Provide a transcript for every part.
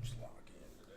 Just log in today.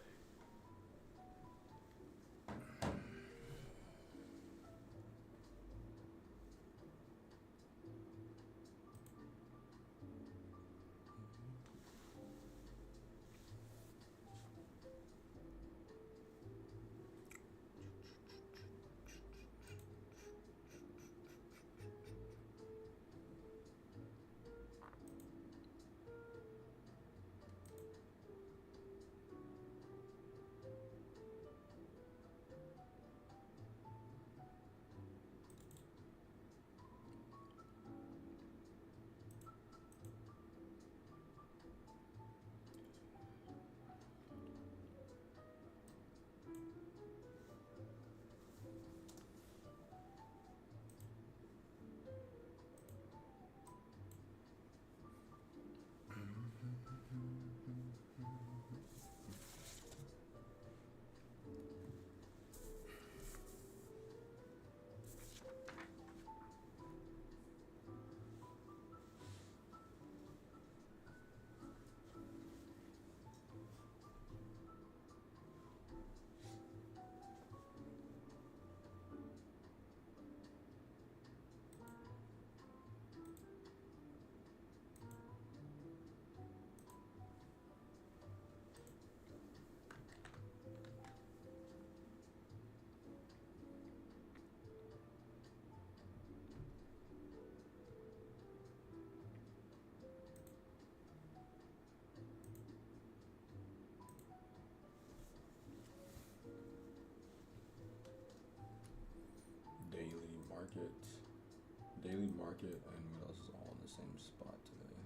Daily market, and what else is all in the same spot today?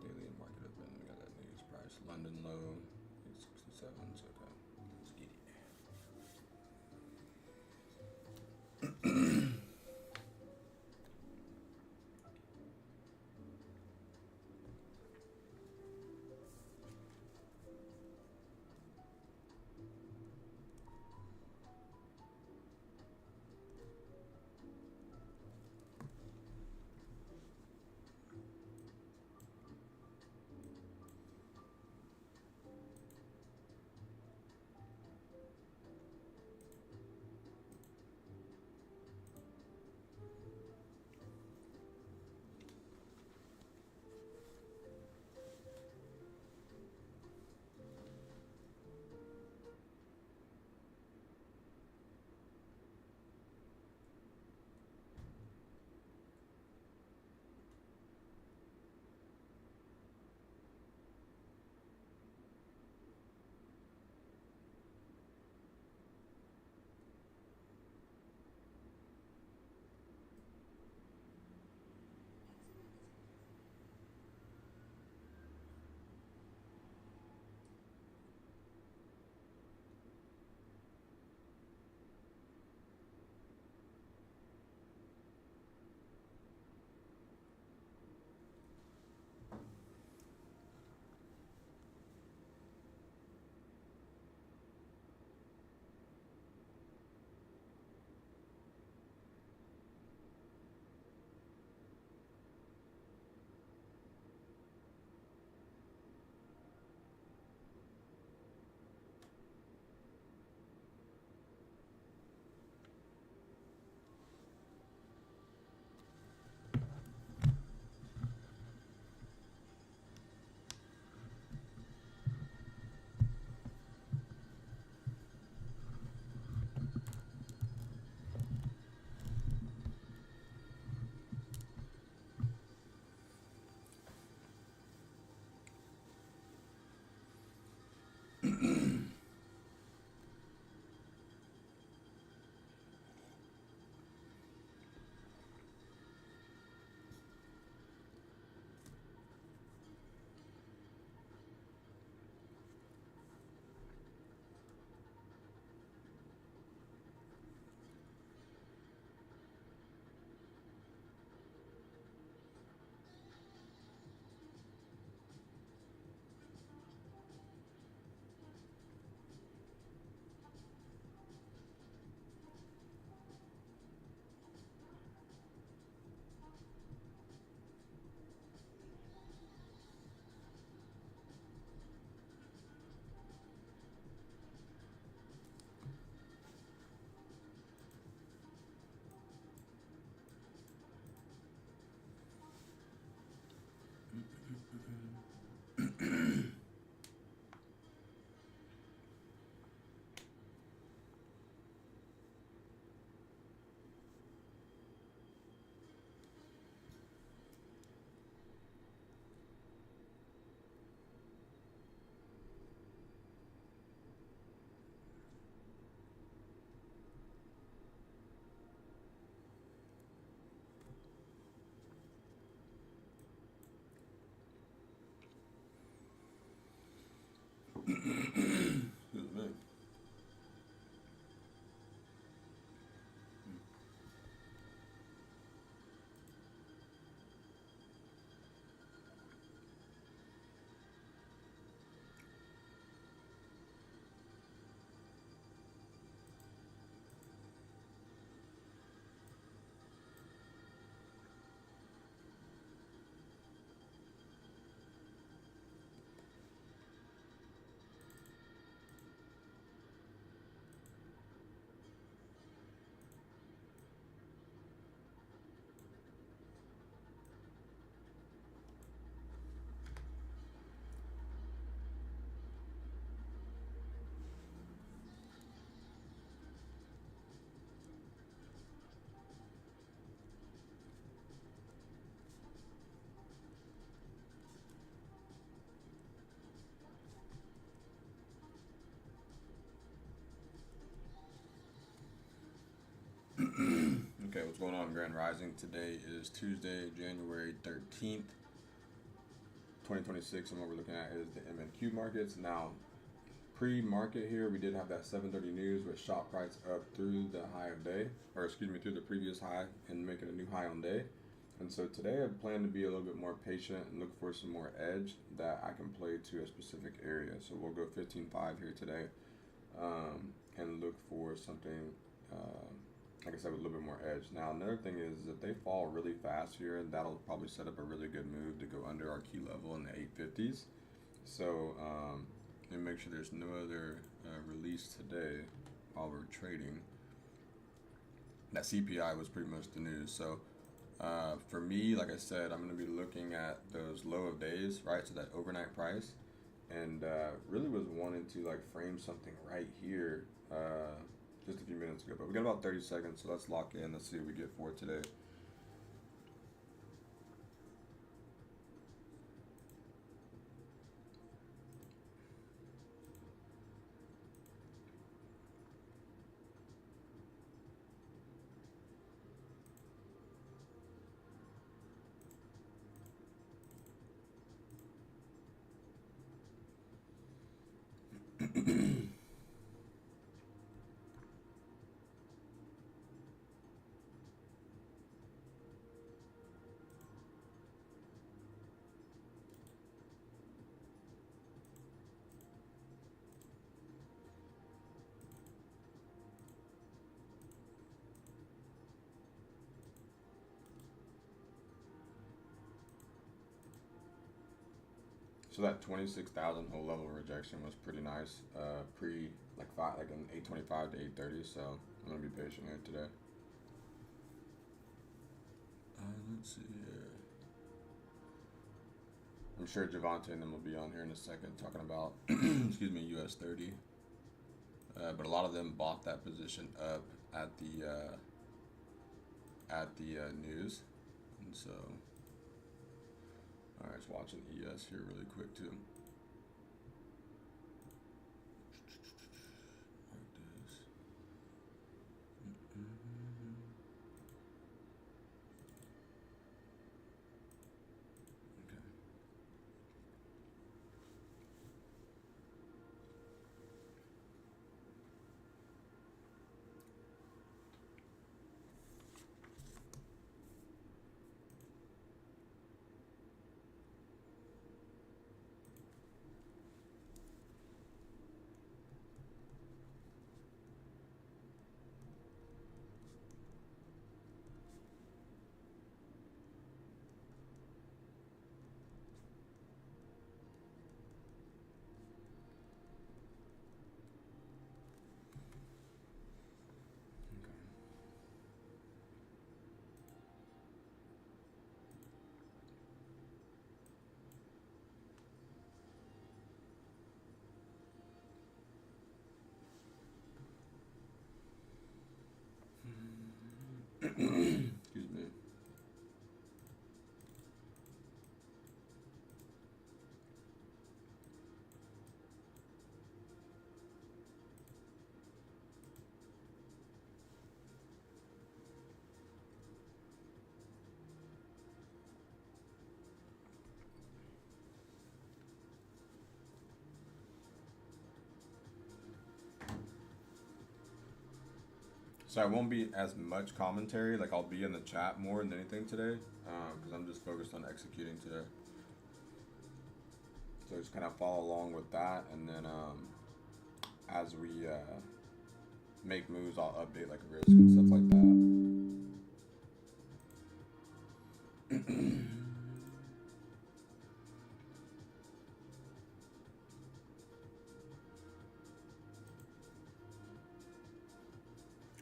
Daily and market open. We got that news price. London low, 867. So okay, let's get it. Excuse me. Okay, what's going on, Grand Rising? Today is Tuesday, January 13th, 2026, and what we're looking at is the MNQ markets. Now, pre-market here, we did have that 7:30 news with shot price up through the high of day, or excuse me, through the previous high and making a new high on day. And so today I plan to be a little bit more patient and look for some more edge that I can play to a specific area. So we'll go 15.5 here today, and look for something, like I said, with a little bit more edge. Now, another thing is if they fall really fast here, that'll probably set up a really good move to go under our key level in the 850s. So, and make sure there's no other release today while we're trading. That CPI was pretty much the news. So, for me, like I said, I'm going to be looking at those low of days, right? So that overnight price, and really was wanting to like frame something right here just a few minutes ago. But we got about 30 seconds, so let's lock in. Let's see what we get for today. So that 26,000 whole level rejection was pretty nice. Pre like in 825 to 830. So I'm gonna be patient here today. Let's see here. I'm sure Javante and them will be on here in a second talking about excuse me, US 30. But a lot of them bought that position up at the news, and so. All right, just watching ES here really quick too. Like this. Okay. Excuse me. So I won't be as much commentary. Like I'll be in the chat more than anything today, because I'm just focused on executing today. So just kind of follow along with that, and then as we make moves, I'll update like risk and stuff like that.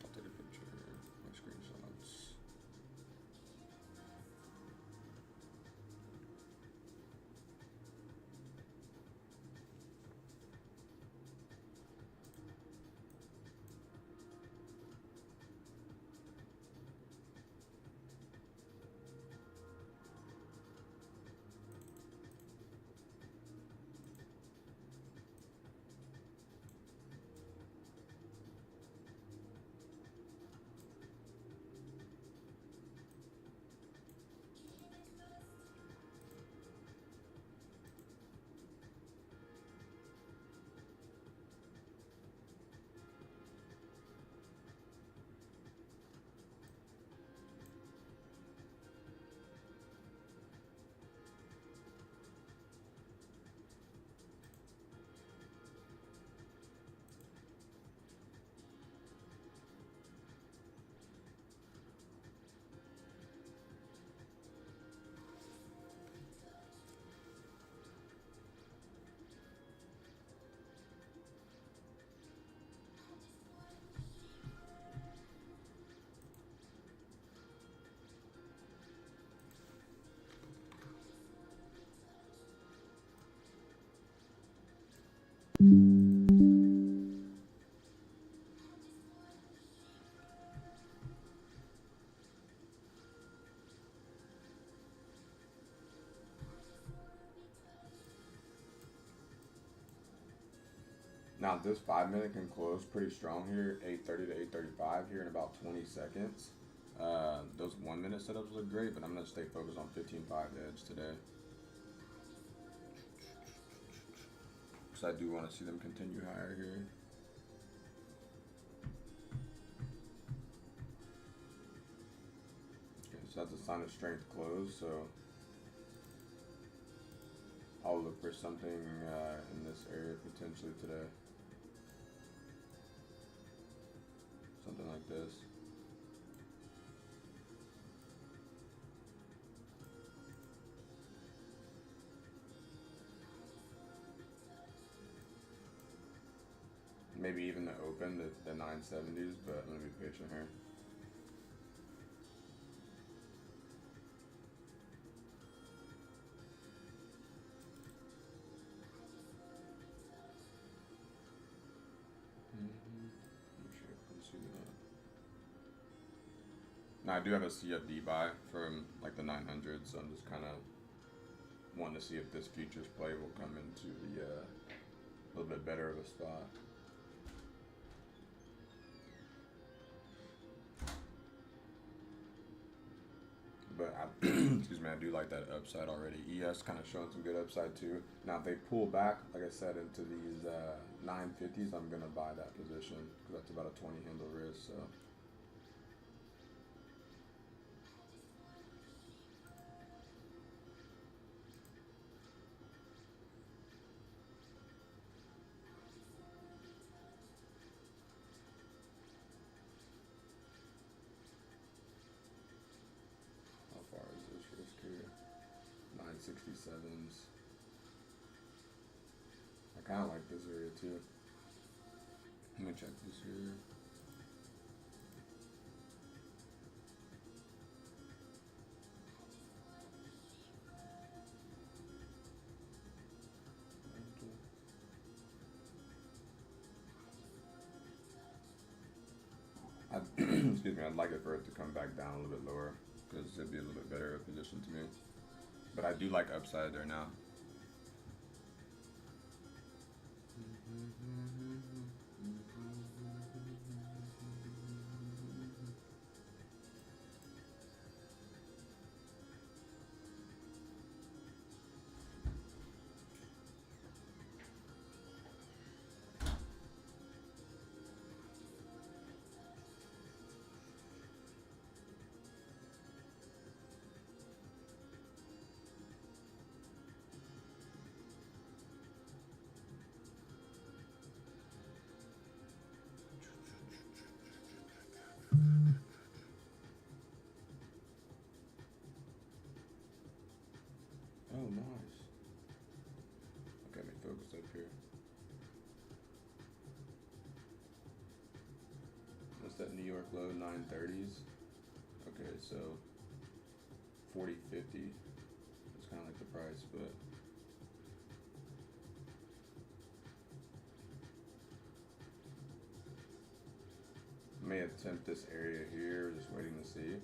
I'll take a picture here, my screenshots. Now this 5 minute can close pretty strong here, 8:30 to 8:35 here in about 20 seconds. Those 1 minute setups look great, but I'm gonna stay focused on 15.5 edge today, because I do want to see them continue higher here. Okay, so that's a sign of strength close, so I'll look for something in this area potentially today. Something like this. Maybe even the open, the 970s, but I'm gonna be patient here. Now I do have a CFD buy from like the 900, so I'm just kind of wanting to see if this futures play will come into the a little bit better of a spot. But excuse me, I do like that upside already. ES kind of showing some good upside too. Now if they pull back, like I said, into these 950s, I'm gonna buy that position because that's about a 20 handle risk. So. How far is this risk here? 967s. I kind of like this area too. Let me check this here. excuse me, I'd like it for it to come back down a little bit lower because it'd be a little bit better of a position to me. But I do like upside there now. Oh, nice. Okay, let me focus up here. What's that New York low? 930s. Okay, so 40.50. It's kind of like the price, but I may attempt this area here, just waiting to see.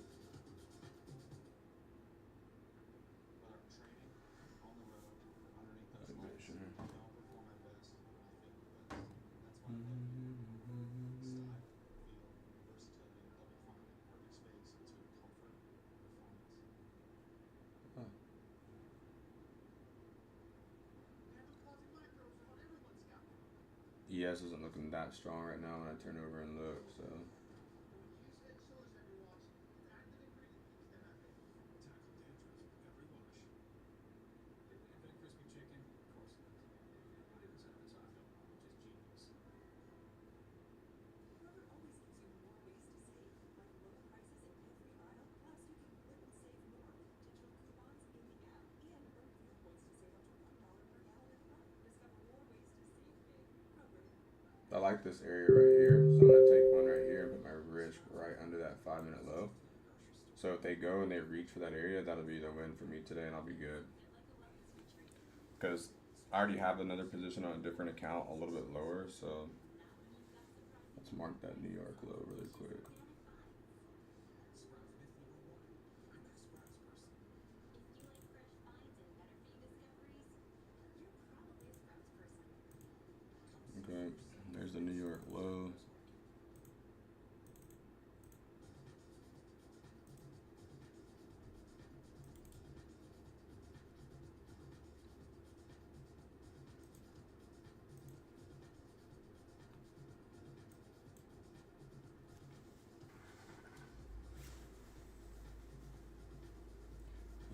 ES isn't looking that strong right now when I turn over and look, so. I like this area right here, so I'm going to take one right here and put my risk right under that 5-minute low. So if they go and they reach for that area, that'll be the win for me today, and I'll be good. Because I already have another position on a different account, a little bit lower, so let's mark that New York low really quick. Okay, there's the New York low.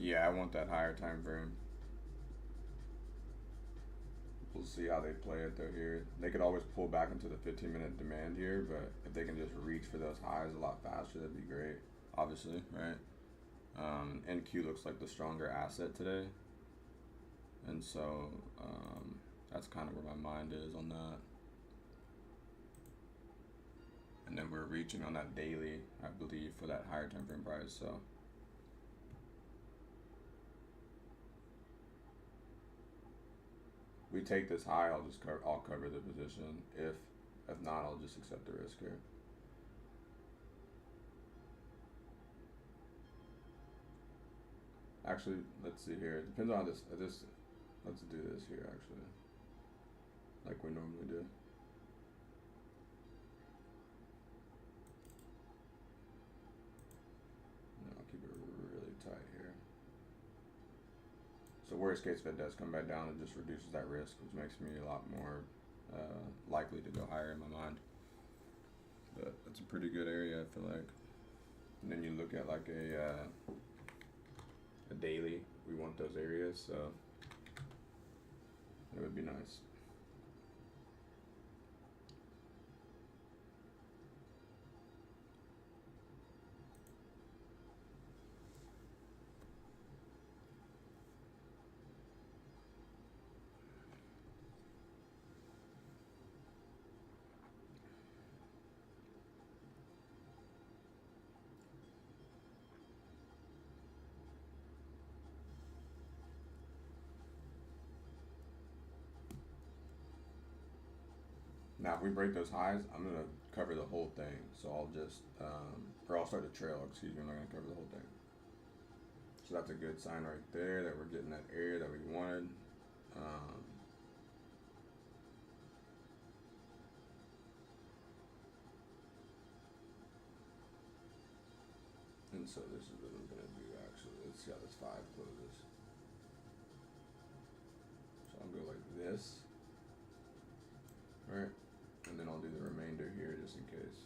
Yeah, I want that higher time frame. We'll see how they play it though here. They could always pull back into the 15-minute demand here, but if they can just reach for those highs a lot faster, that'd be great, obviously, right? NQ looks like the stronger asset today. And so that's kind of where my mind is on that. And then we're reaching on that daily, I believe, for that higher time frame price, so. We take this high, I'll cover the position. If not, I'll just accept the risk here. Actually, let's see here. It depends on this. Let's do this here actually, like we normally do. No, I'll keep it really tight here. So worst case, if it does come back down, it just reduces that risk, which makes me a lot more likely to go higher in my mind. But that's a pretty good area, I feel like. And then you look at like a daily, we want those areas, so it would be nice. Now, if we break those highs, I'm gonna cover the whole thing. So I'll just, or I'll start the trail, excuse me, I'm not gonna cover the whole thing. So that's a good sign right there that we're getting that area that we wanted. And so this is what I'm gonna do actually. Let's see how this 5 closes. So I'll go like this. Alright. And then I'll do the remainder here just in case.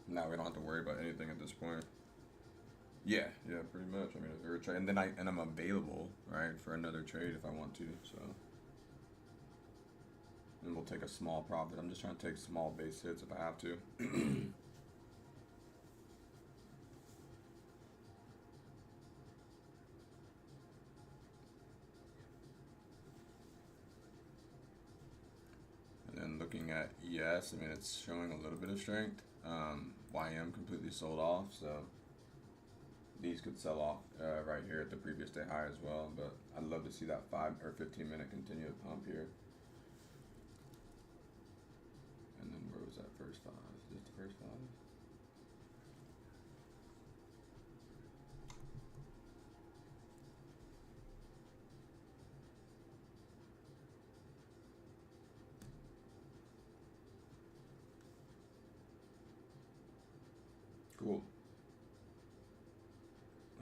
Now we don't have to worry about anything at this point. Yeah, pretty much. I mean, if we're trading, and then I'm available, right, for another trade if I want to. So, and we'll take a small profit. I'm just trying to take small base hits if I have to. And then looking at ES, I mean, it's showing a little bit of strength. YM completely sold off, so these could sell off right here at the previous day high as well, but I'd love to see that 5 or 15 minute continue to pump here. And then where was that first 5? Is this the first 5? Cool.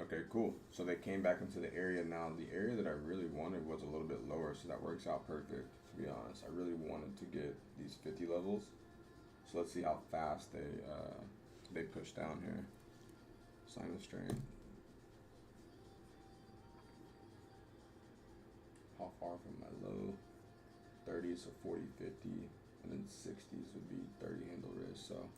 Okay, cool. So they came back into the area now. The area that I really wanted was a little bit lower, so that works out perfect, to be honest. I really wanted to get these 50 levels. So let's see how fast they push down here. Sign of strength. How far from my low? 30, so 40, 50, and then 60s would be 30 handle risk, so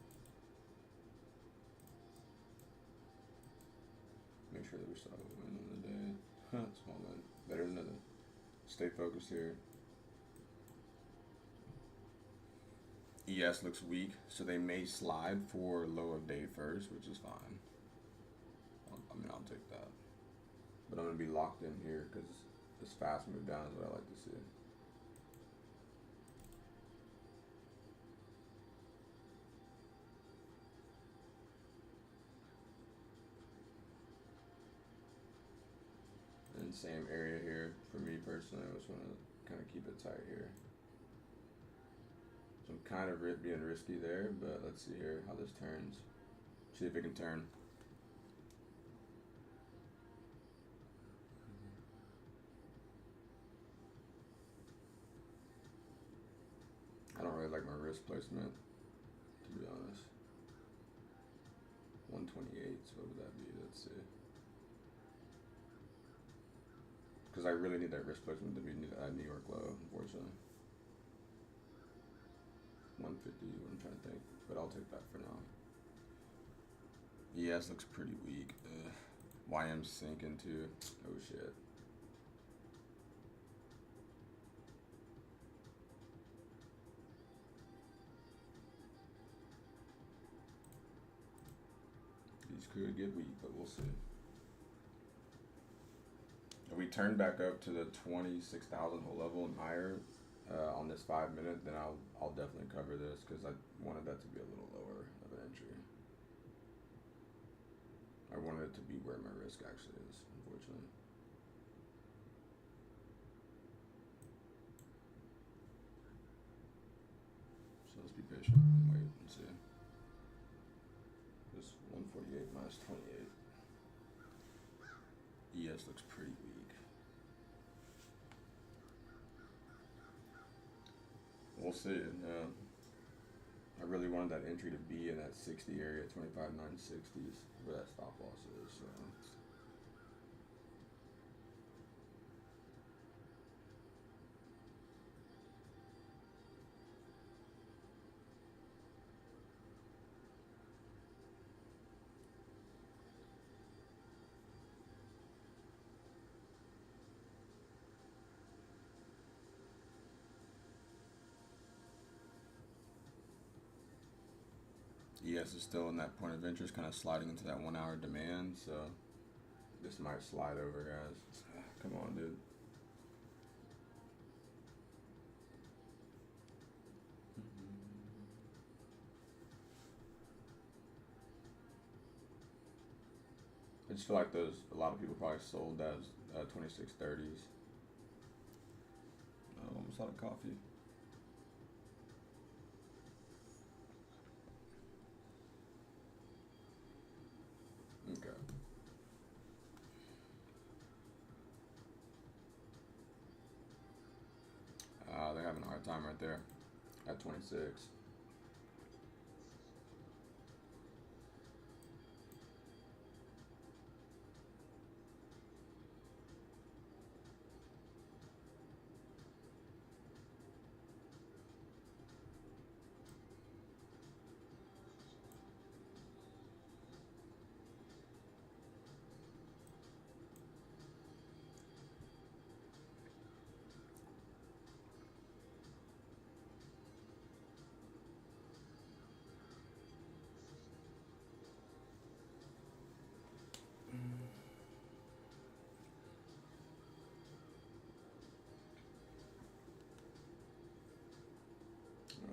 make sure that we still have a win on the day. Small win. Better than nothing. Stay focused here. ES looks weak, so they may slide for low of day first, which is fine. I'll take that. But I'm going to be locked in here because this fast move down is what I like to see. And same area here for me personally. I just want to kind of keep it tight here. So I'm kind of being risky there, but let's see here how this turns. See if it can turn. I don't really like my risk placement, to be honest. 128, so what would that be? Let's see. Because I really need that risk placement to be at New York low, unfortunately. 150, what I'm trying to think, but I'll take that for now. ES looks pretty weak. YM's sinking too. Oh shit. These could get weak, but we'll see. If we turn back up to the 26,000 whole level and higher on this 5 minute, then I'll definitely cover this because I wanted that to be a little lower of an entry. I wanted it to be where my risk actually is, unfortunately. So let's be patient and wait and see. This 148 minus 28. ES looks pretty weak. We'll see. I really wanted that entry to be in that 60 area, 25,960s, where that stop loss is. So. ES is still in that point of interest, kind of sliding into that 1 hour demand, so this might slide over, guys. Come on, dude. I just feel like a lot of people probably sold as 2630s. Oh, almost out of coffee. Okay. They're having a hard time right there at 26.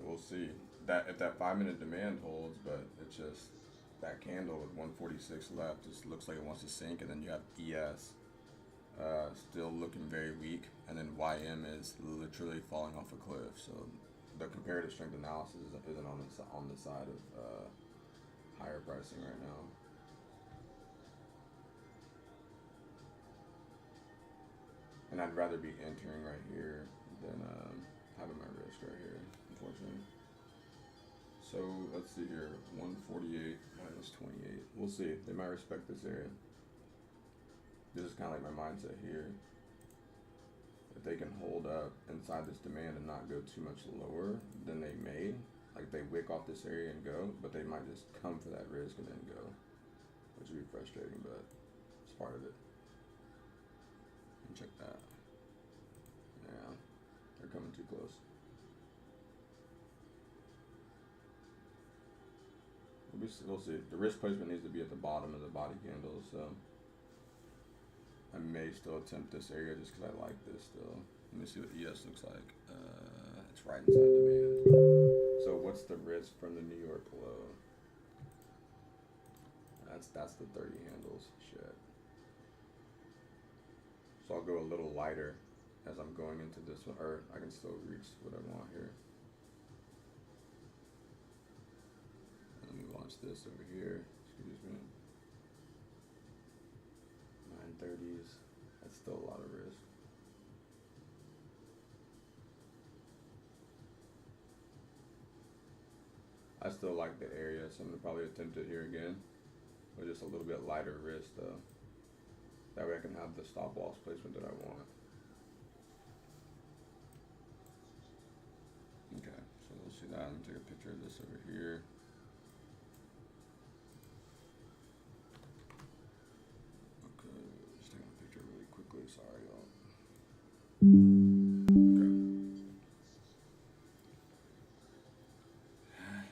We'll see that if that 5-minute demand holds, but it's just that candle with 146 left just looks like it wants to sink, and then you have ES still looking very weak, and then YM is literally falling off a cliff. So the comparative strength analysis isn't on the side of higher pricing right now. And I'd rather be entering right here than having my risk right here, unfortunately. So let's see here, 148 minus 28. We'll see. They might respect this area. This is kind of like my mindset here. If they can hold up inside this demand and not go too much lower than they may, like they wick off this area and go, but they might just come for that risk and then go, which would be frustrating, but it's part of it. And check that. Yeah, they're coming too close. We'll see. The risk placement needs to be at the bottom of the body candles, so I may still attempt this area just because I like this still. Let me see what ES looks like. It's right inside demand. So what's the risk from the New York low? That's the 30 handles. Shit. So I'll go a little lighter as I'm going into this one, or I can still reach what I want here. Let me launch this over here. Excuse me. 930s. That's still a lot of risk. I still like the area, so I'm gonna probably attempt it here again, with just a little bit lighter risk though. That way I can have the stop loss placement that I want. Okay, so we'll see that. Let me take a picture of this over here. Okay, just taking a picture really quickly. Sorry, y'all.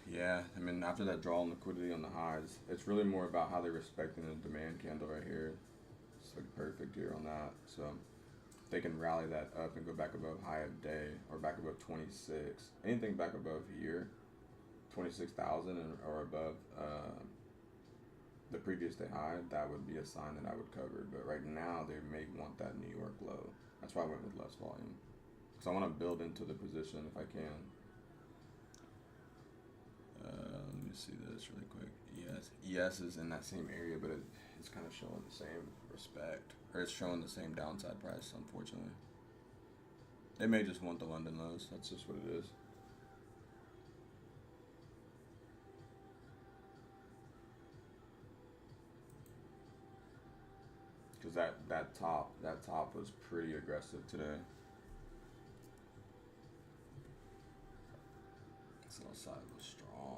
Yeah, I mean, after that draw on liquidity on the highs, it's really more about how they're respecting the demand candle right here. It's like perfect here on that. So if they can rally that up and go back above high of day or back above 26, anything back above here, 26,000 or above the previous day high, that would be a sign that I would cover. But right now, they may want that New York low. That's why I went with less volume. Because I want to build into the position if I can. Let me see this really quick. ES is in that same area, but it's kind of showing the same respect, or it's showing the same downside price, unfortunately. They may just want the London lows. That's just what it is. Because that top was pretty aggressive today. This little side was strong.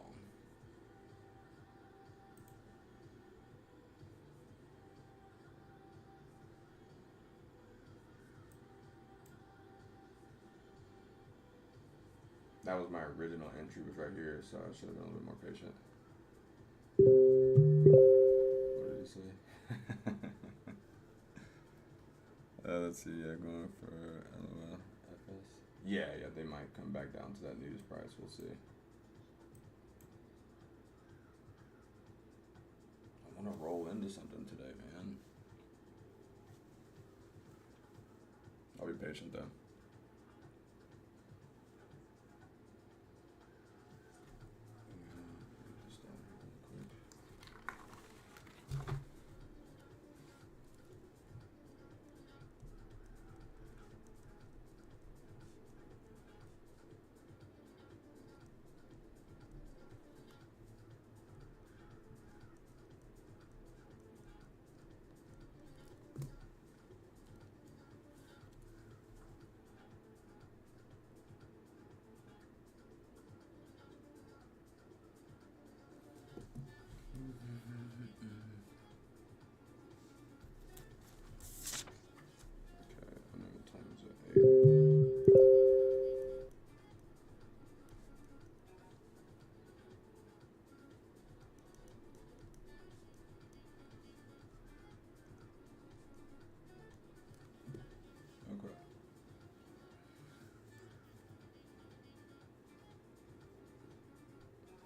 That was my original entry was right here, so I should have been a little bit more patient. What did he say? Let's see, yeah, going for LOL, FS. Yeah, they might come back down to that news price, we'll see. I want to roll into something today, man. be patient though.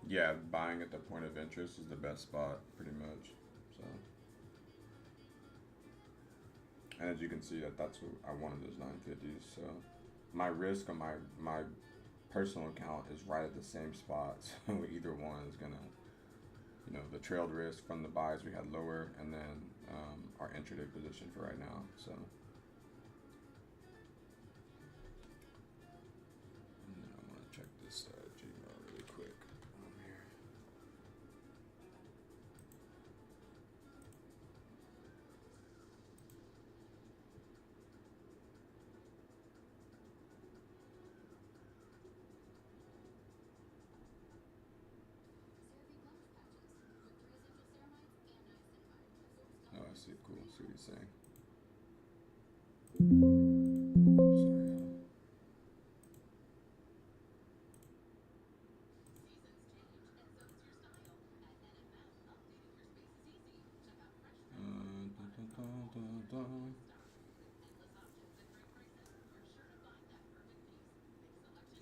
Yeah, buying at the point of interest is the best spot, pretty much. So, and as you can see, that's what I wanted, those 950s. So, my risk on my personal account is right at the same spot. So either one is gonna, the trailed risk from the buys we had lower, and then our intraday position for right now. So. And then I want to check this Gmail really quick on here. Oh, I see. Cool. See what he's saying.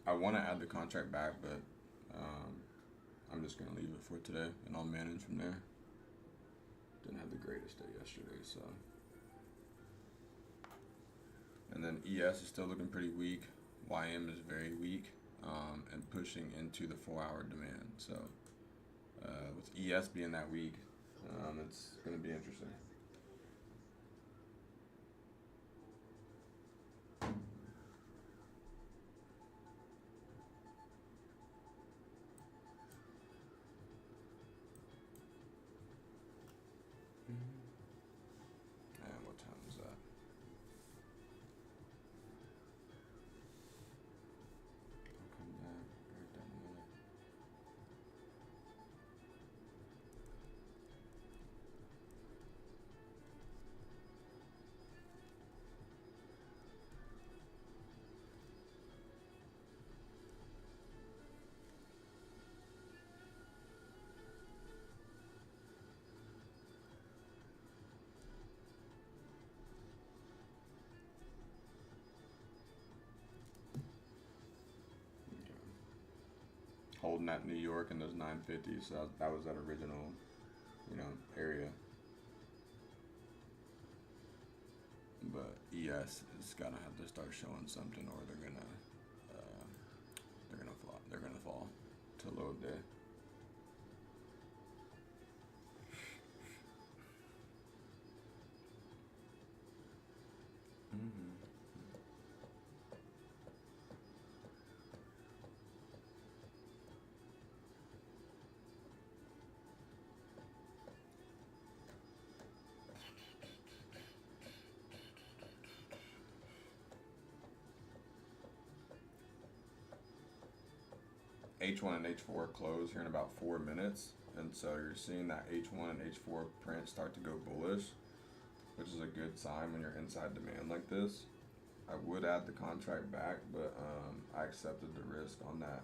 I want to add the contract back, but I'm just going to leave it for today, and I'll manage from there. Didn't have the greatest day yesterday, so. And then ES is still looking pretty weak. YM is very weak, and pushing into the 4-hour demand. So with ES being that weak, it's going to be interesting. And what time is that? I'll come back right down the middle. Holding that New York and those 950s, so that was that original, area. But ES is gonna have to start showing something, or they're gonna fall. They're gonna fall to low of day. H1 and H4 close here in about 4 minutes, and so you're seeing that H1 and H4 print start to go bullish, which is a good sign when you're inside demand like this. I would add the contract back, but I accepted the risk on that.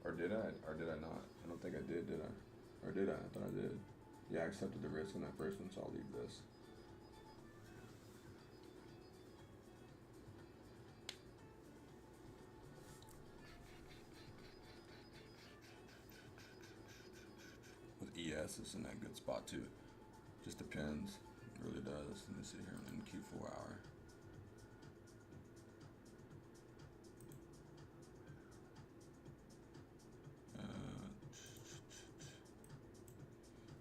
Or did I? Or did I not? I don't think I did I? Or did I? I thought I did. Yeah, I accepted the risk on that first one, so I'll leave this. With ES, it's in that good spot too. Just depends. It really does. Let me see here in Q4 hour.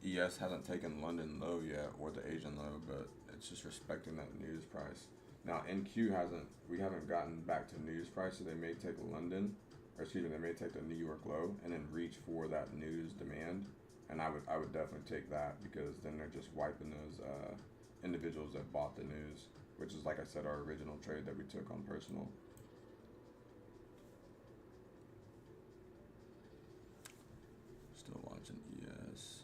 ES hasn't taken London low yet or the Asian low, but it's just respecting that news price. Now NQ hasn't. We haven't gotten back to news price, so they may take London, or excuse me, they may take the New York low and then reach for that news demand. And I would definitely take that, because then they're just wiping those individuals that bought the news, which is, like I said, our original trade that we took on personal. Still watching ES.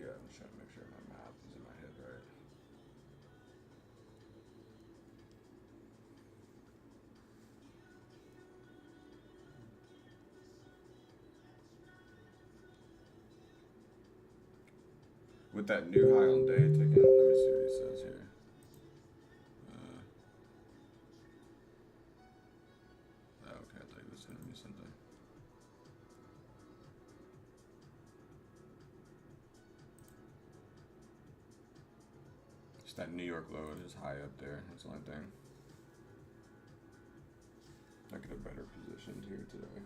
Yeah, I'm just trying to make sure my math is in my head right. With that new high on day taking, let me see what he says here. Okay, I thought he was sending me something. It's that New York low is high up there. That's the only thing. I could have better positioned here today.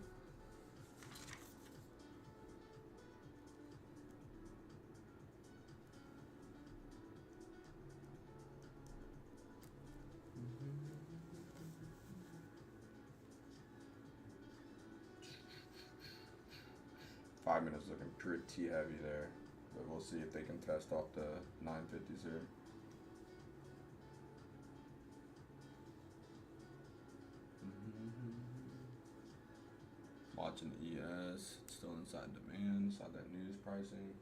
Five minutes looking pretty heavy there, but we'll see if they can test off the 950s here. Watching ES, it's still inside demand, inside that news pricing.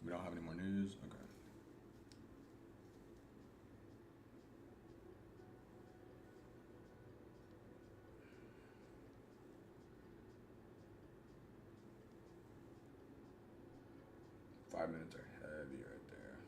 We don't have any more news? Okay. Five minutes are heavy right there.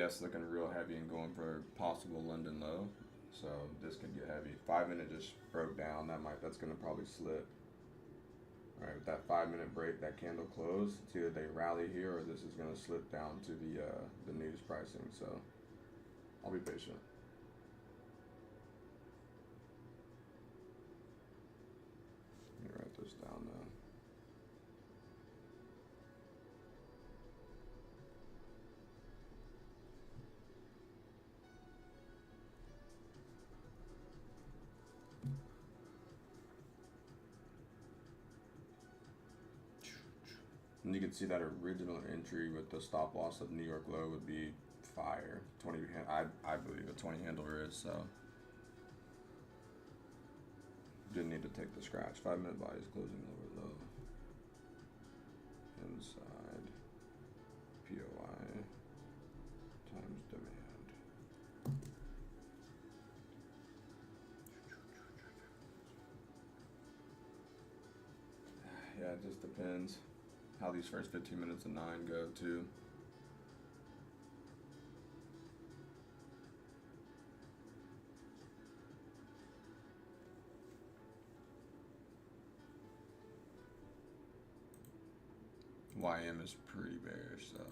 ES looking real heavy and going for possible London low, so this could get heavy. 5 minute just broke down. That's gonna probably slip. All right, with that 5 minute break, that candle close. It's either they rally here or this is gonna slip down to the news pricing. So I'll be patient. Let me write this down now. And you can see that original entry with the stop loss of New York low would be fire. 20. I believe a 20 handler is, so didn't need to take the scratch. 5 minute buy is closing lower low. Inside POI times demand. Yeah, it just depends how these first 15 minutes of 9 go too. YM is pretty bearish, so,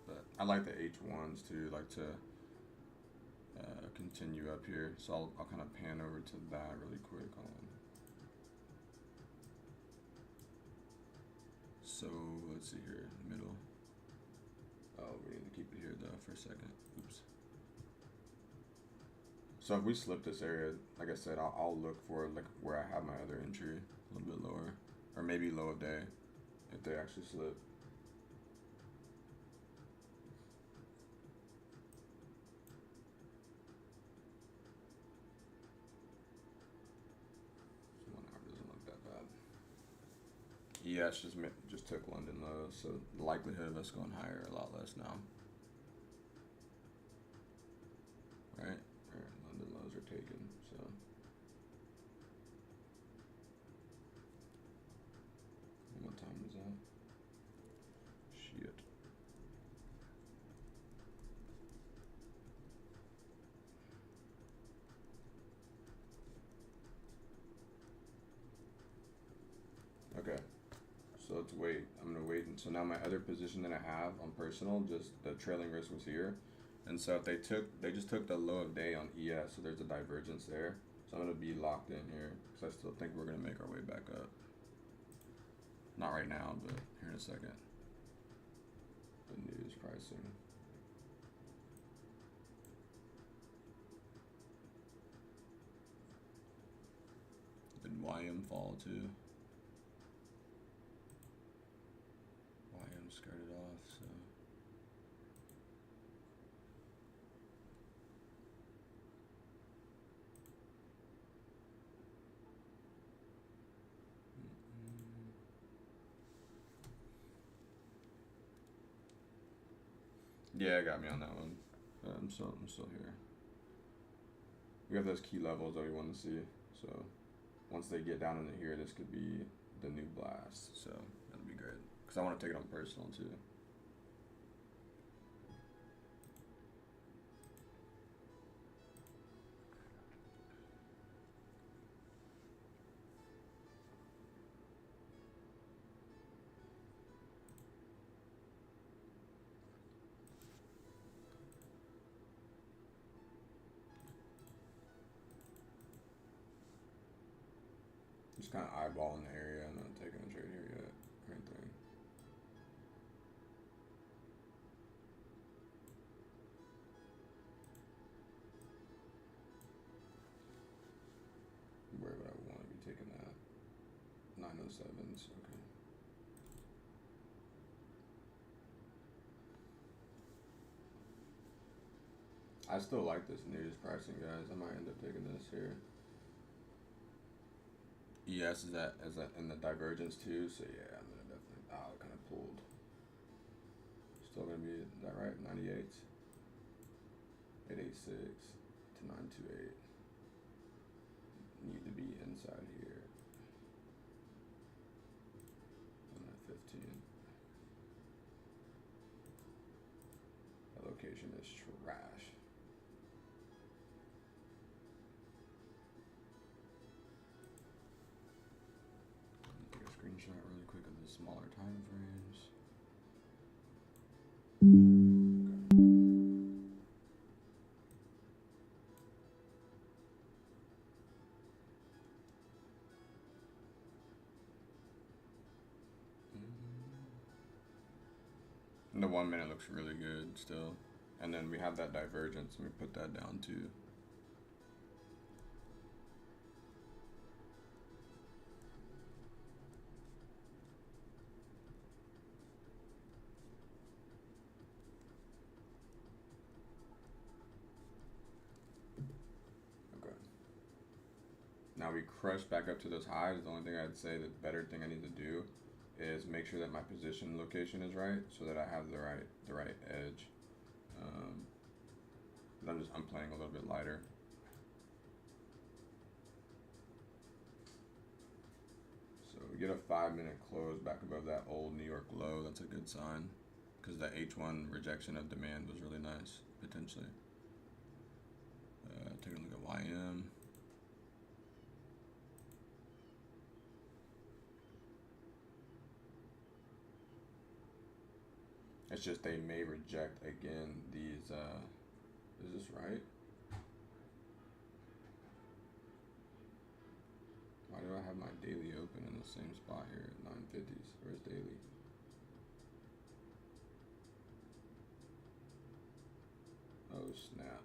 but I like the H1s too. Like to continue up here, so I'll kind of pan over to that really quick. So let's see here, middle. Oh, we need to keep it here though for a second. Oops. So if we slip this area, like I said, I'll look for like where I have my other entry a little bit lower, or maybe low of day if they actually slip. So 1 hour doesn't look that bad. ES just took London low, so the likelihood of us going higher a lot less now. Right? Or So now my other position that I have on personal, just the trailing risk was here. And so if they just took the low of day on ES, so there's a divergence there. So I'm gonna be locked in here because I still think we're gonna make our way back up. Not right now, but here in a second. The news pricing. Did YM fall too? YM skirted off, so. Yeah, it got me on that one. I'm still here. We have those key levels that we want to see. So once they get down into here, this could be the new blast. So that'll be great. Because I want to take it on personal too. Just kind of eyeballing the area. I'm not taking a trade here yet or anything. Where would I want to be taking that? 907s, okay. I still like this news pricing, guys. I might end up taking this here. ES is that in the divergence too, so yeah, I'm gonna definitely. Oh, it kind of pulled. Still gonna be, is that right? 98, 886 to 928. Need to be inside here. I'm at 15. That location is trash. Take a screenshot really quick of the smaller time frames. And the 1 minute looks really good still. And then we have that divergence, and we put that down too. Okay. Now we crush back up to those highs. The only thing I'd say, the better thing I need to do is make sure that my position location is right, so that I have the right edge. I'm playing a little bit lighter. So we get a 5 minute close back above that old New York low. That's a good sign, because that H1 rejection of demand was really nice potentially. Taking a look at YM. It's just they may reject again these, is this right? Why do I have my daily open in the same spot here at 950s? Where's daily? Oh snap.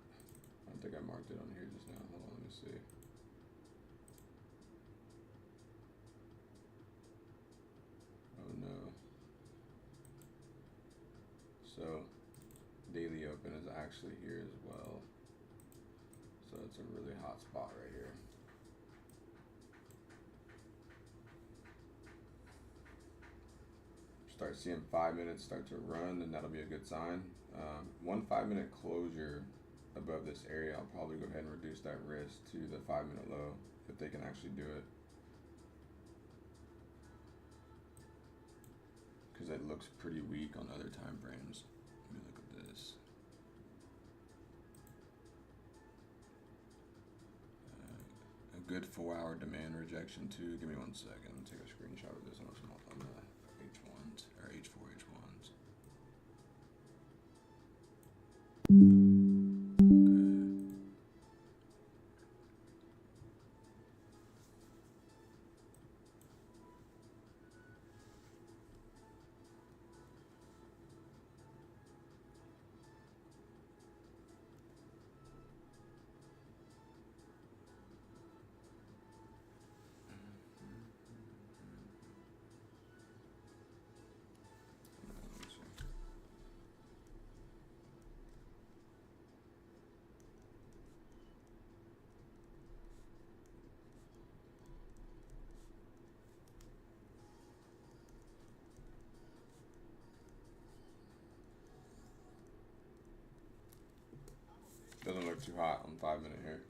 I don't think I marked it on here just now. Hold on, let me see. Oh no. So daily open is actually here as well. So it's a really hot spot right here. Start seeing 5 minutes start to run, and that'll be a good sign. 1 5 minute closure above this area, I'll probably go ahead and reduce that risk to the 5 minute low if they can actually do it. Because it looks pretty weak on other time frames. Let me look at this. A good 4 hour demand rejection too. Give me 1 second. Take a screenshot of this on the H1s or H4. hot on 5 minute here.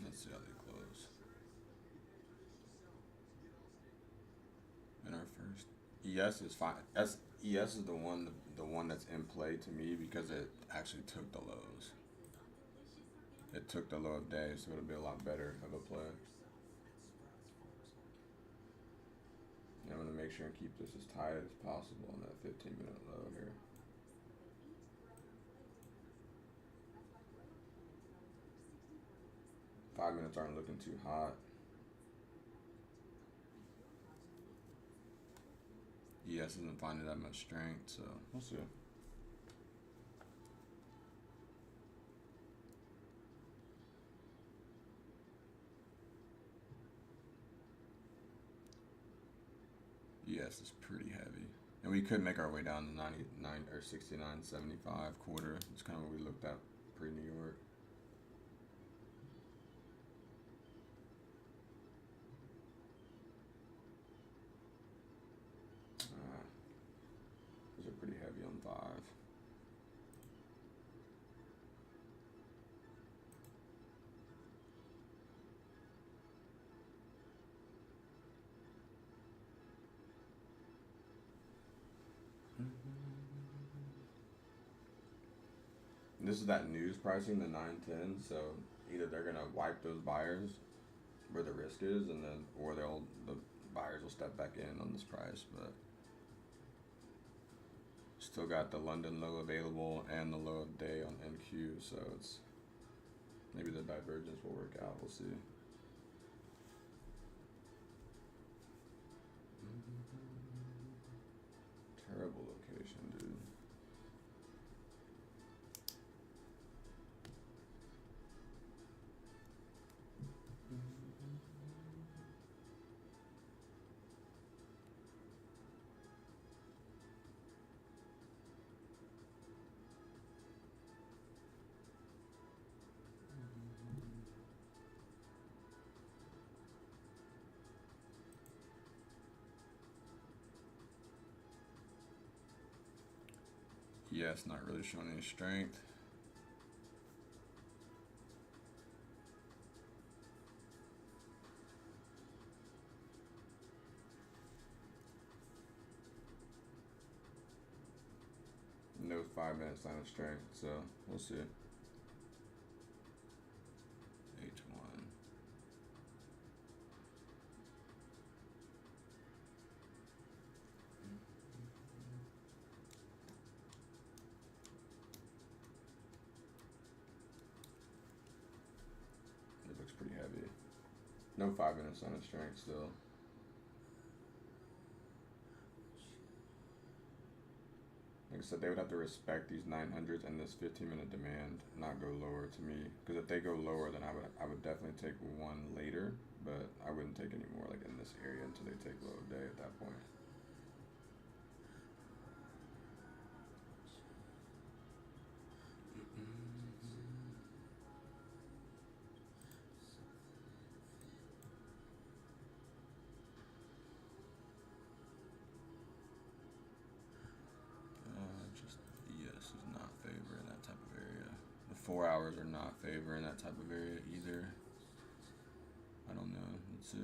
Let's see how they close. In our first, ES is fine. ES is the one that's in play to me because it actually took the lows. It took the low of day, so it'll be a lot better of a play. I'm going to make sure and keep this as tight as possible on that 15-minute low here. Five minutes aren't looking too hot. ES isn't finding that much strength, so we'll see. ES is pretty heavy. And we could make our way down to 99 or 69.75 quarter. It's kind of what we looked at pre-New York. Those are pretty heavy on 5. This is that news pricing, the 910. So either they're gonna wipe those buyers where the risk is, and then or the buyers will step back in on this price. But still got the London low available and the low of day on NQ. So it's maybe the divergence will work out. We'll see. Terrible location, dude. Yeah, it's not really showing any strength. No 5 minute sign of strength, so we'll see. H1. It looks pretty heavy. No 5 minute sign of strength still. Like I said, they would have to respect these 900s and this 15-minute demand, not go lower to me. Because if they go lower, then I would definitely take one later, but I wouldn't take any more like in this area until they take low of day at that point. Just ES is not favoring that type of area. The 4 hours are not favoring that type of area either. I don't know. Let's see.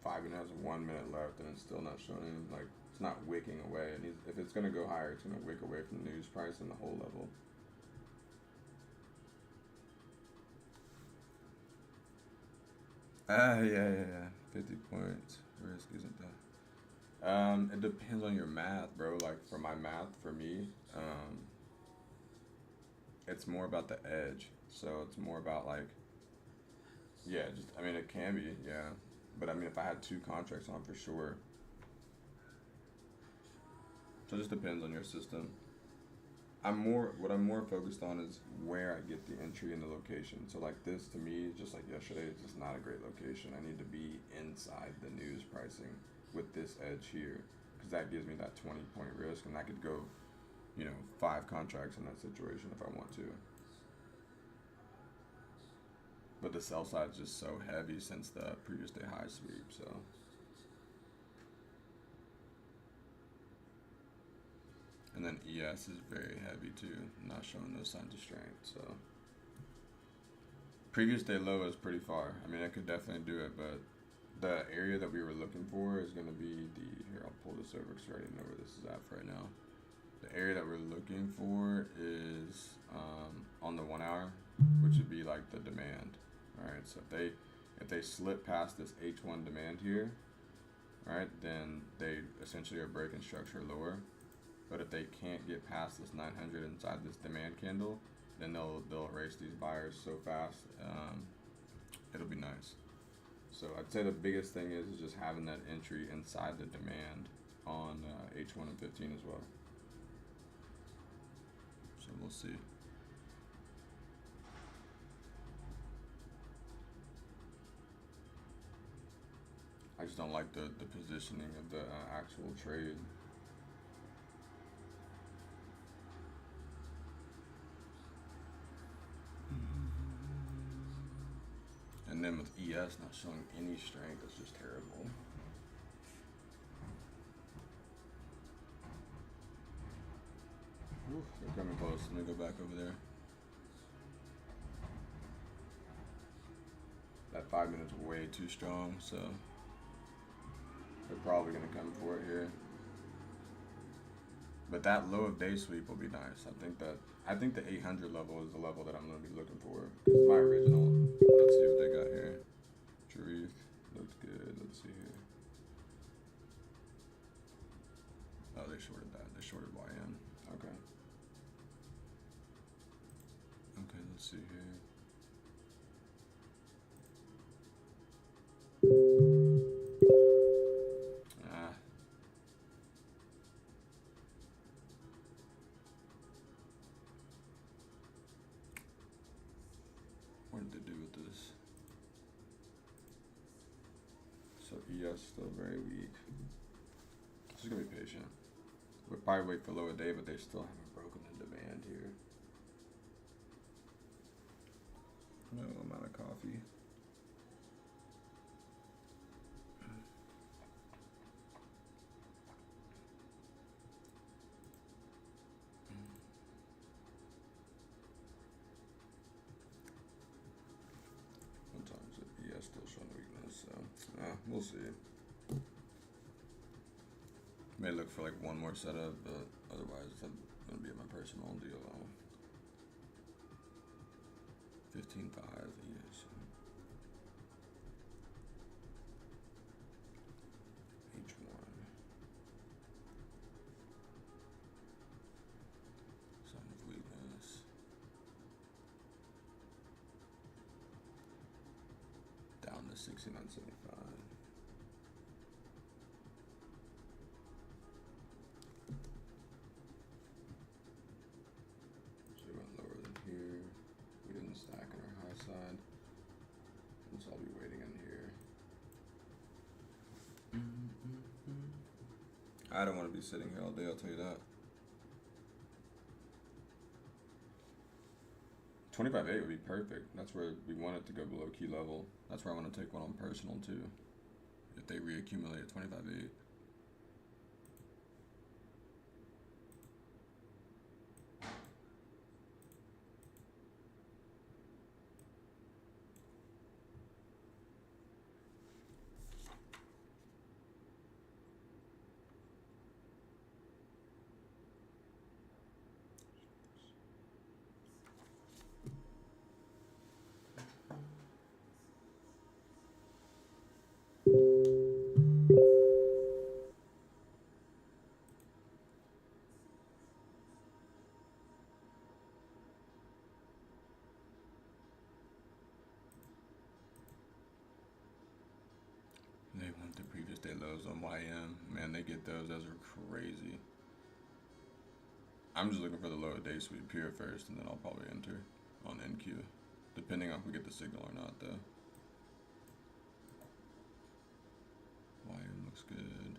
Five and has 1 minute left, and it's still not showing. Like, it's not wicking away. And if it's gonna go higher, it's gonna wick away from the news price and the whole level. Yeah. 50 points risk isn't that. It depends on your math, bro. Like for my math, for me, it's more about the edge. So it's more about like, yeah, just I mean it can be, yeah. But I mean if I had two contracts on for sure. So it just depends on your system. What I'm more focused on is where I get the entry and the location. So like this to me, just like yesterday, it's just not a great location. I need to be inside the news pricing with this edge here, because that gives me that 20-point risk, and I could go, 5 contracts in that situation if I want to. But the sell side is just so heavy since the previous day high sweep, so. And then ES is very heavy too, not showing those signs of strength, so. Previous day low is pretty far. I mean, I could definitely do it, but the area that we were looking for is going to be here, I'll pull this over because I already know where this is at for right now. The area that we're looking for is on the 1 hour, which would be like the demand. All right, so if they slip past this H1 demand here, all right, then they essentially are breaking structure lower. But if they can't get past this 900 inside this demand candle, then they'll erase these buyers so fast. It'll be nice. So I'd say the biggest thing is just having that entry inside the demand on H1 and 15 as well. So we'll see. I just don't like the positioning of the actual trade. And then with ES not showing any strength, it's just terrible. Ooh, they're coming close. Let me go back over there. That 5 minutes way too strong, so they're probably going to come for it here. But that low of day sweep will be nice. I think the 800 level is the level that I'm going to be looking for. Because my original. Let's see what they got here. Truth looks good. Let's see here. Oh, they shorted that. They shorted YM. Okay. Okay, let's see here. What did they do with this? So ES still very weak. Just gonna be patient. We'll probably wait for lower day, but they still haven't broken the demand here. No, I'm out of coffee. Sometimes the ES still showing weakness, so we'll see. May look for like one more setup, but otherwise I'm gonna be at my personal deal on 15.5 ES. H1. Sign of weakness. Down to 69.75. Side, and so I'll be waiting in here. I don't want to be sitting here all day, I'll tell you that. 25.8 would be perfect. That's where we want it to go below key level. That's where I want to take one on personal too, if they reaccumulate at 25.8. lows on YM. Man, they get those. Those are crazy. I'm just looking for the low day sweep here first, and then I'll probably enter on NQ, depending on if we get the signal or not, though. YM looks good.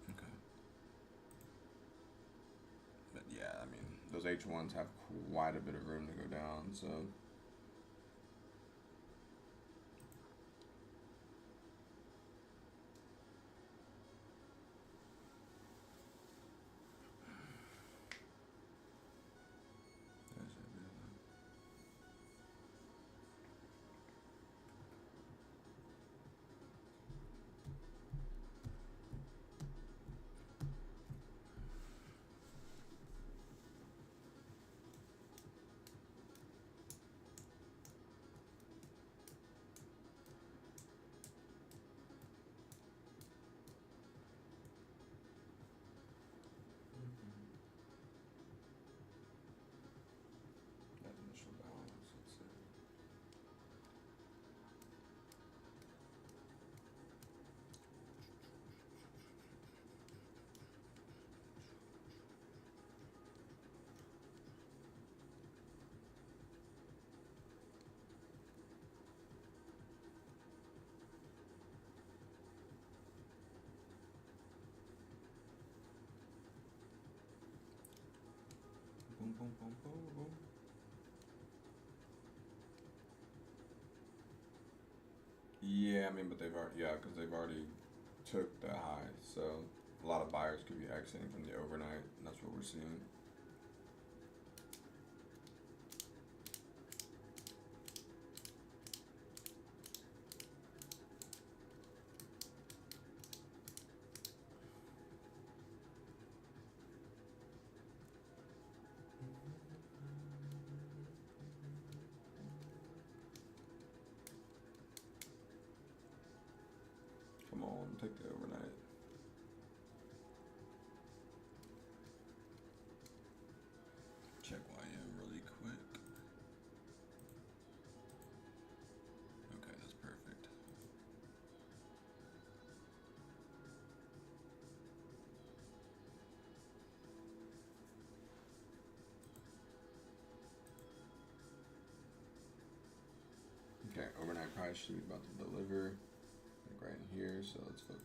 Okay. But yeah, I mean, those H1s have quite a bit of room to go down, so. Boom, boom, boom, boom, boom. Yeah, I mean, but they've already, yeah, because they've already took the high, so a lot of buyers could be exiting from the overnight, and that's what we're seeing. Come on, take the overnight. Check YM really quick. Okay, that's perfect. Okay, overnight price should be about to deliver. Like right in here, so let's focus.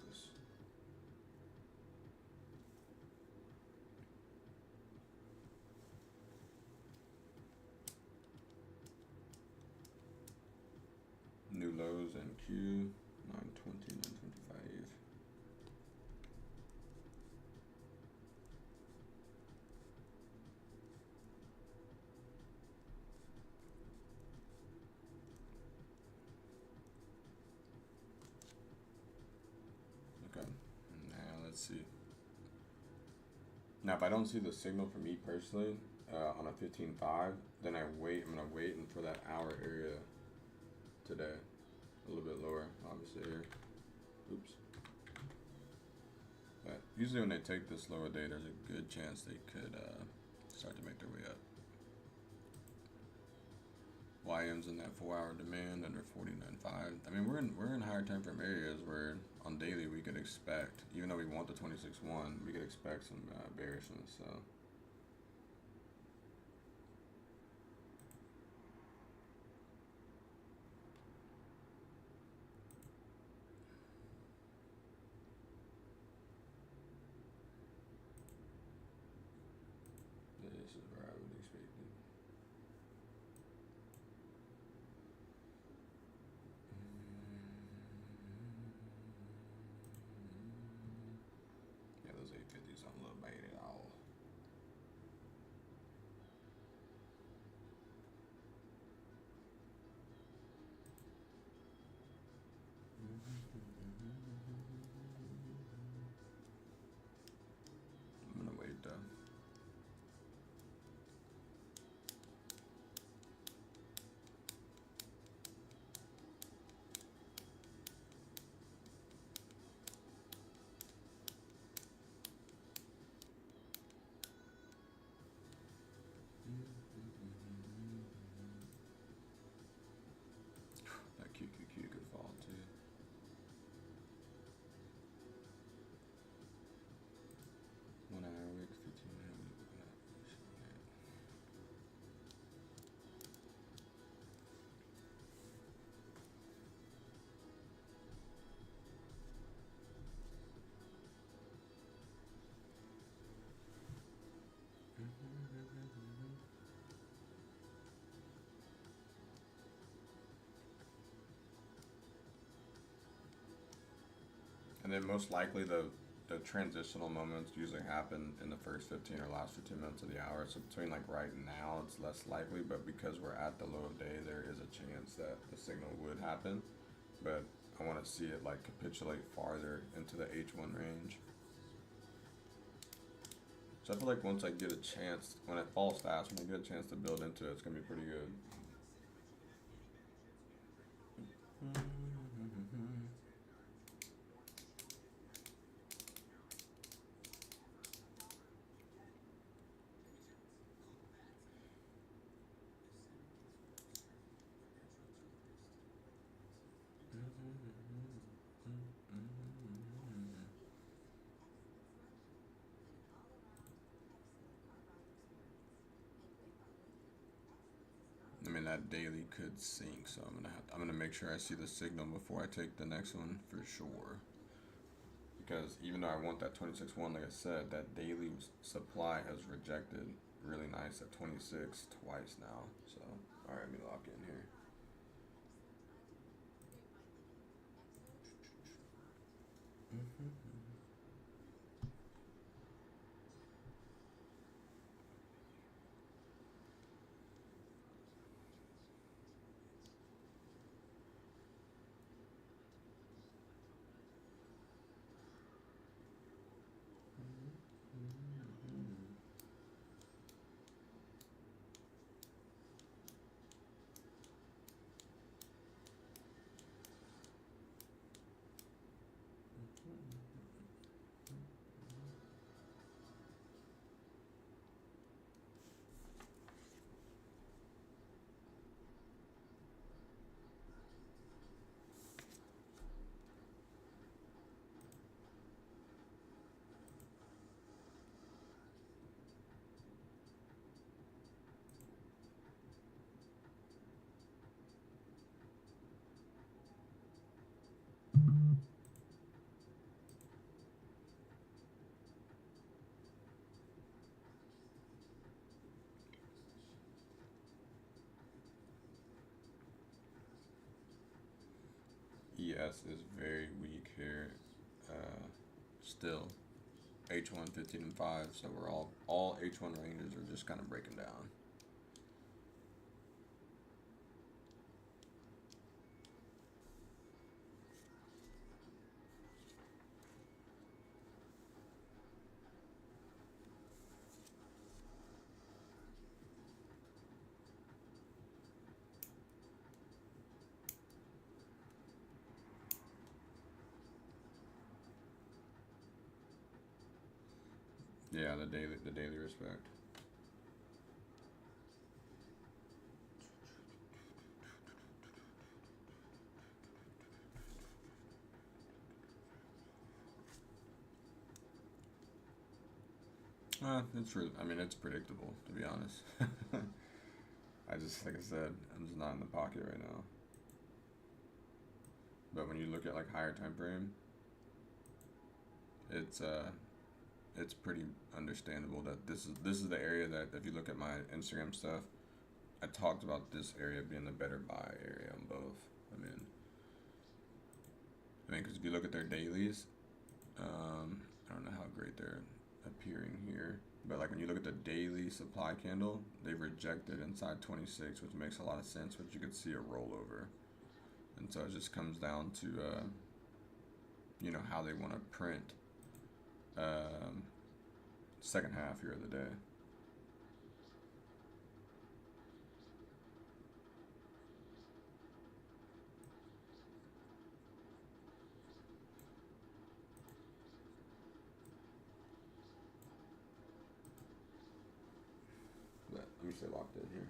New lows and Q, 920, 925. Okay, now let's see. Now if I don't see the signal for me personally, on a 15.5, then I'm gonna wait and for that hour area today. A little bit lower, obviously here. Oops. But usually when they take this lower day, there's a good chance they could start to make their way up. YM's in that 4-hour demand under 49.5. I mean, we're in higher time frame areas where on daily we could expect, even though we want the 26.1, we could expect some bearishness. So. This is where I would expect it. Yeah, those 850s don't look bad at all. I'm gonna wait though. That QQQ could fall too. then most likely the transitional moments usually happen in the first 15 or last 15 minutes of the hour. So between like right now, it's less likely, but because we're at the low of day, there is a chance that the signal would happen. But I want to see it like capitulate farther into the H1 range. So I feel like once I get a chance, when it falls fast, when I get a chance to build into it, it's gonna be pretty good. I mean, that daily could sink, so I'm gonna make sure I see the signal before I take the next one for sure. Because even though I want that 26.1, like I said, that daily supply has rejected really nice at 26 twice now. So, all right, let me lock in here. ES is very weak here. Still, H1 15 and 5, so we're all H1 ranges are just kind of breaking down. Yeah, the daily respect. It's I mean, it's predictable, to be honest. Like I said, I'm just not in the pocket right now. But when you look at like higher time frame, it's pretty understandable that this is the area that if you look at my Instagram stuff, I talked about this area being the better buy area on both. I mean, because if you look at their dailies, I don't know how great they're appearing here, but like when you look at the daily supply candle, they've rejected inside 26, which makes a lot of sense, but you could see a rollover. And so it just comes down to, how they want to print second half here of the day. But let me stay locked in here.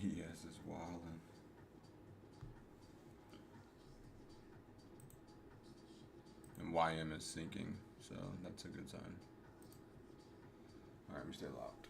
ES is wildin'. And YM is sinking, so that's a good sign. Alright, we stay locked.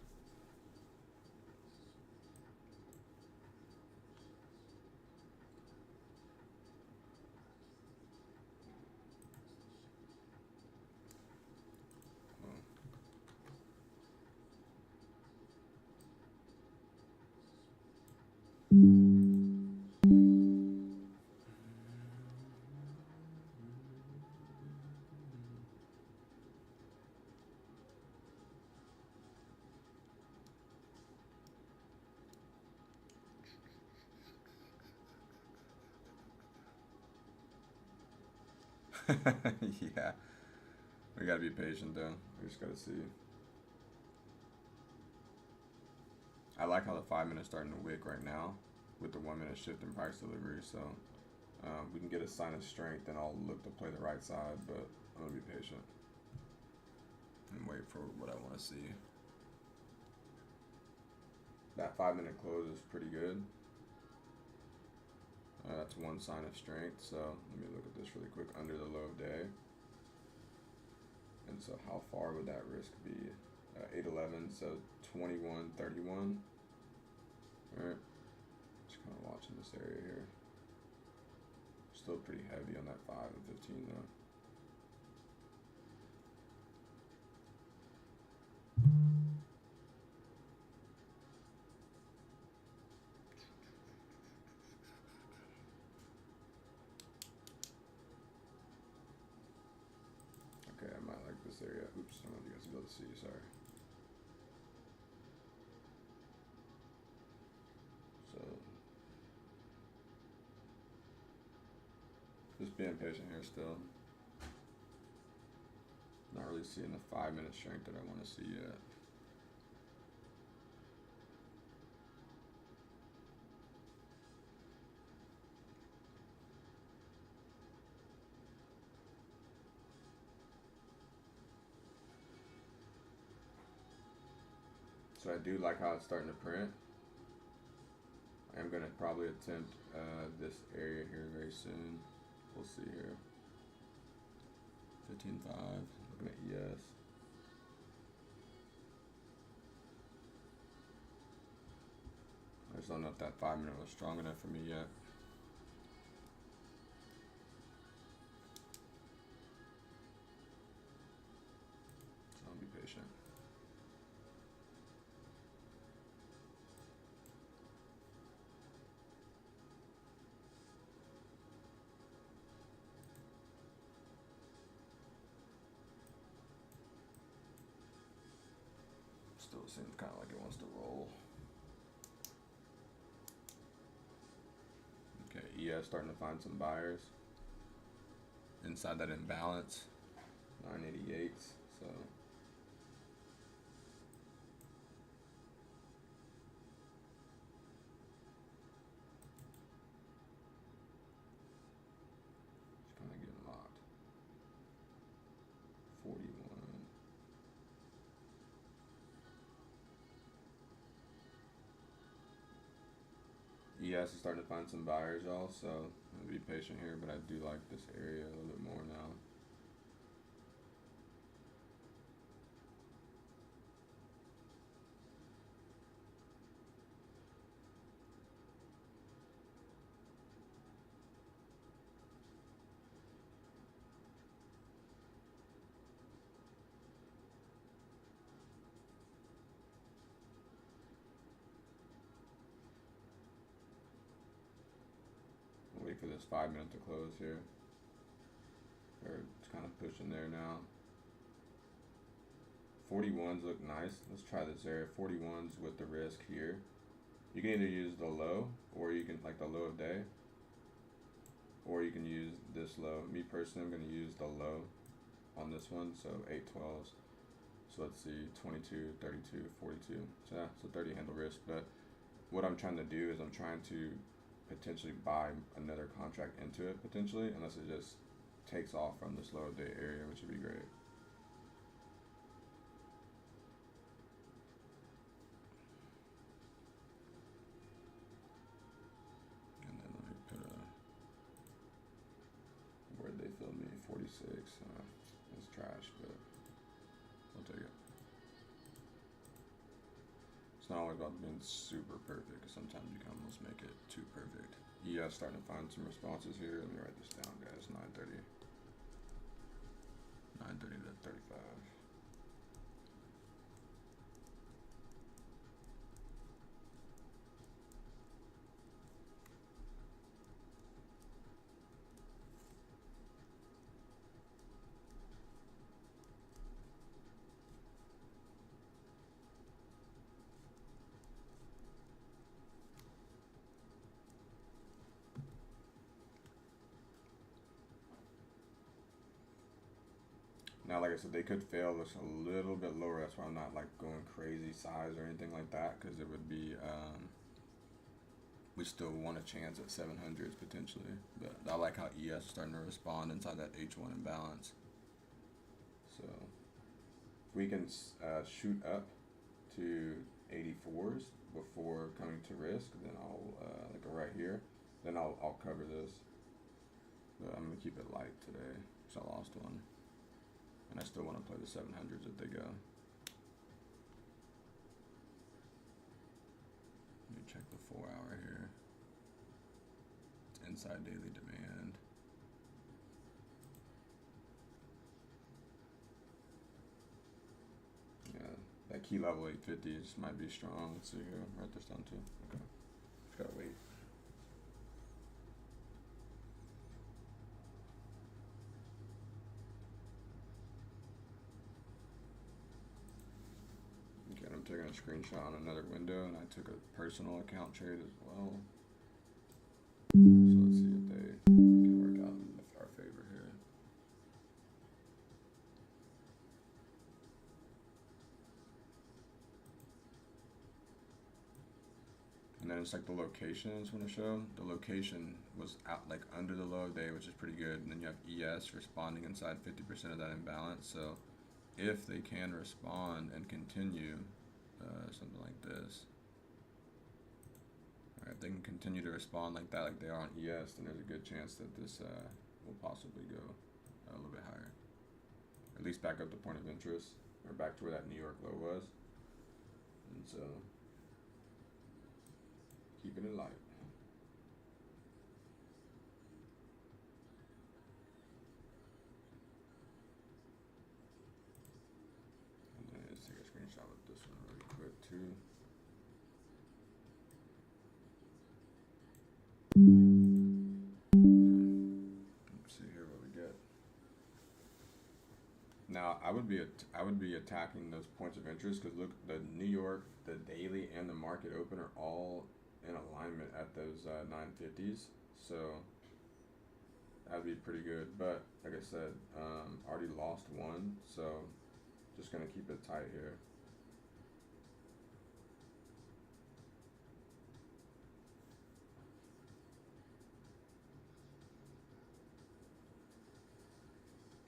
Yeah, we gotta be patient though. We just gotta see. I like how the 5 minutes starting to wick right now with the 1 minute shift in price delivery. So we can get a sign of strength, and I'll look to play the right side, but I'm gonna be patient and wait for what I want to see. That 5 minute close is pretty good. That's one sign of strength. So let me look at this really quick under the low of day. And so how far would that risk be? 811, so 2131. Alright, just kind of watching this area here. Still pretty heavy on that 5 and 15 though. Okay, I might like this area. Oops, I don't want you guys to be able to see, sorry. So, just being patient here still. Not really seeing the 5 minute strength that I want to see yet. So I do like how it's starting to print. I am going to probably attempt this area here very soon. We'll see here. 15.5, looking at ES. I just don't know if that 5 minute was strong enough for me yet. So I'll be patient. Still seems kind of like it wants to roll. Okay, ES starting to find some buyers inside that imbalance, 988. So it's kind of getting locked. 41. ES is starting to find some buyers, y'all, so I'm gonna be patient here, but I do like this area a little bit more now. Wait for this 5 minute to close here. Or it's kind of pushing there now. 41s look nice. Let's try this area. 41s with the risk here. You can either use the low, or you can like the low of day, or you can use this low. Me personally, I'm going to use the low on this one. So 812s. So let's see, 22, 32, 42. So yeah, it's a 30 handle risk. But what I'm trying to do is I'm trying to potentially buy another contract into it potentially, unless it just takes off from this low day area, which would be great. And then let me put a, where'd they fill me? 46. It's trash, but I'll take it. It's not always about being super perfect, because sometimes you can almost make it too perfect. ES starting to find some responses here. Let me write this down, guys. 930. 930 to 35. Now, like I said, they could fail this a little bit lower. That's why I'm not like going crazy size or anything like that, because it would be we still want a chance at 700s potentially. But I like how ES is starting to respond inside that H1 imbalance. So if we can shoot up to 84s before coming to risk, then I'll like right here, then I'll cover this. But I'm gonna keep it light today because I lost one, and I still want to play the 700s if they go. Let me check the 4 hour here. It's inside daily demand. Yeah, that key level 850 just might be strong. Let's see here. Write this down too. Okay. Just gotta wait. Okay, I'm taking a screenshot on another window, and I took a personal account trade as well. So let's see if they can work out in our favor here. And then it's like the location I just want to show. The location was out like under the low of day, which is pretty good. And then you have ES responding inside 50% of that imbalance. So if they can respond and continue something like this, all right, if they can continue to respond like that, like they are on ES, then there's a good chance that this will possibly go a little bit higher. At least back up the point of interest, or back to where that New York low was. And so keeping it light. And then let's take a screenshot with this one really quick too. Let's see here what we get. Now I would be attacking those points of interest, because look, the New York, the daily, and the market open are all in alignment at those 950s, so that'd be pretty good. But like I said, already lost one, so just gonna keep it tight here.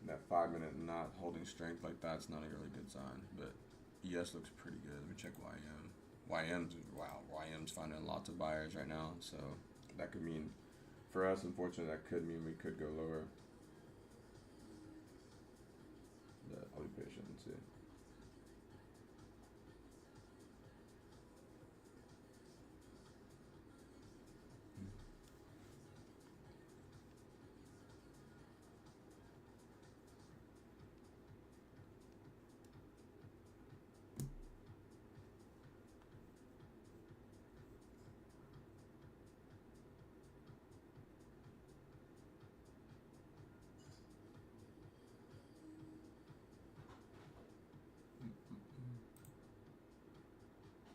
That 5 minute not holding strength like that's not a really good sign, but ES looks pretty good. Let me check YM. YM's finding lots of buyers right now, so that could mean, for us, unfortunately, that could mean we could go lower. But I'll be patient and see.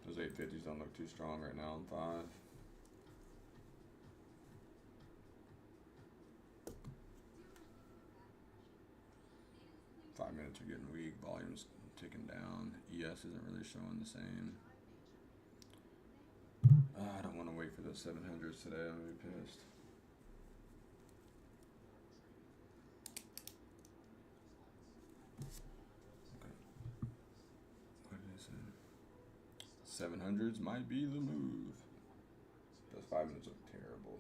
Those 850s don't look too strong right now on 5. Minutes are getting weak, volume's ticking down. ES isn't really showing the same. I don't want to wait for those 700s today. I'm gonna be pissed. Okay. What did it say? 700s might be the move. Those 5 minutes look terrible.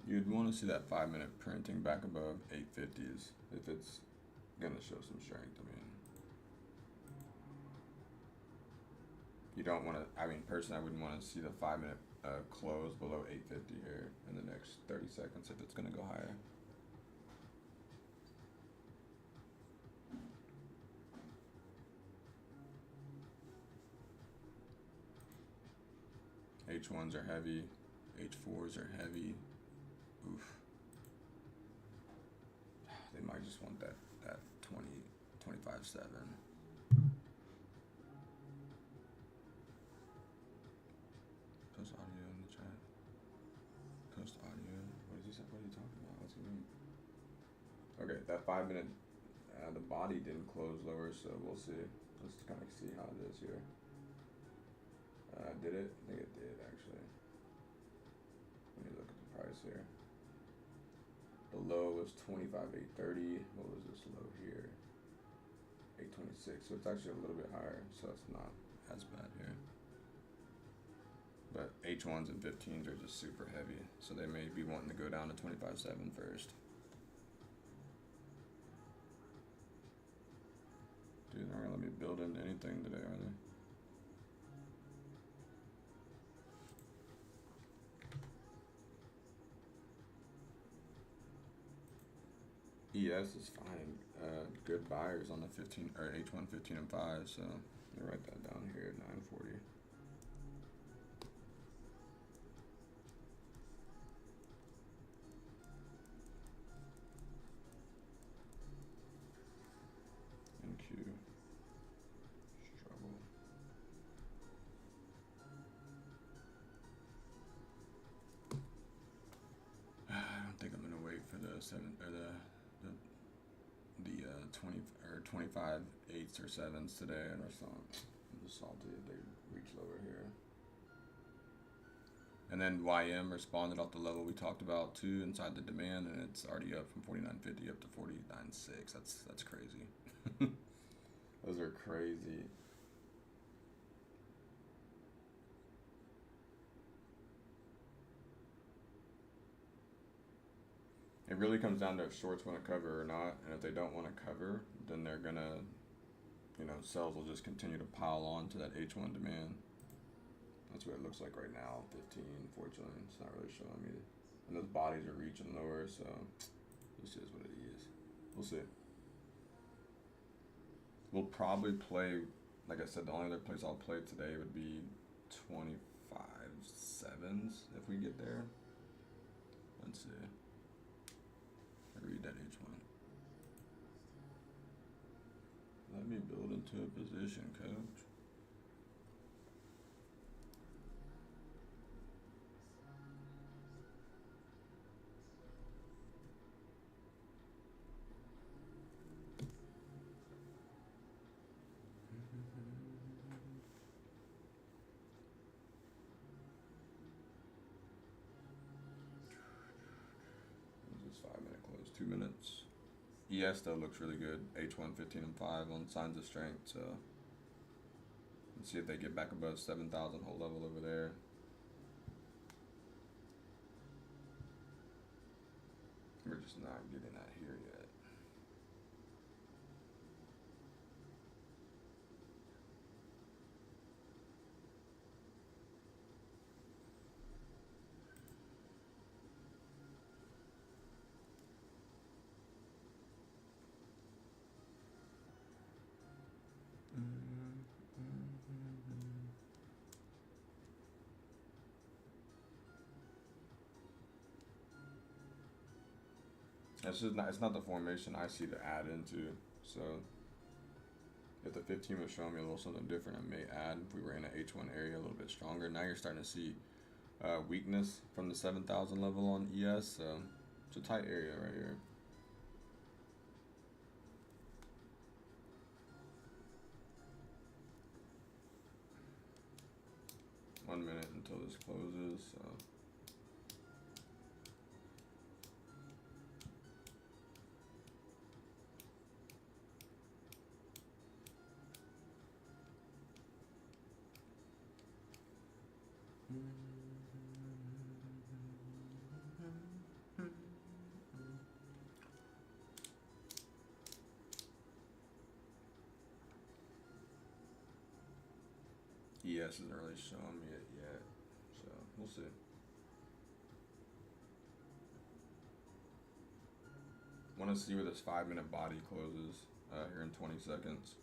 You'd want to see that 5 minute printing back above 850s if it's gonna show some strength. I mean, you don't want to. I mean, personally, I wouldn't want to see the 5 minute close below 850 here in the next 30 seconds if it's gonna go higher. H1s are heavy, H4s are heavy. Oof. They might just want that 25.7. Post audio in the chat. Post audio. What is he say? What are you talking about? What's he mean? Okay, that 5 minute, the body didn't close lower, so we'll see. Let's kind of see how it is here. Did it? I think it did actually. Let me look at the price here. The low was 25.830. What was this low here? 826. So it's actually a little bit higher. So it's not as bad here. But H1s and 15s are just super heavy. So they may be wanting to go down to 25.7 first. Dude, they're not gonna let me build into anything today, are they? ES is fine. Good buyers on the 15 or H1 15 and 5. So let me write that down here. 940. NQ struggle. I don't think I'm gonna wait for the 20 or 25 8s or 7s today. And I'm just salty if they reach lower here. And then YM responded off the level we talked about too inside the demand, and it's already up from 49.50 up to 49.6. That's crazy. Those are crazy. It really comes down to if shorts want to cover or not, and if they don't want to cover, then they're gonna, sales will just continue to pile on to that H1 demand. That's what it looks like right now. 15, fortunately, it's not really showing me, and those bodies are reaching lower, so this is what it is. We'll see. We'll probably play, like I said, the only other place I'll play today would be 25.7s if we get there. Let's see. Read that H1. Let me build into a position, coach. This 5 minute close, 2 minutes. ES though looks really good. H1 15 and 5 on signs of strength. So let's see if they get back above 7,000 whole level over there. We're just not getting that here yet. It's not the formation I see to add into. So if the 15 was showing me a little something different, I may add if we were in an H1 area a little bit stronger. Now you're starting to see weakness from the 7,000 level on ES. So it's a tight area right here. One minute until this closes. So. ES isn't really showing me it yet, so we'll see. Want to see where this 5 minute body closes here in 20 seconds.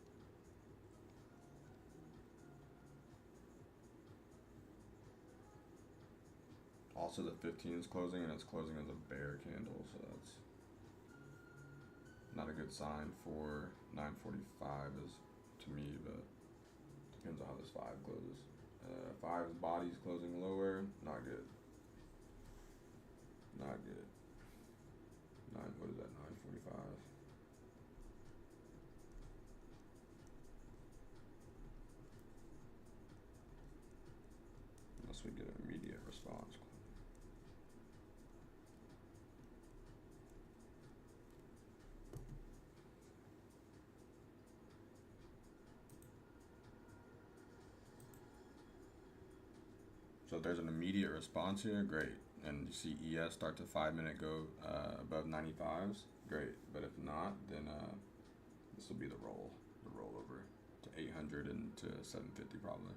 Also, the 15 is closing, and it's closing as a bear candle, so that's not a good sign for 945 is to me, but depends on how this 5 closes. 5's body's closing lower, not good. Not good. What is that, 945? Unless we get an immediate response. So if there's an immediate response here, great. And you see ES start to 5-minute go above 95s, great. But if not, then this will be the rollover to 800 and to 750 probably.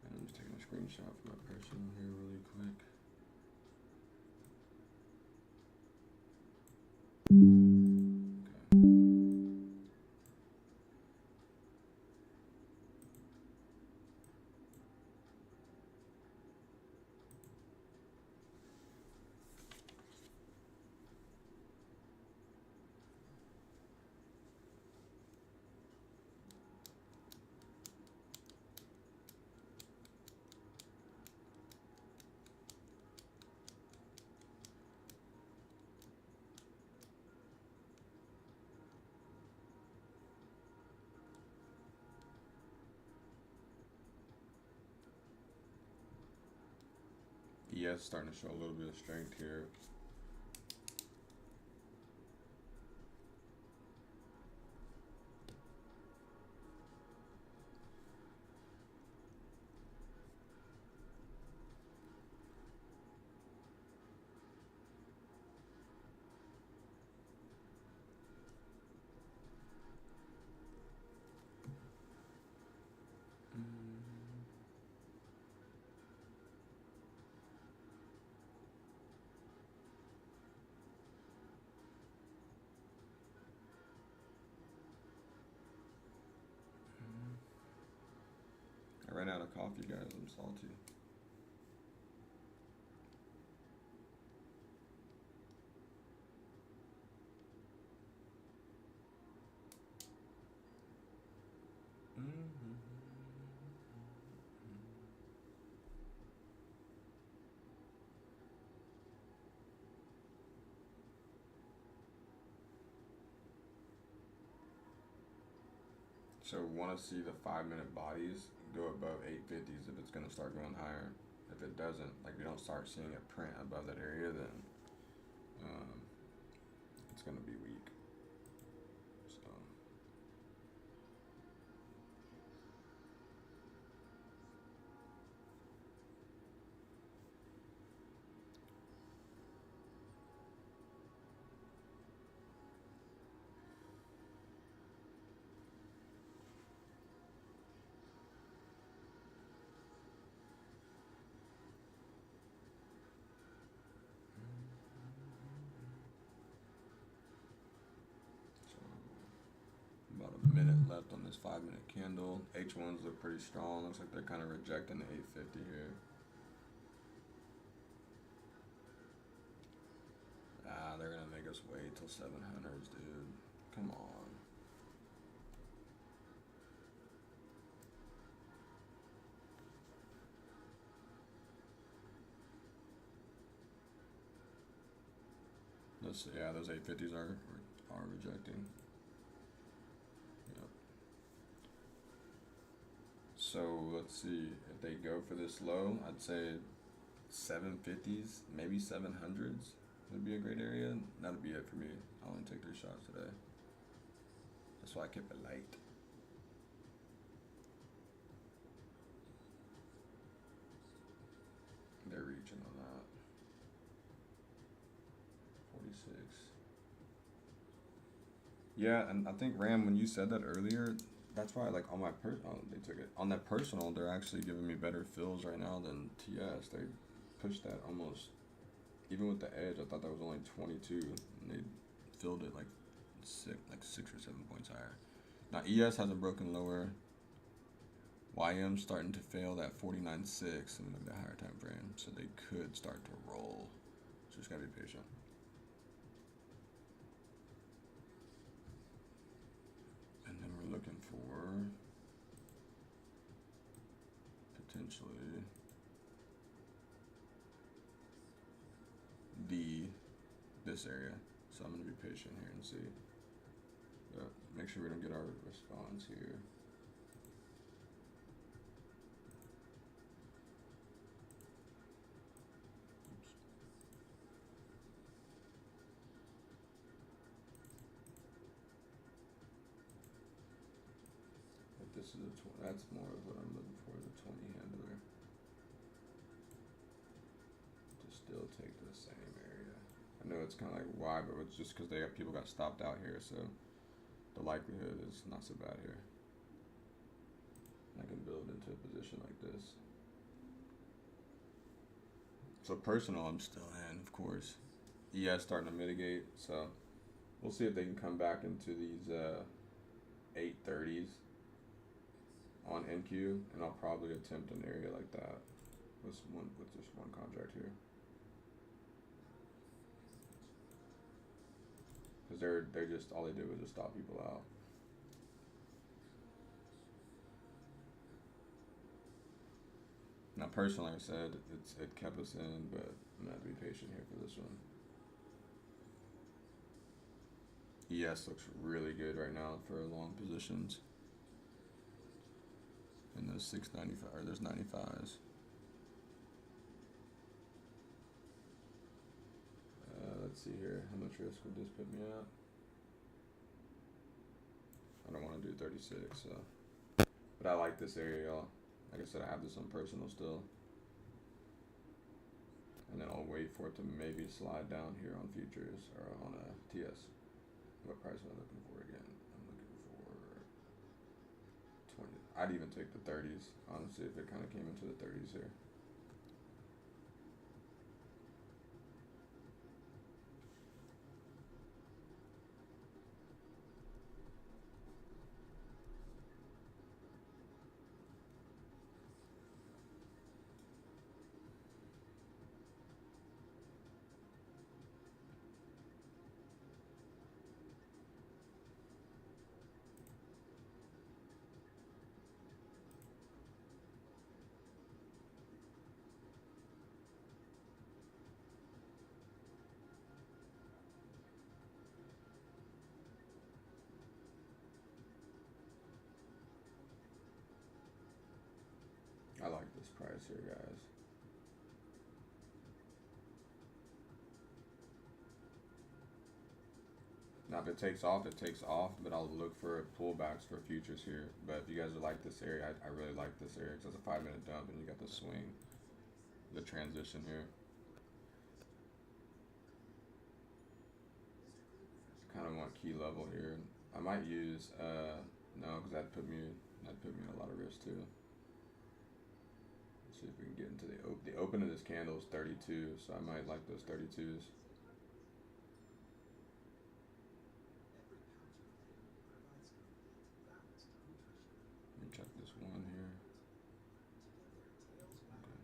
And I'm just taking a screenshot from that person here really quick. ES starting to show a little bit of strength here. I ran out of coffee, guys. I'm salty. So want to see the 5-minute bodies go above 850s if it's going to start going higher. If it doesn't, like we don't start seeing a print above that area, then it's going to be weak. So about a minute left on this 5-minute candle. H1s look pretty strong. Looks like they're kind of rejecting the 850 here. They're gonna make us wait till 700s, dude. Come on. Yeah, those 850s are rejecting. Yep. So let's see if they go for this low. I'd say 750s, maybe 700s would be a great area. That'd be it for me. I'll only take 3 shots today. That's why I kept it light. They're reaching on that. 46. Yeah, and I think Ram, when you said that earlier, that's why like on my they took it on that personal. They're actually giving me better fills right now than TS. They pushed that almost, even with the edge. I thought that was only 22, and they filled it like 6 or 7 points higher. Now ES hasn't broken lower. YM starting to fail that 49.6 in the higher time frame, so they could start to roll. So just gotta be patient. And then we're looking for potentially this area. So I'm gonna be patient here and see. But make sure we don't get our response here. This is that's more of what I'm looking for, the 20 handler. To still take the same area. I know it's kind of like why, but it's just because people got stopped out here, so the likelihood is not so bad here. I can build into a position like this. So personal, I'm still in, of course. ES starting to mitigate, so we'll see if they can come back into these 830s. On NQ, and I'll probably attempt an area like that with just one contract here, because they're just all they did was just stop people out. Now personally, I said it kept us in, but I'm gonna have to be patient here for this one. ES looks really good right now for long positions. And those 695 or those 95s. Let's see here. How much risk would this put me at? I don't want to do 36, so. But I like this area, y'all. Like I said, I have this on personal still. And then I'll wait for it to maybe slide down here on futures or on a TS. What price am I looking for again? I'm looking for 20. I'd even take the 30s, honestly, if it kind of came into the 30s here. I like this price here, guys. Now, if it takes off, it takes off, but I'll look for pullbacks for futures here. But if you guys like this area, I really like this area because it's a 5-minute dump and you got the swing, the transition here. Kind of want key level here. I might use, no, because that'd put me in a lot of risk too. See if we can get into the open of this candle is 32, so I might like those 32s. Let me check this one here. Okay.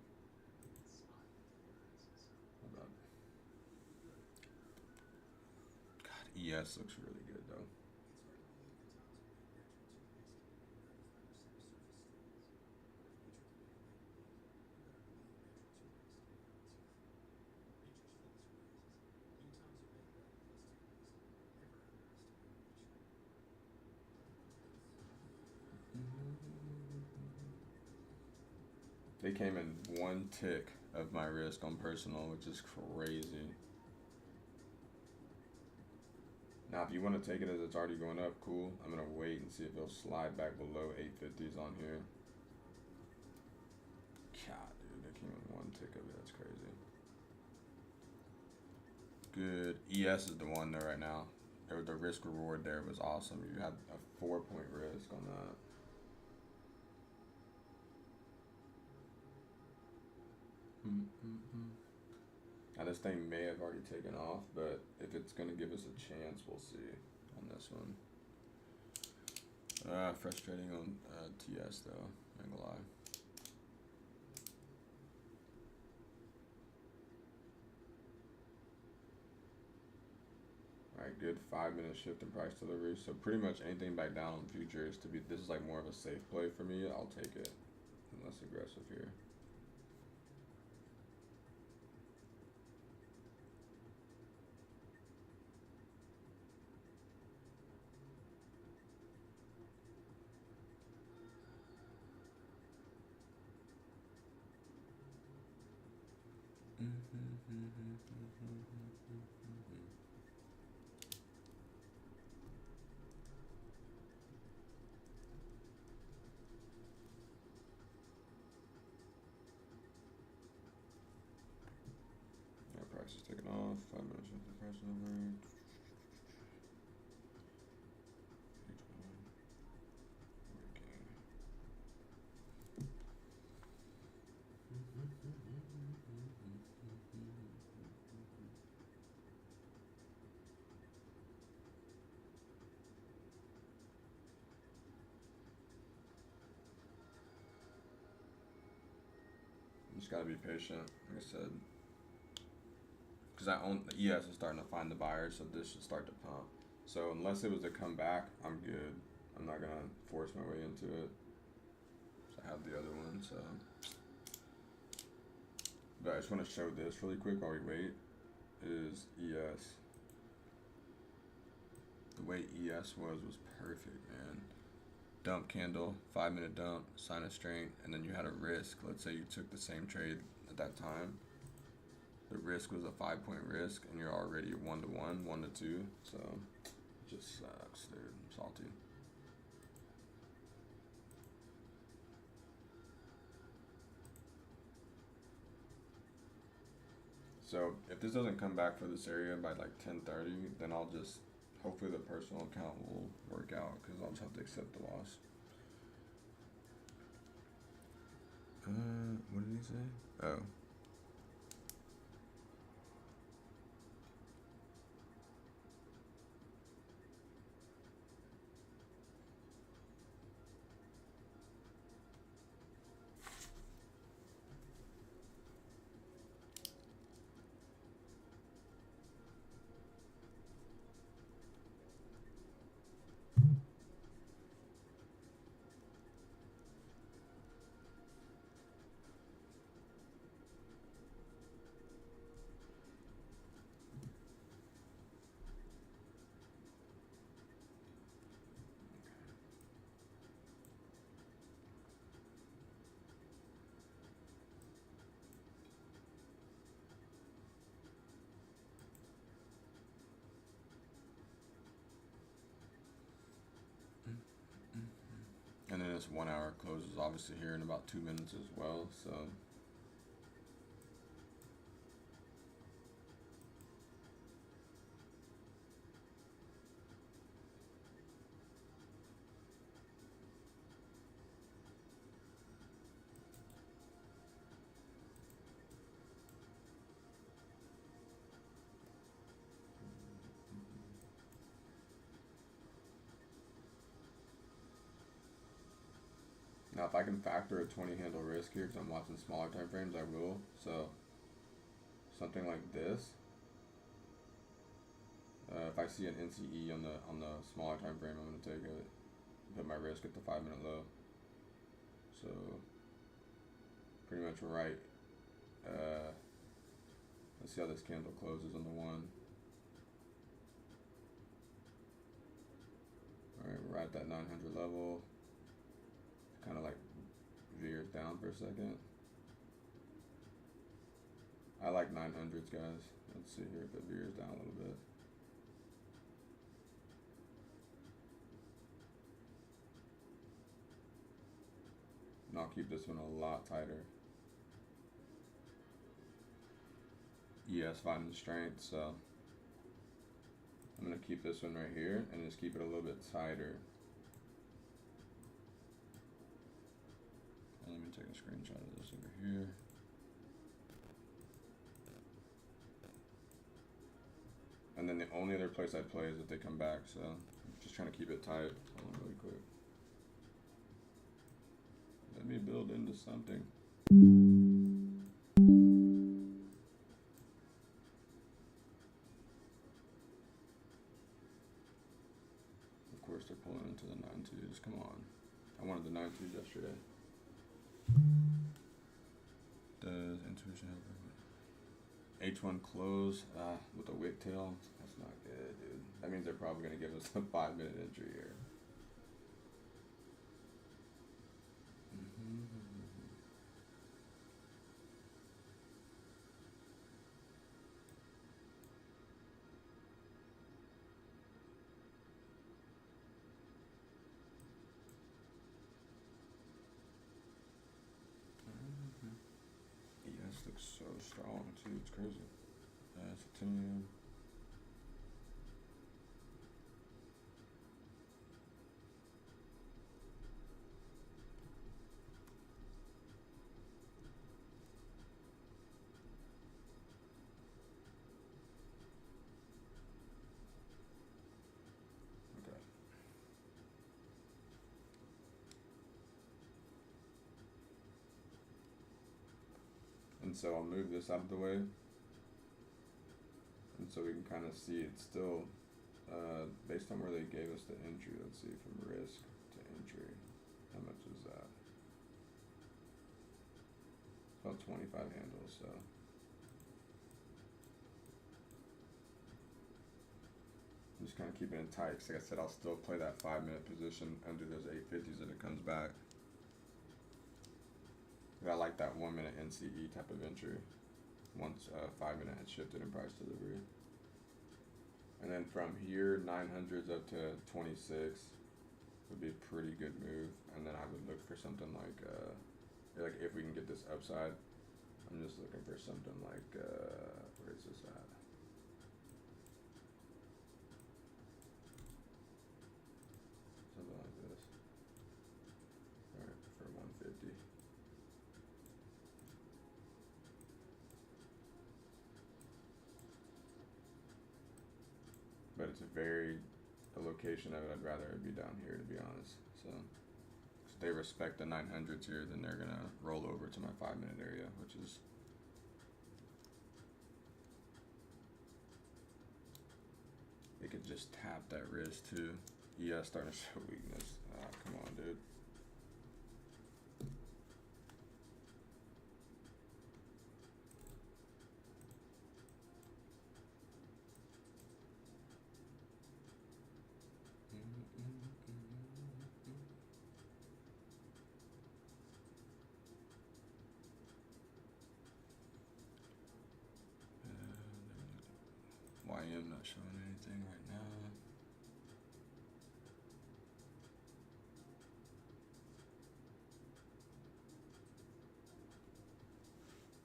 How about God, ES looks really good though. They came in 1 tick of my risk on personal, which is crazy. Now, if you want to take it as it's already going up, cool. I'm going to wait and see if it'll slide back below 850s on here. God, dude, they came in 1 tick of it. That's crazy. Good. ES is the one there right now. The risk reward there was awesome. You had a 4-point risk on that. Now this thing may have already taken off, but if it's going to give us a chance, we'll see on this one. Frustrating on TS though, I ain't gonna lie. Alright, good 5-minute shift in price delivery. So pretty much anything back down on futures to be, this is like more of a safe play for me. I'll take it. Less aggressive here. Price is taking off. 5 minutes of the price over. Just gotta be patient, like I said. Because I own the ES is starting to find the buyers, so this should start to pump. So unless it was to come back, I'm good. I'm not gonna force my way into it. So I have the other one, so. But I just want to show this really quick while we wait. Is ES. The way ES was perfect, man. Dump candle, 5-minute dump, sign of strength, and then you had a risk. Let's say you took the same trade at that time. The risk was a 5-point risk, and you're already 1-to-1, 1-to-2. So it just sucks, dude. I'm salty. So if this doesn't come back for this area by like 10:30, then I'll just, hopefully the personal account will work out, because I'll just have to accept the loss. What did he say? Oh. And then this 1 hour closes obviously here in about 2 minutes as well, so. Now, if I can factor a 20 handle risk here, because I'm watching smaller time frames, I will. So, something like this. If I see an NCE on the smaller time frame, I'm gonna take it. Put my risk at the 5-minute low. So, pretty much right. Let's see how this candle closes on the 1. All right, we're at that 900 level. Kind of like veers down for a second. I like 900s, guys. Let's see here if it veers down a little bit. And I'll keep this one a lot tighter. ES finding strength, so I'm gonna keep this one right here and just keep it a little bit tighter. And let me take a screenshot of this over here. And then the only other place I'd play is if they come back, so I'm just trying to keep it tight. Hold on really quick. Let me held into something. Of course, they're pulling into the 9-2s. Come on. I wanted the 9-2s yesterday. Does intuition help? H1 close with a wick tail. That's not good, dude. That means they're probably going to give us a 5-minute entry here. ES looks so strong too. It's crazy. It's a 10. And so I'll move this out of the way, and so we can kind of see it's still based on where they gave us the entry. Let's see, from risk to entry, how much is that? It's about 25 handles. So I'm just kind of keeping it tight, because like I said, I'll still play that 5-minute position under those 850s if it comes back. I like that 1-minute NCE type of entry once 5-minute had shifted in price delivery. And then from here, 900s up to 26 would be a pretty good move. And then I would look for something like if we can get this upside, I'm just looking for something like, where is this at? Something like this. All right, for 150. But it's the location of it, I'd rather it be down here, to be honest. So if they respect the 900s here, then they're gonna roll over to my 5-minute area, which is they could just tap that wrist too. ES starting to show weakness. Come on, dude. YM not showing anything right now.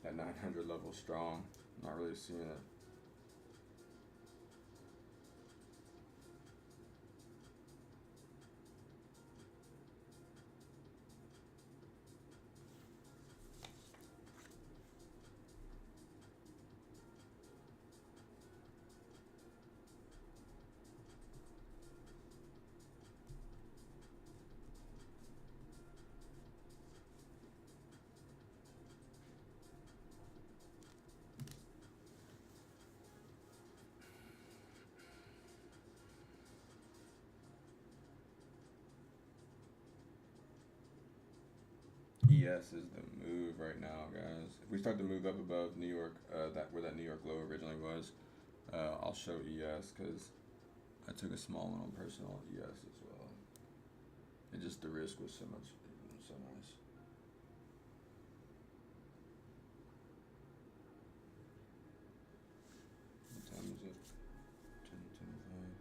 That 900 level strong. Not really seeing it. ES is the move right now, guys. If we start to move up above New York, where that New York low originally was, I'll show ES, because I took a small one on personal ES as well. It just, the risk was so nice. What time is it? 10:25.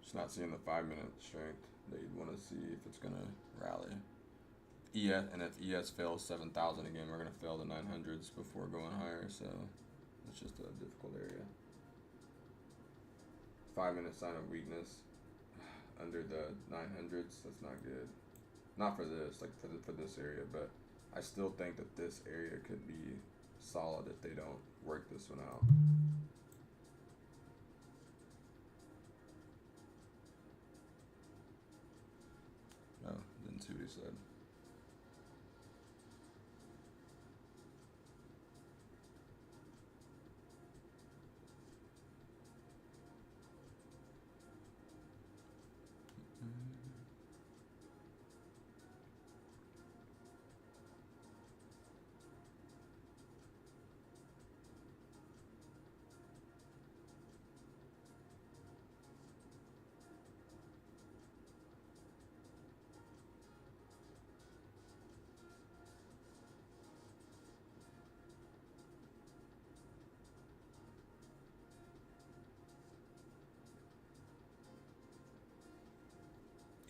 Just not seeing the 5-minute strength that you'd want to see if it's gonna rally. ES, and if ES fails 7,000 again, we're gonna fail the 900s before going higher. So it's just a difficult area. 5-minute sign of weakness under the 900s. That's not good. Not for this, like for this area, but I still think that this area could be solid if they don't work this one out. No, didn't see what he said.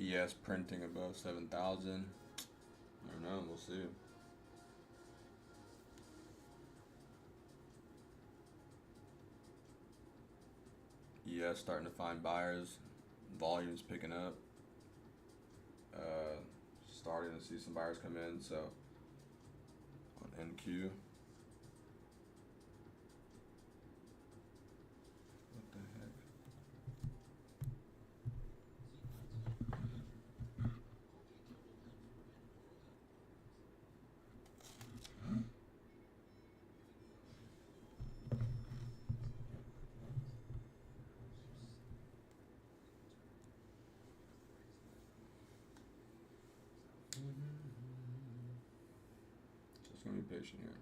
ES printing above 7,000. I don't know, we'll see. ES starting to find buyers, volumes picking up. Starting to see some buyers come in, so on NQ. What the heck? Just gonna be patient here.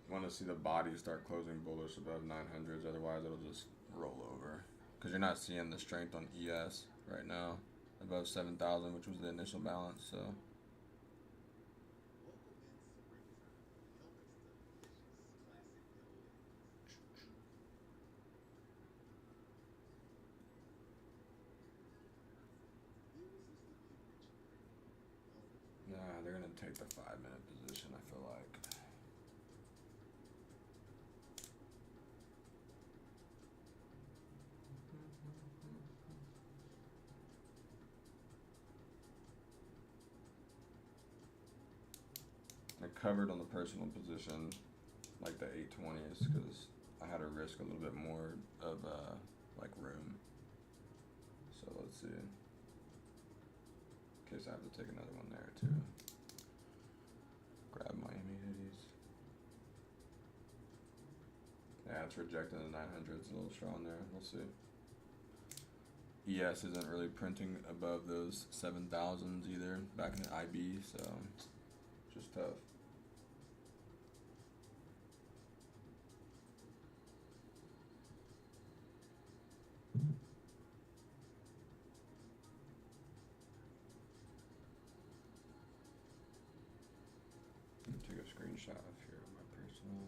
Want to see the body start closing bullish above 900s, otherwise it'll just roll over. Because you're not seeing the strength on ES right now above 7,000, which was the initial balance. So nah, they're gonna take the 5-minute position, I feel like. I covered on the personal position, like the 820s, because I had to risk a little bit more of like room. So let's see. In case I have to take another one there too. Grab Miami hoodies. Yeah, it's rejecting the 900s, a little strong there. We'll see. ES isn't really printing above those 7,000s either back in the IB, so just tough. Take a screenshot of here of my personal.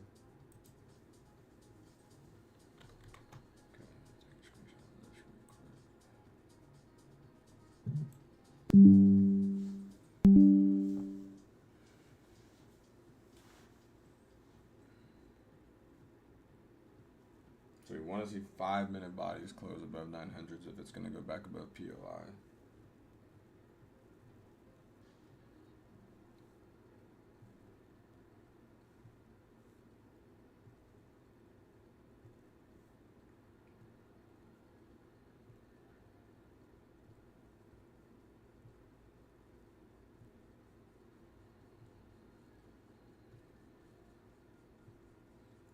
Okay, take a screenshot of this real quick. So we want to see 5-minute bodies close above 900s if it's going to go back above POI.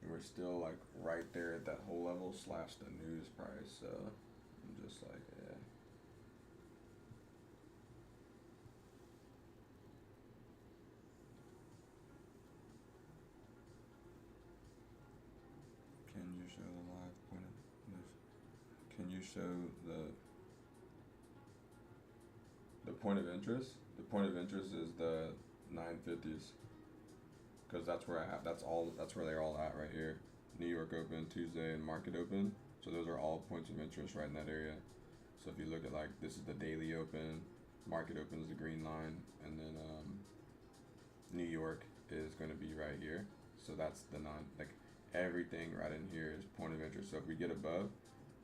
We're still like right there at that whole level / the news price, so I'm just like, yeah. Can you show the point of interest? The point of interest is the 950s, because that's where that's where they're all at right here. New York Open, Tuesday, and Market Open. So those are all points of interest right in that area. So if you look at, like, this is the daily open, Market Open is the green line, and then New York is going to be right here. So that's the everything right in here is point of interest. So if we get above,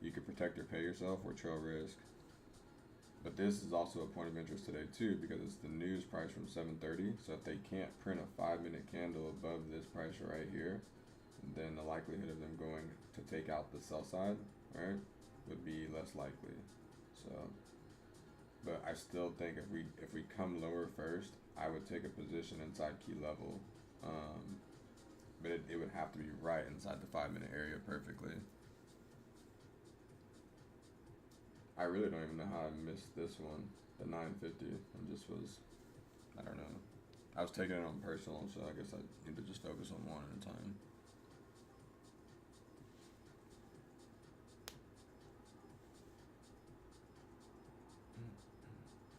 you could protect or pay yourself or trail risk. But this is also a point of interest today too, because it's the news price from 7:30. So if they can't print a 5-minute candle above this price right here, then the likelihood of them going to take out the sell side, right, would be less likely. So, but I still think if we come lower first, I would take a position inside key level, but it would have to be right inside the 5-minute area perfectly. I really don't even know how I missed this one, the 950. I don't know. I was taking it on personal, so I guess I need to just focus on one at a time.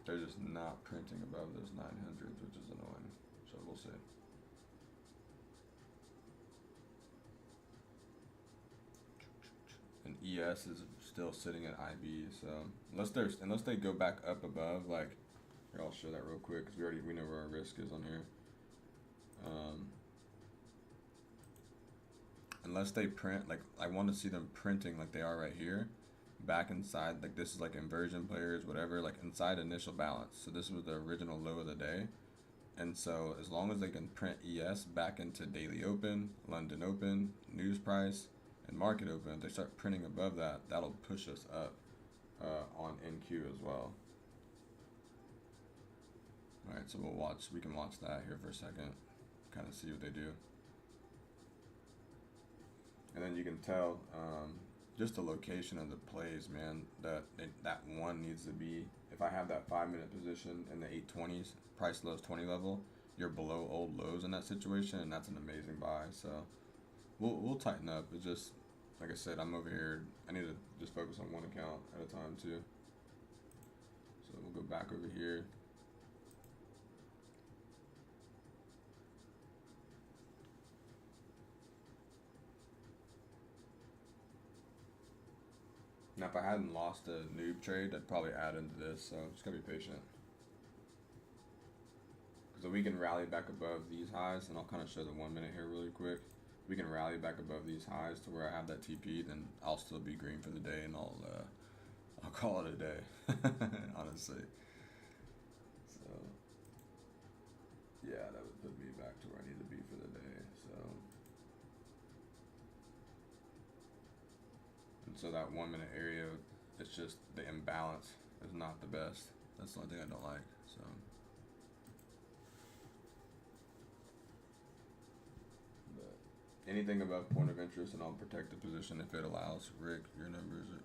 They're just not printing above those 900s, which is annoying. So we'll see. And ES is still sitting at IB, so unless they go back up above, like, here, I'll show that real quick because we know where our risk is on here. Unless they print, like, I want to see them printing like they are right here, back inside, like this is like inversion players, whatever, like inside initial balance. So this was the original low of the day, and so as long as they can print ES back into daily open, London open, news price, and market open, if they start printing above that, that'll push us up on NQ as well. All right, so we can watch that here for a second, kind of see what they do. And then you can tell just the location of the plays, man, that one needs to be, if I have that 5-minute position in the 820s, price lows 20 level, you're below old lows in that situation, and that's an amazing buy. So we'll tighten up. It's just, like I said, I'm over here, I need to just focus on one account at a time too. So we'll go back over here. Now, if I hadn't lost a noob trade, I'd probably add into this, so just gotta be patient. So we can rally back above these highs, and I'll kind of show the 1 minute here really quick. We can rally back above these highs to where I have that TP, then I'll still be green for the day, and I'll call it a day, honestly. So yeah, that would put me back to where I need to be for the day. So that 1 minute area, it's just the imbalance is not the best. That's the only thing I don't like. So but anything above point of interest, and I'll protect the position if it allows. Rick, your numbers are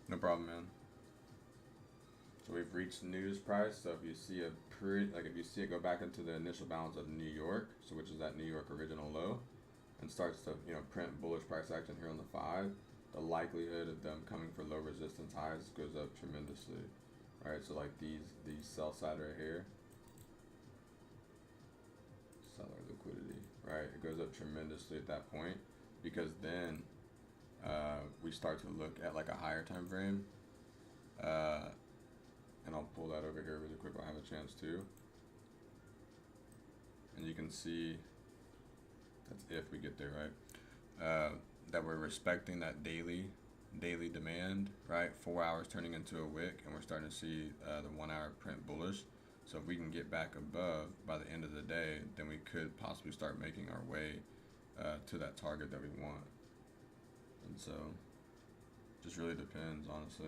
no problem, man. So we've reached news price. So if you see if you see it go back into the initial balance of New York, so which is that New York original low, and starts to print bullish price action here on the 5, the likelihood of them coming for low resistance highs goes up tremendously. All right, so like these sell side right here, seller liquidity, right? It goes up tremendously at that point, because then we start to look at like a higher time frame, and I'll pull that over here really quick while I have a chance to, and you can see, that's if we get there, right? that we're respecting that daily demand, right? 4 hours turning into a wick, and we're starting to see the 1 hour print bullish. So if we can get back above by the end of the day, then we could possibly start making our way to that target that we want. And so, just really depends, honestly.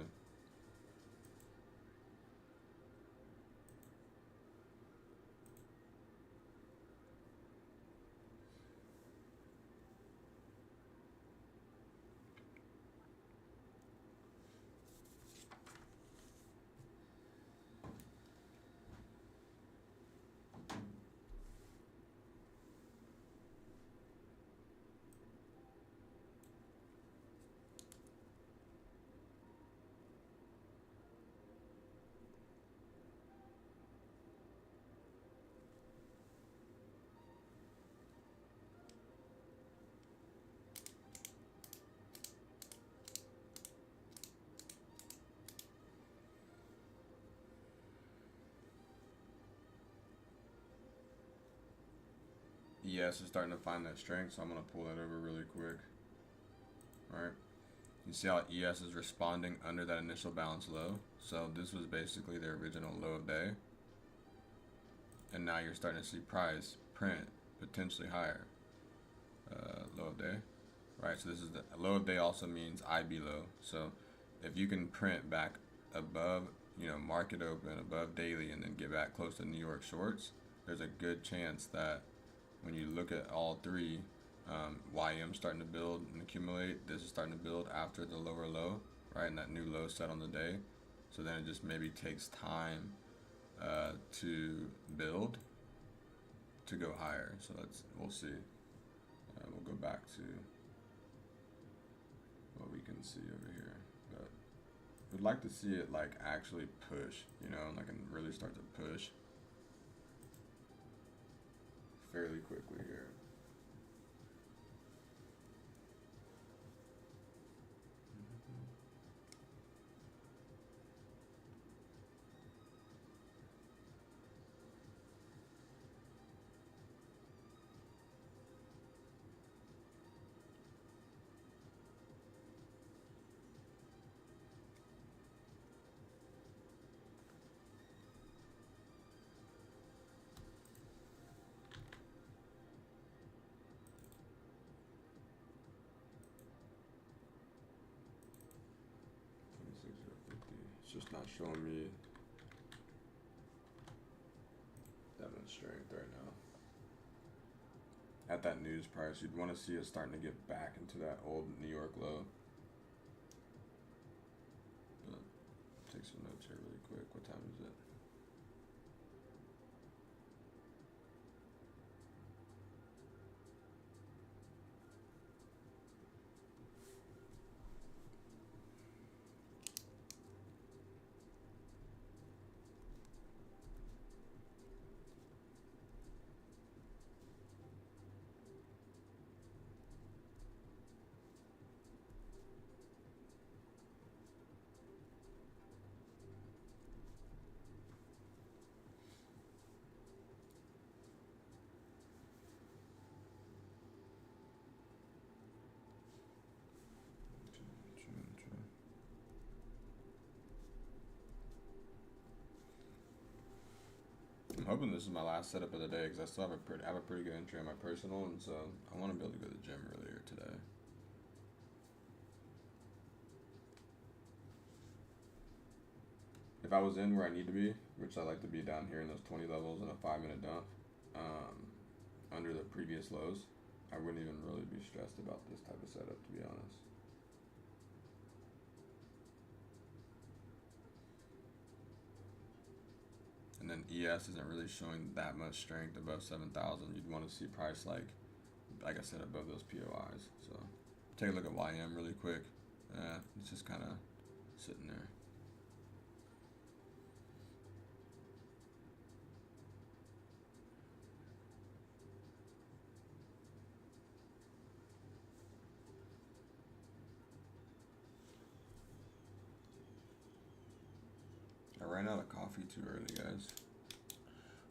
ES is starting to find that strength, so I'm going to pull that over really quick. Alright, you see how ES is responding under that initial balance low. So this was basically the original low of day, and now you're starting to see price print potentially higher. Low of day, right? So this is the low of day, also means IB low. So if you can print back above, market open above daily, and then get back close to New York shorts, there's a good chance that when you look at all three, YM starting to build and accumulate, this is starting to build after the lower low, right? And that new low set on the day. So then it just maybe takes time to build to go higher. So we'll see. We'll go back to what we can see over here. But we'd like to see it like actually push, and really start to push fairly quickly here. It's just not showing me that much strength right now. At that news price, you'd want to see it starting to get back into that old New York low. But take some notes here really quick. What time is it? I'm hoping this is my last setup of the day because I still have a pretty good entry on my personal, and so I want to be able to go to the gym earlier today. If I was in where I need to be, which I like to be down here in those 20 levels and a 5-minute dump, under the previous lows, I wouldn't even really be stressed about this type of setup, to be honest. And then ES isn't really showing that much strength above 7,000. You'd want to see price like I said, above those POIs. So take a look at YM really quick. It's just kind of sitting there. I ran out of coffee too early, guys.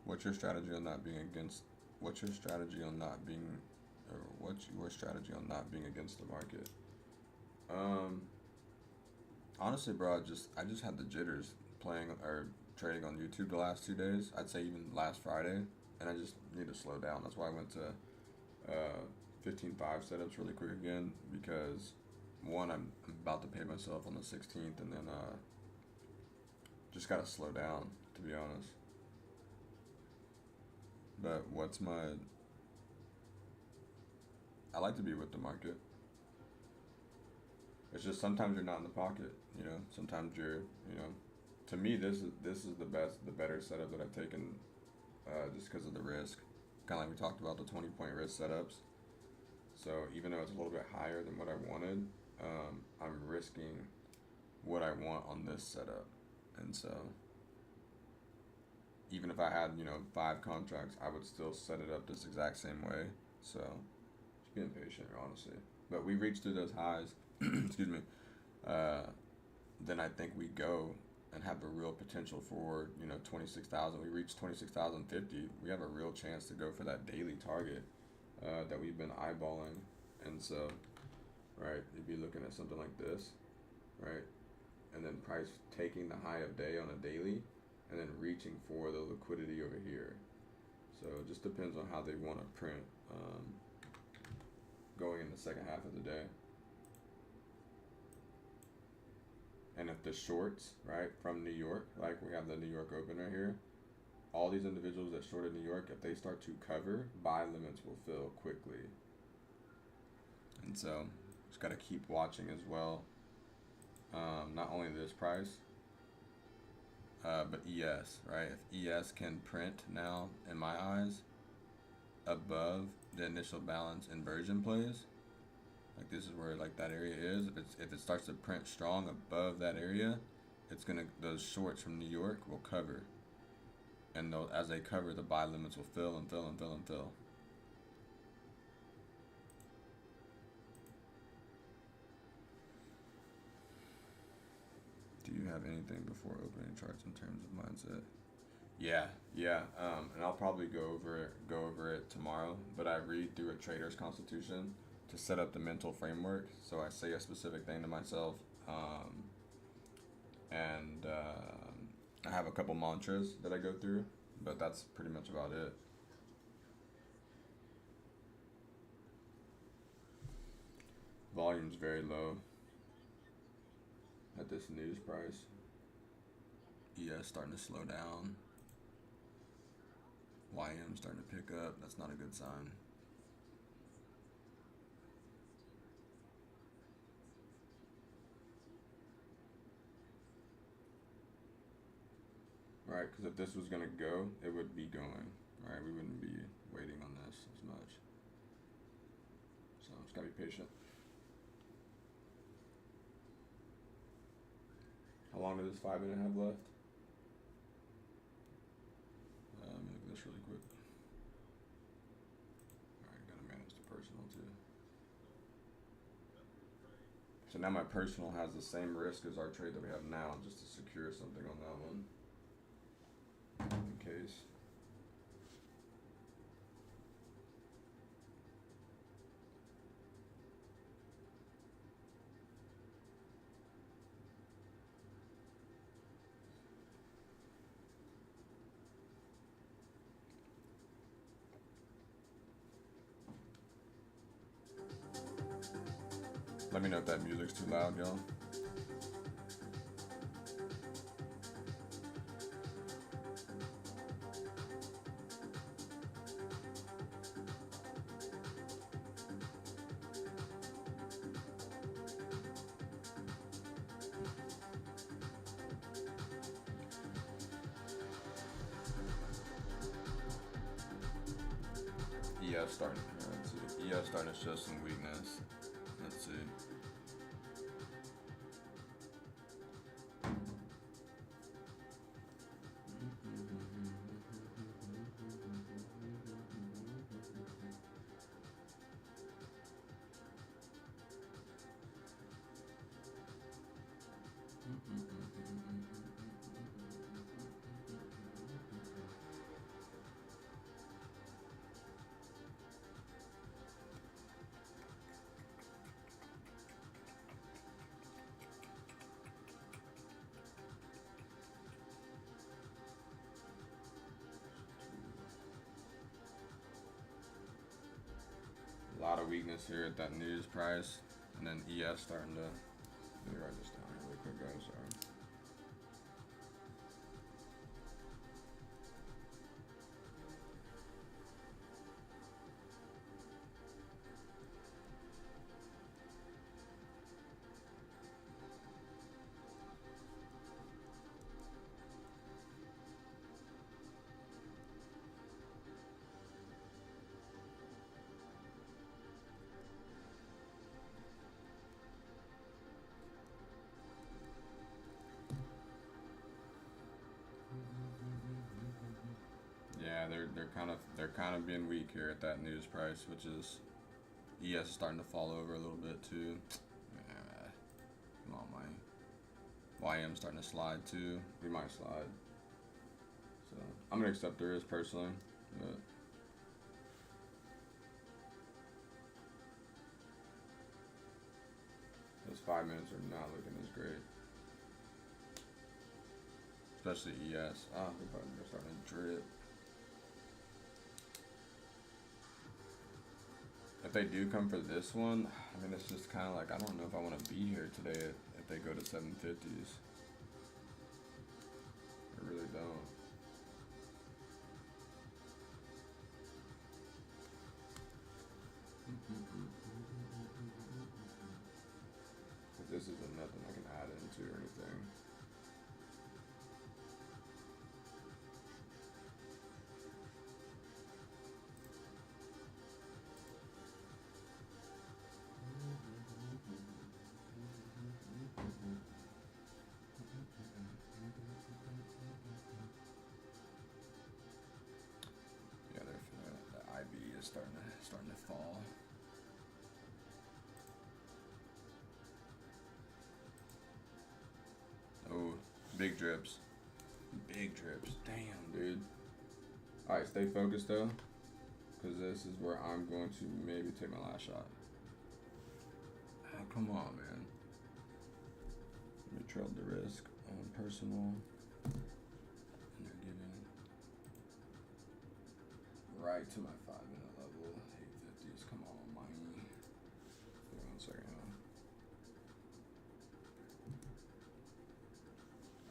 What's your strategy on not being or what's your strategy on not being against the market? Honestly, bro, I just had the jitters playing or trading on YouTube the last 2 days. I'd say even last Friday, and I just need to slow down. That's why I went to 15.5 setups really quick again, because one, I'm about to pay myself on the 16th, and then just gotta slow down, to be honest. But I like to be with the market. It's just sometimes you're not in the pocket, you know. Sometimes you're, you know. To me, this is the better setup that I've taken, just because of the risk. Kind of like we talked about the 20-point risk setups. So even though it's a little bit higher than what I wanted, I'm risking what I want on this setup, and so even if I had 5 contracts, I would still set it up this exact same way. So just being patient, honestly. But we reached through those highs. Excuse me. Then I think we go and have a real potential for 26,000. We reached 26,050. We have a real chance to go for that daily target that we've been eyeballing. And so, right, you'd be looking at something like this, right, and then price taking the high of day on a daily, and then reaching for the liquidity over here. So it just depends on how they want to print going in the second half of the day. And if the shorts, right, from New York, like we have the New York open right here, all these individuals that shorted New York, if they start to cover, buy limits will fill quickly. And so just got to keep watching as well. Not only this price, but ES, right? If ES can print now, in my eyes, above the initial balance inversion plays, like this is where like that area is. If it starts to print strong above that area, those shorts from New York will cover, and as they cover, the buy limits will fill and fill and fill and fill. Do you have anything before opening charts in terms of mindset? Yeah. And I'll probably go over it tomorrow. But I read through a trader's constitution to set up the mental framework. So I say a specific thing to myself, and I have a couple mantras that I go through, but that's pretty much about it. Volume's very low at this news price. ES starting to slow down. YM starting to pick up. That's not a good sign. Right, because if this was going to go, it would be going. Right, we wouldn't be waiting on this as much. So just got to be patient. How long does this 5 minute have left? Let me look at this really quick. Alright, gotta manage the personal too. So now my personal has the same risk as our trade that we have now, just to secure something on that one. In case. Let me know if that music's too loud, y'all. ES starting. Let's see. ES starting to show some weakness. Let's see. of weakness here at that news price, and then ES starting to. Let me write this down here really quick, guys. Sorry. Yeah, they're kind of being weak here at that news price, which is ES is starting to fall over a little bit too. Come on, my YM starting to slide too. We might slide, so I'm gonna accept the risk personally, but. Those 5 minutes are not looking as great. Especially ES. They're starting to drip. If they do come for this one, I mean, it's just kind of like, I don't know if I want to be here today if they go to 750s. I really don't. This isn't nothing I can add into or anything. Yeah, the IB is starting to fall. Oh, big drips. Big drips. Damn, dude. Alright, stay focused though, because this is where I'm going to maybe take my last shot. Oh, come on, man. Let me trail the risk on personal. And they're giving right to my 5-minute level. 850s. Come on, Miami. Wait 1 second.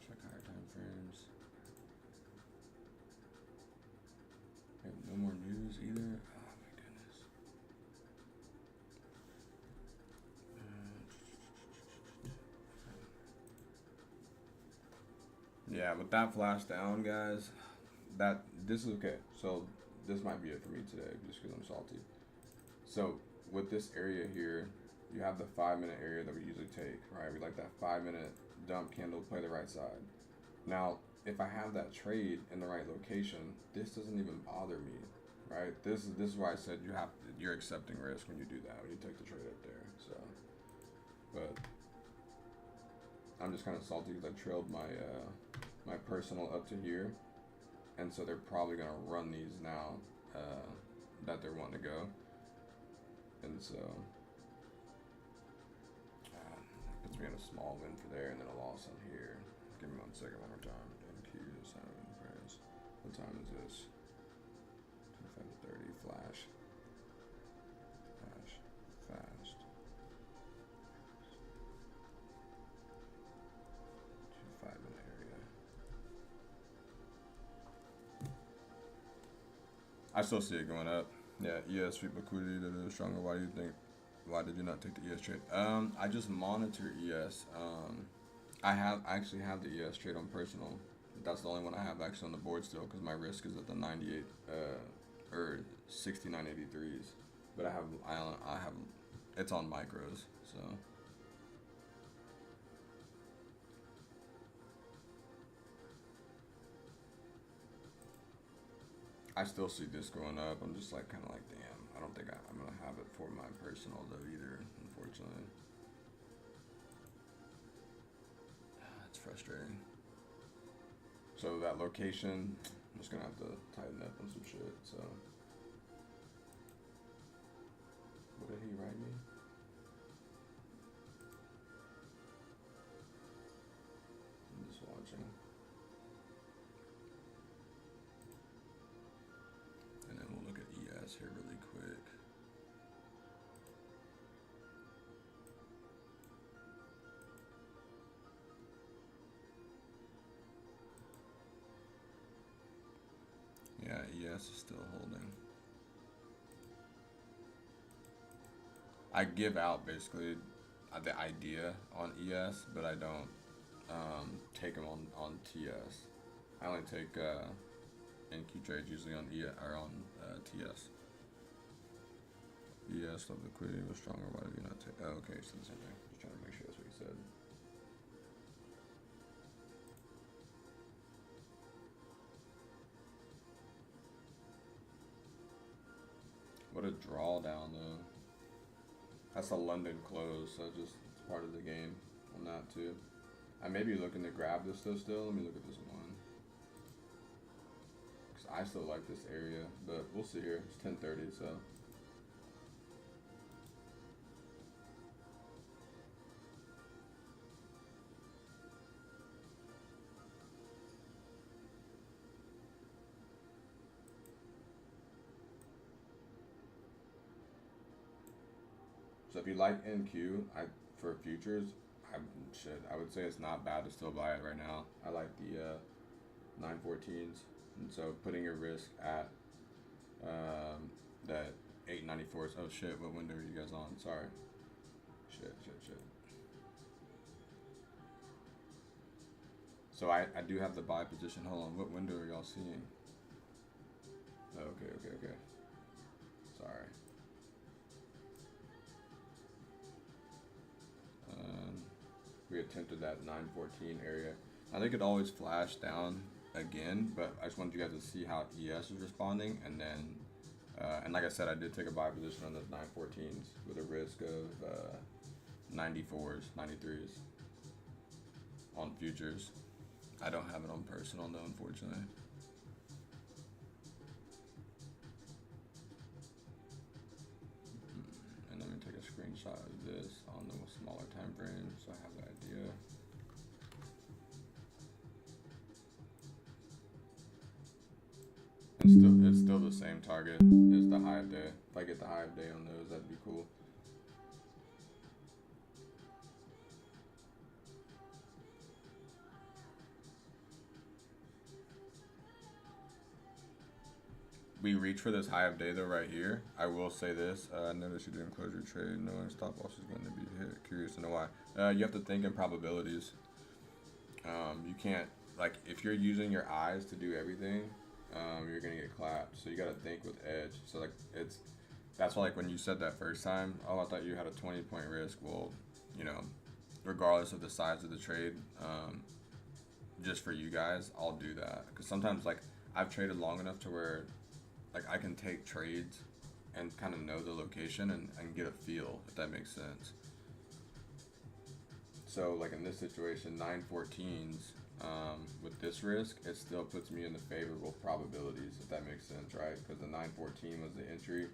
Check higher time frames. We have no more news either. Oh my goodness. Yeah, with that flash down, guys, this is okay. So this might be it for me today, just because I'm salty. So with this area here, you have the 5-minute area that we usually take, right? We like that 5-minute dump candle, play the right side. Now, if I have that trade in the right location, this doesn't even bother me, right? This is why I said you're accepting risk when you do that, when you take the trade up there. So, but I'm just kind of salty because I trailed my my personal up to here, and so they're probably gonna run these now that they're wanting to go, and so that puts me in a small win for there, and then a loss on here. Give me 1 second, one more time. MQ 7 prayers. What time is this? 25 to 30. Flash. Fast. 5-minute area. I still see it going up. Yeah, ES sweep liquidity that is stronger. Why did you not take the ES trade? I just monitor ES. I actually have the ES trade on personal. That's the only one I have actually on the board still, because my risk is at the 98 or 6983s. But I have it's on micros, so. I still see this going up. I'm just like kind of like, damn. I don't think I'm gonna have it for my personal though either, unfortunately. It's frustrating. So that location, I'm just gonna have to tighten up on some shit. So, what did he write me? I'm just watching. And then we'll look at ES here really quick. ES is still holding. I give out basically the idea on ES, but I don't take them on TS. I only take NQ trades usually on ES or on TS. ES of liquidity was stronger. Why did you not take? Oh, okay, so the same thing. Just trying to make sure that's what you said. What a drawdown though. That's a London close, so just it's part of the game on that too. I may be looking to grab this though still. Let me look at this one. Cause I still like this area, but we'll see here. It's 10:30, so. So if you like NQ, for futures, I would say it's not bad to still buy it right now. I like the 914s, and so putting your risk at that 894s. Oh shit! What window are you guys on? Sorry. Shit. So I do have the buy position. Hold on. What window are y'all seeing? Oh, okay. Sorry. We attempted that 914 area. I think it always flashed down again, but I just wanted you guys to see how ES is responding, and then, and like I said, I did take a buy position on those 914s with a risk of 94s, 93s on futures. I don't have it on personal though, unfortunately. And let me take a screenshot of this on the smaller time frame so I have the idea. It's still the same target as the high of day. If I get the high of day on those, that'd be cool. We reach for this high of day though right here. I will say this, I noticed you didn't close your trade knowing stop loss is going to be hit. Curious to know why. You have to think in probabilities. You can't, like, if you're using your eyes to do everything, you're going to get clapped. So you got to think with edge. So like that's why, like, when you said that first time, oh, I thought you had a 20-point risk. Well, you know, regardless of the size of the trade, just for you guys, I'll do that. Because sometimes, like, I've traded long enough to where, like, I can take trades and kind of know the location and get a feel, if that makes sense. So, like, in this situation, 914s, with this risk, it still puts me in the favorable probabilities, if that makes sense, right? Because the 914 was the entry,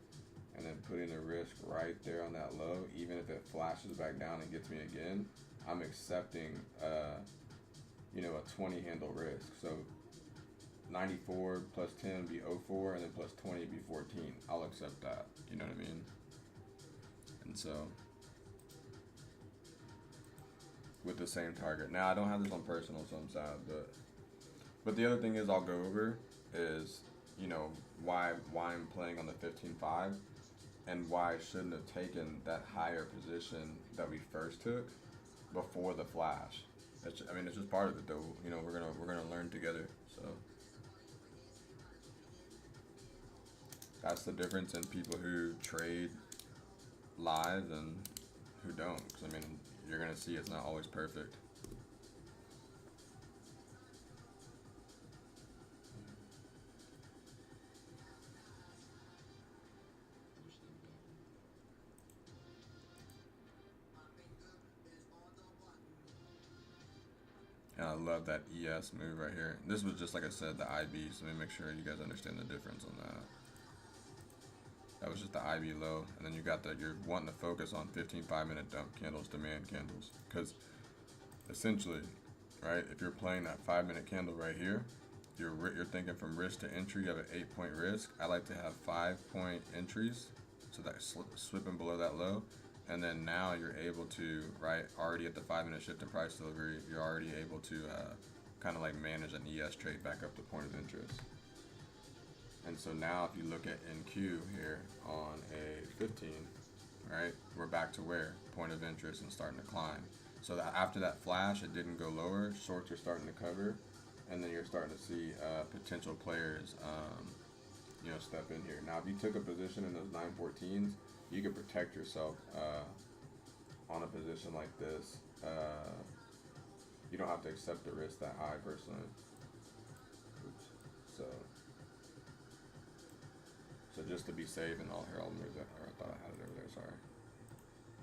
and then putting the risk right there on that low, even if it flashes back down and gets me again, I'm accepting, you know, a 20 handle risk. So 94 plus 10 would be 04, and then plus 20 would be 14. I'll accept that, you know what I mean? And so, with the same target. Now, I don't have this on personal, so I'm sad, but the other thing is I'll go over is, you know, why I'm playing on the 15.5 and why I shouldn't have taken that higher position that we first took before the flash. It's just part of it though. You know, we're gonna learn together. So that's the difference in people who trade live and who don't. Because I mean, you're gonna see it's not always perfect. And I love that ES move right here. This was just, like I said, the IB, so let me make sure you guys understand the difference on that. That was just the IB low, and then you got that you're wanting to focus on 15 5-minute dump candles, demand candles, because essentially, right, if you're playing that 5-minute candle right here, you're thinking from risk to entry, you have an 8-point risk. I like to have 5-point entries, so that slipping below that low. And then now you're able to, right, already at the 5-minute shift in price delivery, you're already able to kind of like manage an ES trade back up to point of interest. And so now if you look at NQ here on a 15, right, we're back to where? Point of interest and starting to climb. So that after that flash, it didn't go lower, shorts are starting to cover, and then you're starting to see potential players, you know, step in here. Now, if you took a position in those 914s, you could protect yourself on a position like this. You don't have to accept the risk that high personally. Oops. So just to be safe, and all here, I'll move that. Or I thought I had it over there. Sorry.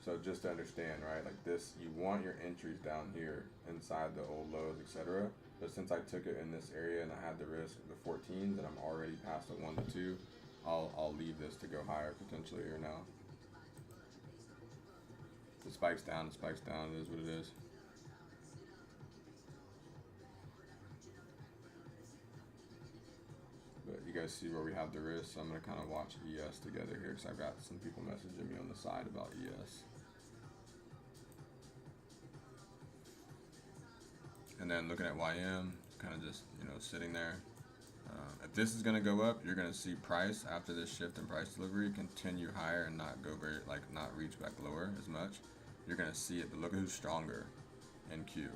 So just to understand, right? Like this, you want your entries down here inside the old lows, etc. But since I took it in this area and I had the risk of the 14s, and I'm already past the 1 to 2, I'll leave this to go higher potentially here now. It spikes down. It spikes down. It is what it is. But you guys see where we have the risk, so I'm going to kind of watch ES together here because I've got some people messaging me on the side about ES. And then looking at YM, kind of just, you know, sitting there. If this is going to go up, you're going to see price after this shift in price delivery continue higher and not go very, like, not reach back lower as much. You're going to see it, but look at who's stronger in Q.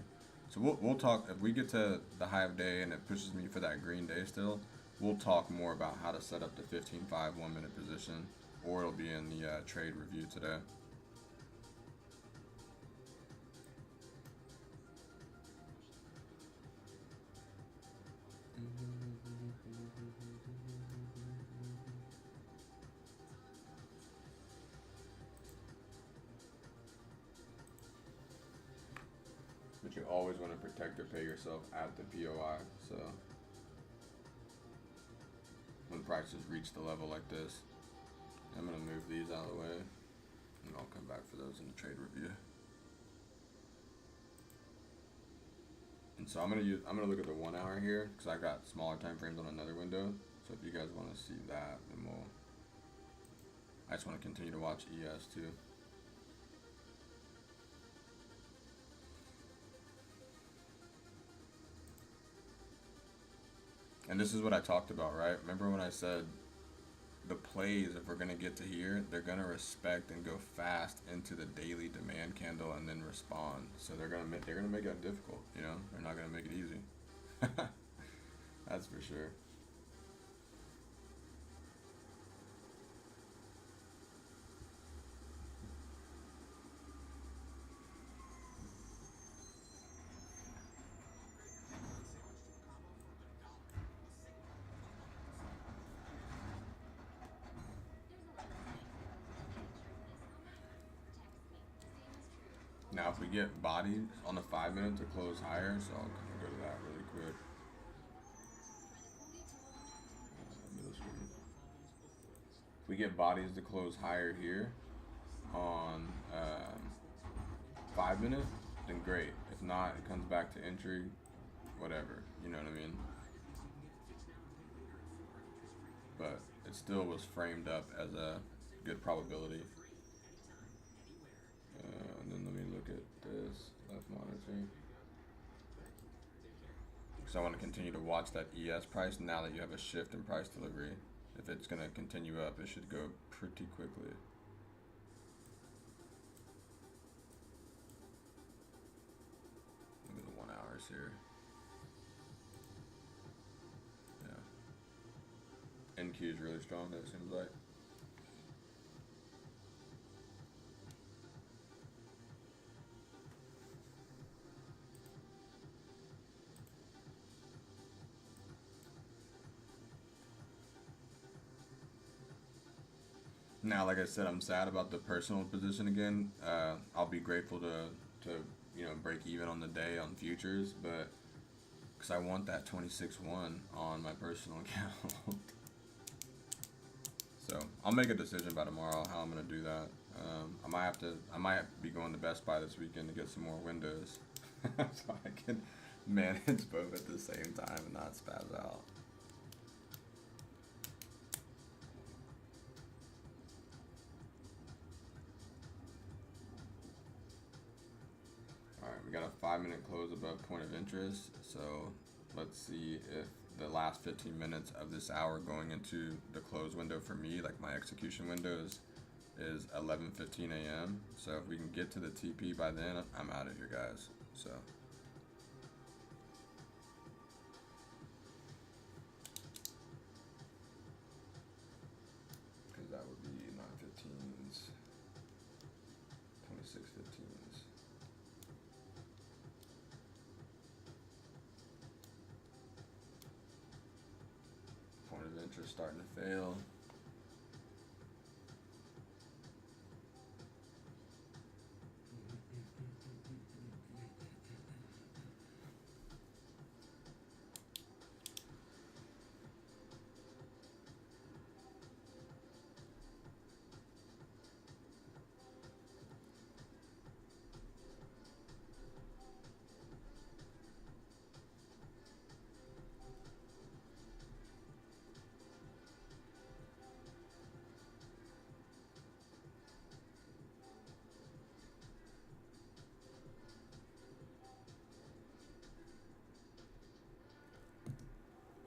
So we'll talk, if we get to the high of day and it pushes me for that green day still, we'll talk more about how to set up the 15-5 1 minute position, or it'll be in the trade review today. But you always want to protect or pay yourself at the POI. So when prices reach the level like this, I'm gonna move these out of the way, and I'll come back for those in the trade review. And so I'm gonna look at the 1 hour here because I got smaller time frames on another window. So if you guys want to see that, then I just want to continue to watch ES too. And this is what I talked about, right? Remember when I said the plays, if we're gonna get to here, they're gonna respect and go fast into the daily demand candle and then respond. So they're gonna make it difficult, you know? They're not gonna make it easy. That's for sure. Now, if we get bodies on the 5 minute to close higher, so I'll kind of go to that really quick. If we get bodies to close higher here on 5 minute, then great. If not, it comes back to entry, whatever. You know what I mean? But it still was framed up as a good probability. And then let me look at this left monitor. So I want to continue to watch that ES price now that you have a shift in price delivery. If it's going to continue up, it should go pretty quickly. Look at the 1 hours here. Yeah. NQ is really strong, that seems like. Now, like I said, I'm sad about the personal position again. I'll be grateful to you know, break even on the day on futures, but because I want that 26-1 on my personal account. So I'll make a decision by tomorrow how I'm gonna do that. I might be going to Best Buy this weekend to get some more windows, so I can manage both at the same time and not spaz out. We got a 5 minute close above point of interest, so let's see if the last 15 minutes of this hour going into the close window for me, like my execution window is 11:15 a.m. So if we can get to the TP by then, I'm out of here, guys. So because that would be 9:15s, 26:15s. Point of interest starting to fail.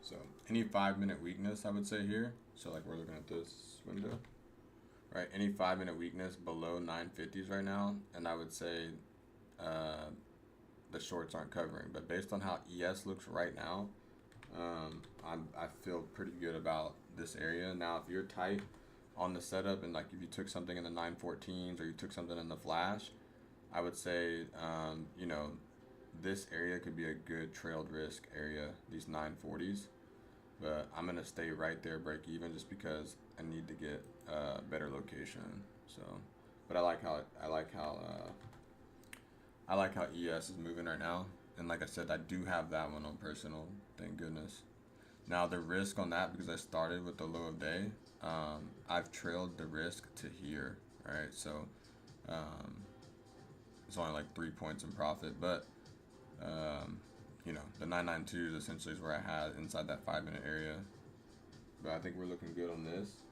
So any 5-minute weakness, I would say here. So like we're looking at this window, right? Any 5-minute weakness below 950s right now, and I would say the shorts aren't covering. But based on how ES looks right now, I feel pretty good about this area. Now, if you're tight on the setup and like if you took something in the 914s or you took something in the flash, I would say you know, this area could be a good trailed risk area, these 940s. But I'm gonna stay right there, break even, just because I need to get a better location. So, but I like how ES is moving right now. And like I said, I do have that one on personal, thank goodness. Now the risk on that, because I started with the low of day, I've trailed the risk to here, right? So it's only like 3 points in profit, but you know, the 992s essentially is where I had inside that 5-minute area. But I think we're looking good on this.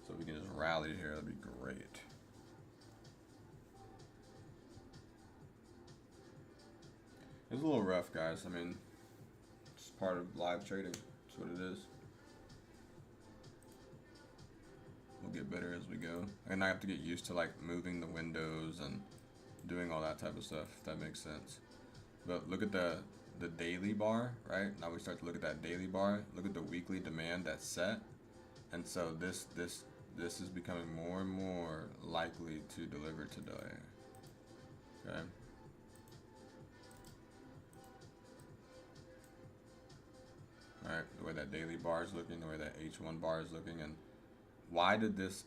So if we can just rally here, that'd be great. It's a little rough, guys. I mean, it's part of live trading. That's what it is. We'll get better as we go. And I have to get used to like moving the windows and doing all that type of stuff, if that makes sense. But look at the daily bar, right? Now we start to look at that daily bar. Look at the weekly demand that's set. And so this is becoming more and more likely to deliver today. Okay. Alright, the way that daily bar is looking, the way that H1 bar is looking, and why did this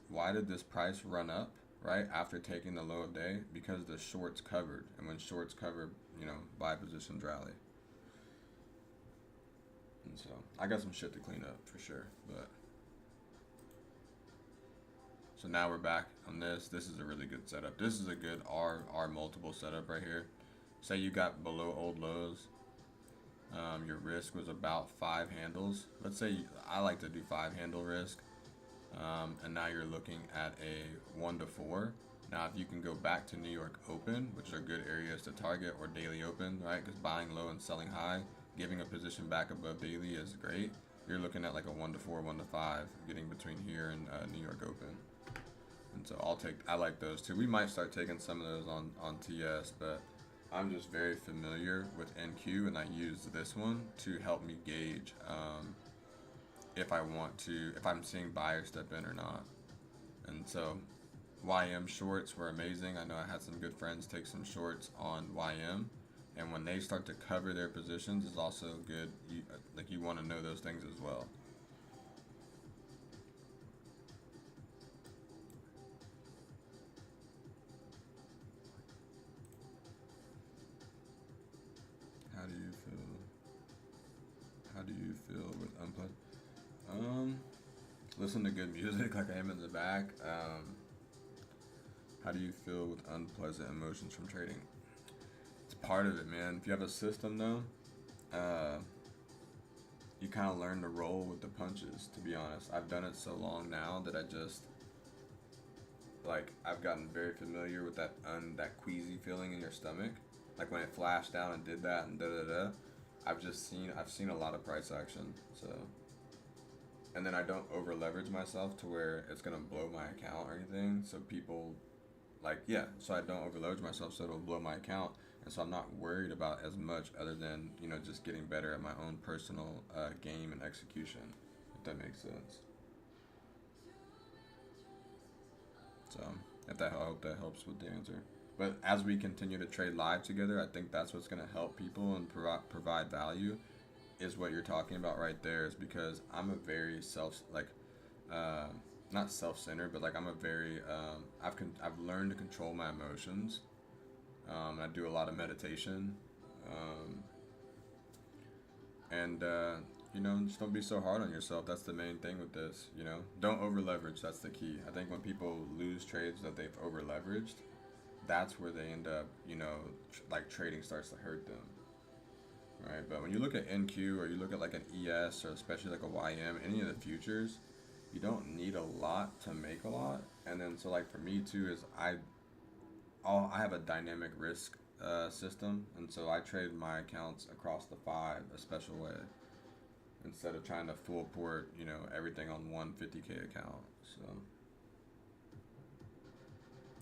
price run up, right, after taking the low of day? Because the shorts covered, and when shorts cover, you know, buy positions rally. And so I got some shit to clean up for sure, but so now we're back on this. This is a really good setup. This is a good R multiple setup right here. Say you got below old lows. Your risk was about 5 handles. Let's say I like to do 5 handle risk. And now you're looking at a 1 to 4. Now, if you can go back to New York Open, which are good areas to target, or daily open, right? Because buying low and selling high, giving a position back above daily is great. You're looking at like a 1 to 4, 1 to 5, getting between here and New York Open. And so I like those too. We might start taking some of those on TS, but I'm just very familiar with NQ, and I use this one to help me gauge if I'm seeing buyers step in or not. And so YM shorts were amazing. I know I had some good friends take some shorts on YM, and when they start to cover their positions is also good. You want to know those things as well. How do you feel with unpleasant? Listen to good music like I am in the back. How do you feel with unpleasant emotions from trading? It's part of it, man. If you have a system though, you kind of learn to roll with the punches, to be honest. I've done it so long now that I've gotten very familiar with that queasy feeling in your stomach. Like when it flashed down and did that and da-da-da. I've seen a lot of price action. So, and then I don't over leverage myself to where it's gonna blow my account or anything. So people like, yeah, so I don't over leverage myself so it'll blow my account. And so I'm not worried about as much other than, you know, just getting better at my own personal game and execution, if that makes sense. So I hope that helps with the answer. But as we continue to trade live together, I think that's what's going to help people and provide value is what you're talking about right there. Is because I'm a very uh, not self-centered, but like I'm a very I've learned to control my emotions. I do a lot of meditation, um, and you know, just don't be so hard on yourself. That's the main thing with this. You know, don't over leverage. That's the key. I think when people lose trades that they've over leveraged, that's where they end up. You know, like trading starts to hurt them. Right, but when you look at NQ or you look at like an ES or especially like a YM, any of the futures, you don't need a lot to make a lot. And then so like for me too is I have a dynamic risk system, and so I trade my accounts across the five a special way instead of trying to full port, you know, everything on one 50K account. So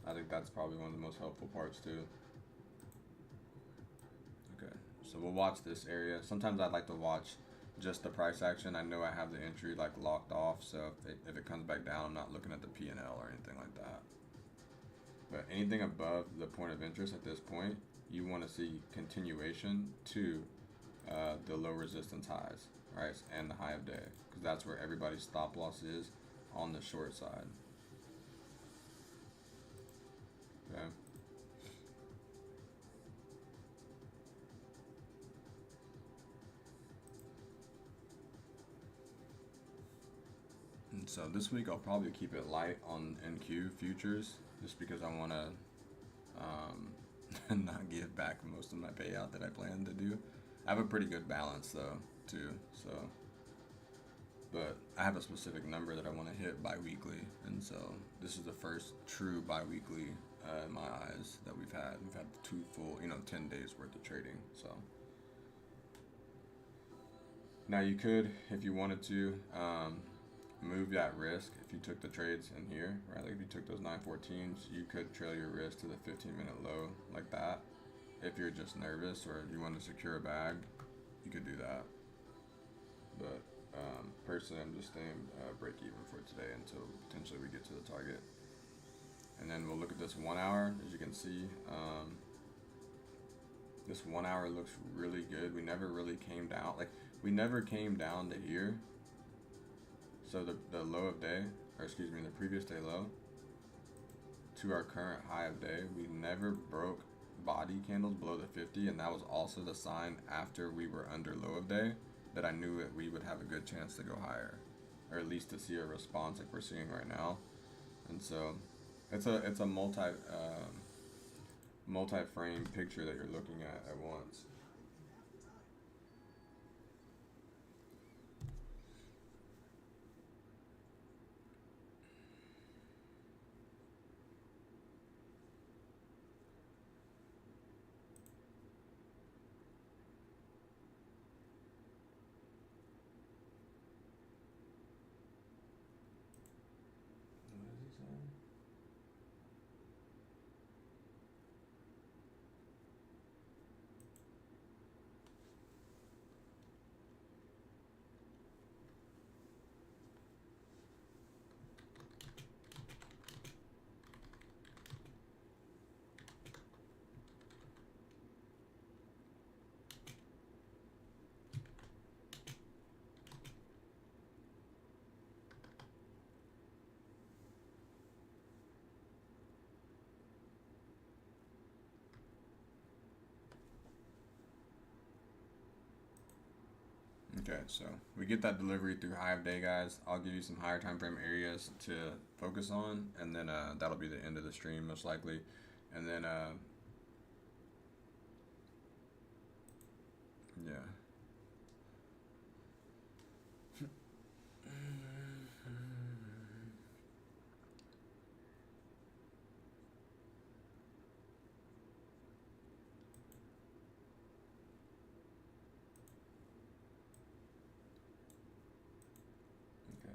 I think that's probably one of the most helpful parts too. Okay, so we'll watch this area. Sometimes I'd like to watch just the price action. I know I have the entry like locked off, so if it comes back down, I'm not looking at the P&L or anything like that. But anything above the point of interest at this point, you want to see continuation to the low resistance highs, right, and the high of day, because that's where everybody's stop loss is on the short side. Okay. And so this week I'll probably keep it light on NQ futures, just because I want to not give back most of my payout that I plan to do. I have a pretty good balance though too, so but I have a specific number that I want to hit bi-weekly, and so this is the first true bi-weekly in my eyes that we've had. We've had 2 full, 10 days worth of trading. So now you could, if you wanted to, move that risk. If you took the trades in here, right? Like if you took those 914s, you could trail your risk to the 15-minute low like that. If you're just nervous or you want to secure a bag, you could do that. But personally, I'm just staying break even for today until potentially we get to the target. And then we'll look at this 1 hour. As you can see, this 1 hour looks really good. We never really came down. Like we never came down to here. So the low of day, or excuse me, the previous day low to our current high of day, we never broke body candles below the 50, and that was also the sign after we were under low of day that I knew that we would have a good chance to go higher, or at least to see a response like we're seeing right now. And so it's a multi-frame picture that you're looking at once. Okay, so we get that delivery through high of day, guys. I'll give you some higher time frame areas to focus on, and then that'll be the end of the stream most likely. And then yeah.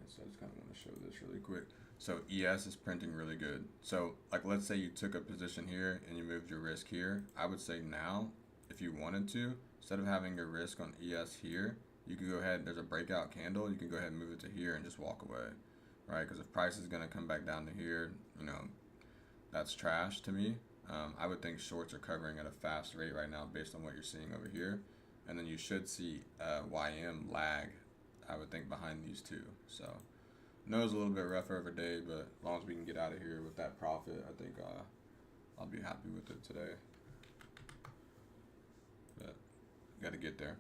So I just kind of want to show this really quick. So ES is printing really good. So like, let's say you took a position here and you moved your risk here. I would say now, if you wanted to, instead of having your risk on ES here, you could go ahead, there's a breakout candle, you can go ahead and move it to here and just walk away, right? Because if price is going to come back down to here, you know, that's trash to me. I would think shorts are covering at a fast rate right now based on what you're seeing over here. And then you should see YM lag, I would think, behind these two. So I know it's a little bit rougher of a day, but as long as we can get out of here with that profit, I think I'll be happy with it today. But got to get there.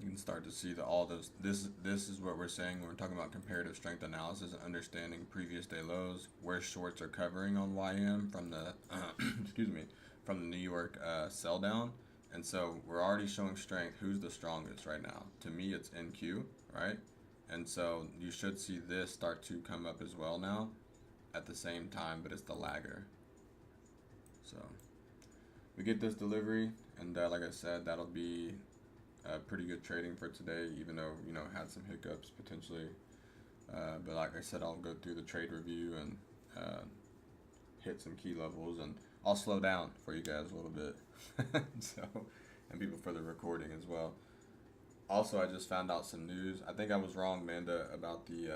You can start to see that all those, this is what we're saying when we're talking about comparative strength analysis and understanding previous day lows, where shorts are covering on YM from the excuse me, from the New York sell down. And so we're already showing strength. Who's the strongest right now? To me, it's NQ, right? And so you should see this start to come up as well now at the same time, but it's the lagger. So we get this delivery, and like I said, that'll be pretty good trading for today, even though, you know, had some hiccups potentially. But like I said, I'll go through the trade review and hit some key levels, and I'll slow down for you guys a little bit. So, and people for the recording as well. Also, I just found out some news. I think I was wrong, Amanda, about the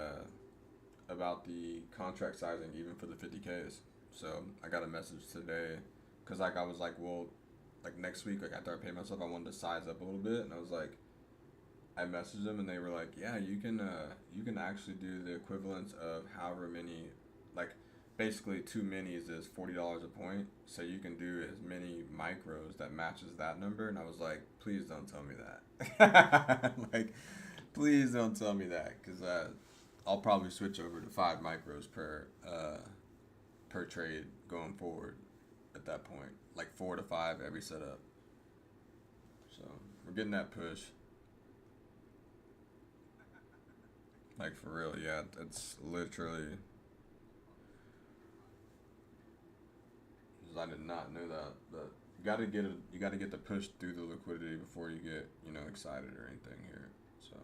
contract sizing even for the 50Ks. So I got a message today because like I was like, well, like next week, like after I pay myself, I wanted to size up a little bit, and I was like, I messaged them and they were like, yeah, you can actually do the equivalence of however many, like basically 2 minis is $40 a point, so you can do as many micros that matches that number. And I was like, please don't tell me that. Like, please don't tell me that, because I'll probably switch over to 5 micros per trade going forward at that point, like 4 to 5 every setup. So we're getting that push. Like for real, yeah, it's literally. I did not know that, but you gotta get the push through the liquidity before you get, you know, excited or anything here. So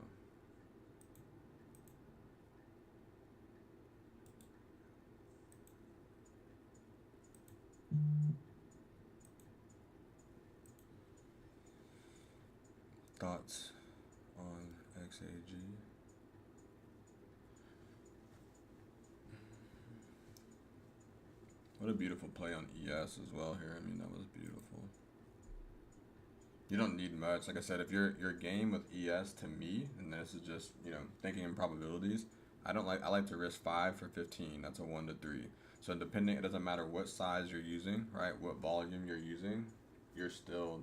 thoughts on XAG? What a beautiful play on ES as well here. I mean, that was beautiful. You don't need much. Like I said, if your game with ES, to me, and this is just, you know, thinking in probabilities, I like to risk 5 for 15. That's a 1 to 3. So depending, it doesn't matter what size you're using, right? What volume you're using, you're still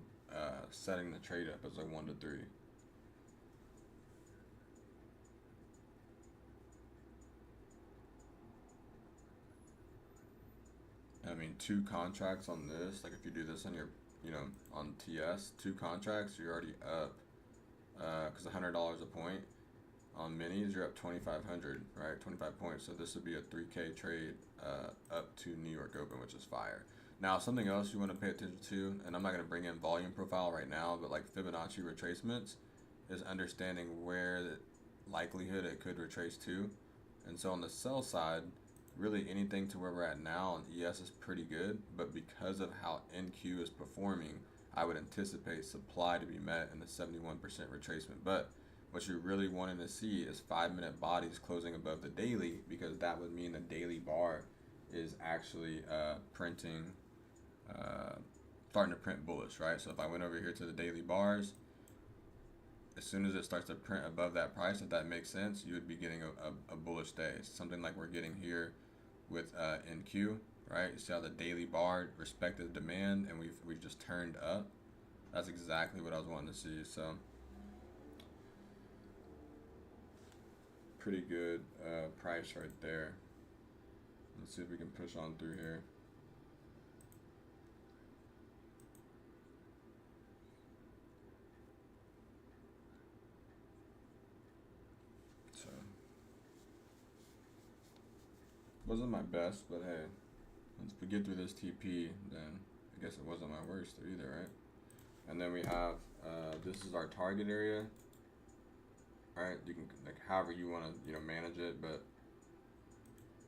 setting the trade up as a 1 to 3. I mean, 2 contracts on this, like if you do this on your, you know, on TS, 2 contracts, you're already up, because $100 a point. On minis, you're up 2,500, right? 25 points. So this would be a 3K trade up to New York Open, which is fire. Now, something else you want to pay attention to, and I'm not going to bring in volume profile right now, but like Fibonacci retracements is understanding where the likelihood it could retrace to. And so on the sell side, really anything to where we're at now on ES is pretty good, but because of how NQ is performing, I would anticipate supply to be met in the 71% retracement. But what you're really wanting to see is 5-minute bodies closing above the daily, because that would mean the daily bar is actually starting to print bullish, right? So if I went over here to the daily bars, as soon as it starts to print above that price, if that makes sense, you would be getting a bullish day. Something like we're getting here with NQ. right? You see how the daily bar respected demand, and we've just turned up. That's exactly what I was wanting to see. So pretty good price right there. Let's see if we can push on through here. So wasn't my best, but hey, once we get through this TP, then I guess it wasn't my worst either, right? And then we have this is our target area. Right, you can like however you want to manage it, but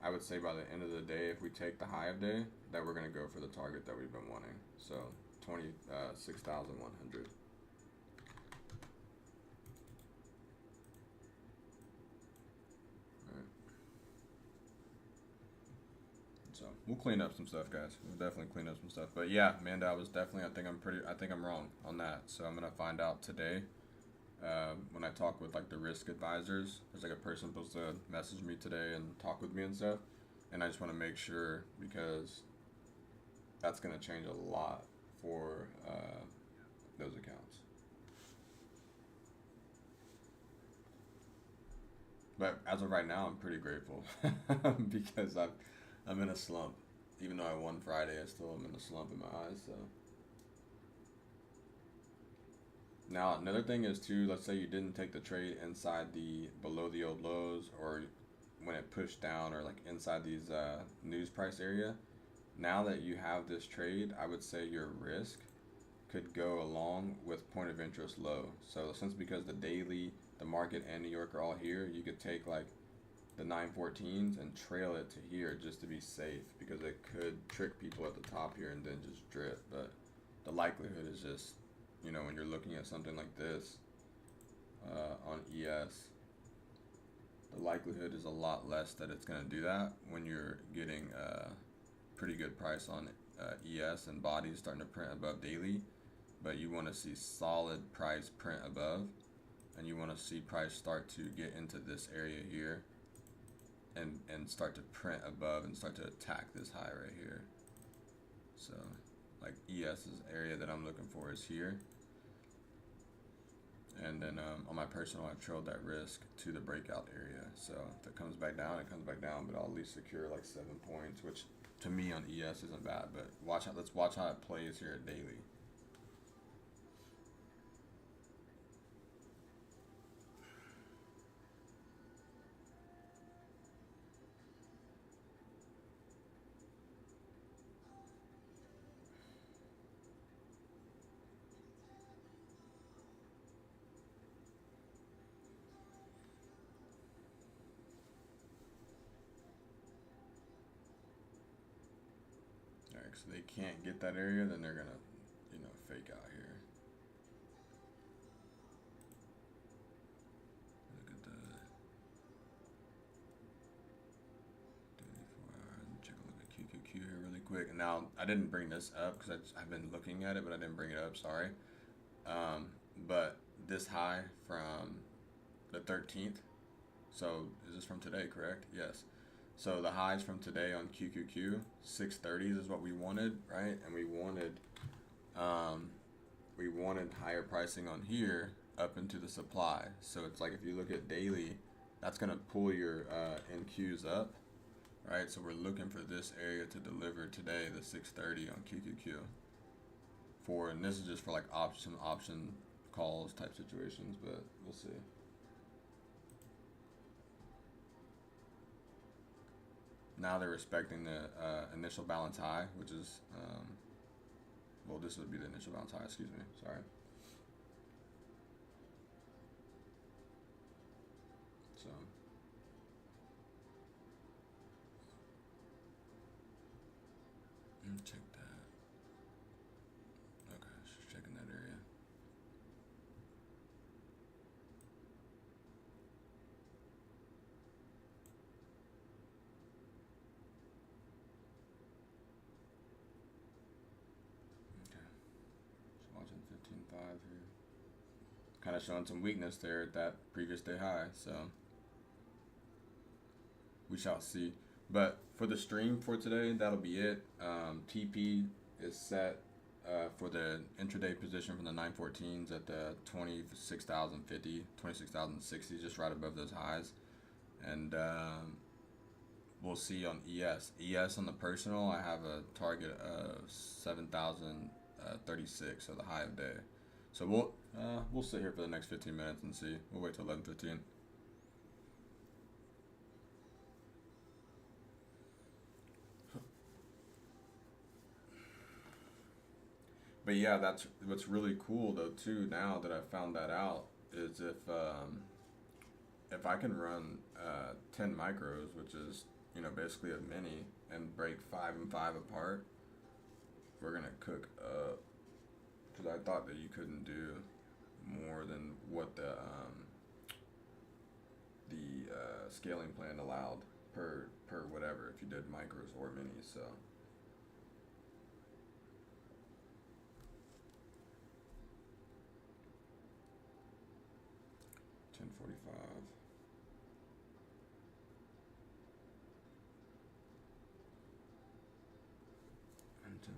I would say by the end of the day, if we take the high of day, that we're gonna go for the target that we've been wanting. So 26,100. Right. So we'll clean up some stuff, guys. We'll definitely clean up some stuff. But yeah, Manda was definitely. I think I'm wrong on that. So I'm gonna find out today. When I talk with like the risk advisors, there's like a person supposed to message me today and talk with me and stuff, and I just want to make sure because that's gonna change a lot for those accounts. But as of right now, I'm pretty grateful because I'm in a slump. Even though I won Friday, I still am in a slump in my eyes. So. Now another thing is too, let's say you didn't take the trade inside the below the old lows or when it pushed down or like inside these news price area. Now that you have this trade, I would say your risk could go along with point of interest low. So since because the daily, the market and New York are all here, you could take like the 914s and trail it to here just to be safe because it could trick people at the top here and then just drip. But the likelihood is just when you're looking at something like this on ES, the likelihood is a lot less that it's going to do that when you're getting a pretty good price on ES and bodies starting to print above daily. But you want to see solid price print above, and you want to see price start to get into this area here and start to print above and start to attack this high right here. So like ES's area that I'm looking for is here. And then on my personal, I've trailed that risk to the breakout area. So if it comes back down, it comes back down, but I'll at least secure like 7 points, which to me on ES isn't bad. But let's watch how it plays here at daily. So they can't get that area, then they're gonna, fake out here. Look at the 24 hours. Check a look at QQQ here really quick. And now I didn't bring this up because I've been looking at it, but I didn't bring it up. Sorry. But this high from the 13th. So is this from today? Correct? Yes. So the highs from today on QQQ, 630s is what we wanted, right? And we wanted higher pricing on here up into the supply. So it's like if you look at daily, that's gonna pull your NQs up, right? So we're looking for this area to deliver today, the 630 on QQQ. And this is just for like option calls type situations, but we'll see. Now they're respecting the initial balance high, which is, this would be the initial balance high, excuse me, sorry. So, check that. Okay, just checking that area. Watching 15.5 here. Kind of showing some weakness there at that previous day high, so we shall see. But for the stream for today, that'll be it. TP is set for the intraday position from the 914s at the 26,050, 26,060, just right above those highs. And we'll see on ES. ES on the personal, I have a target of 7,036, so the high of day. So we'll sit here for the next 15 minutes and see. We'll wait till 11:15. But yeah, that's what's really cool though too. Now that I found that out, is if I can run 10 micros, which is basically a mini, and break 5 and 5 apart, we're gonna cook up. Because I thought that you couldn't do more than what the scaling plan allowed per whatever if you did micros or minis. So. 10:45. And 10:45.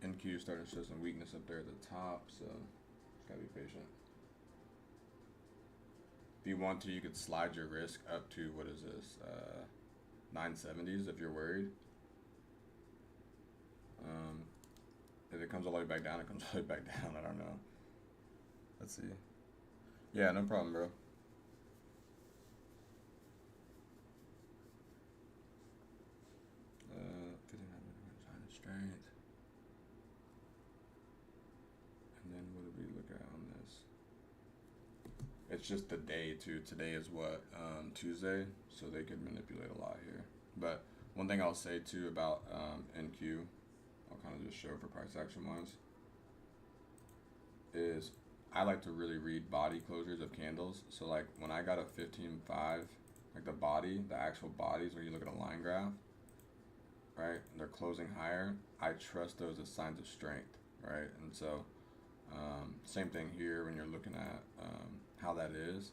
NQ starting to show some weakness up there at the top, so just gotta be patient. If you want to, you could slide your risk up to, what is this, 970s if you're worried. If it comes all the way back down, it comes all the way back down. I don't know. Let's see. Yeah, no problem, bro. 59 straight. And then what did we look at on this? It's just the day too. Today is what, Tuesday, so they could manipulate a lot here. But one thing I'll say too about NQ, I'll kind of just show for price action wise, is I like to really read body closures of candles. So like when I got a 15.5, like the actual bodies where you look at a line graph, right, and they're closing higher, I trust those as signs of strength, right? And so same thing here when you're looking at how that is.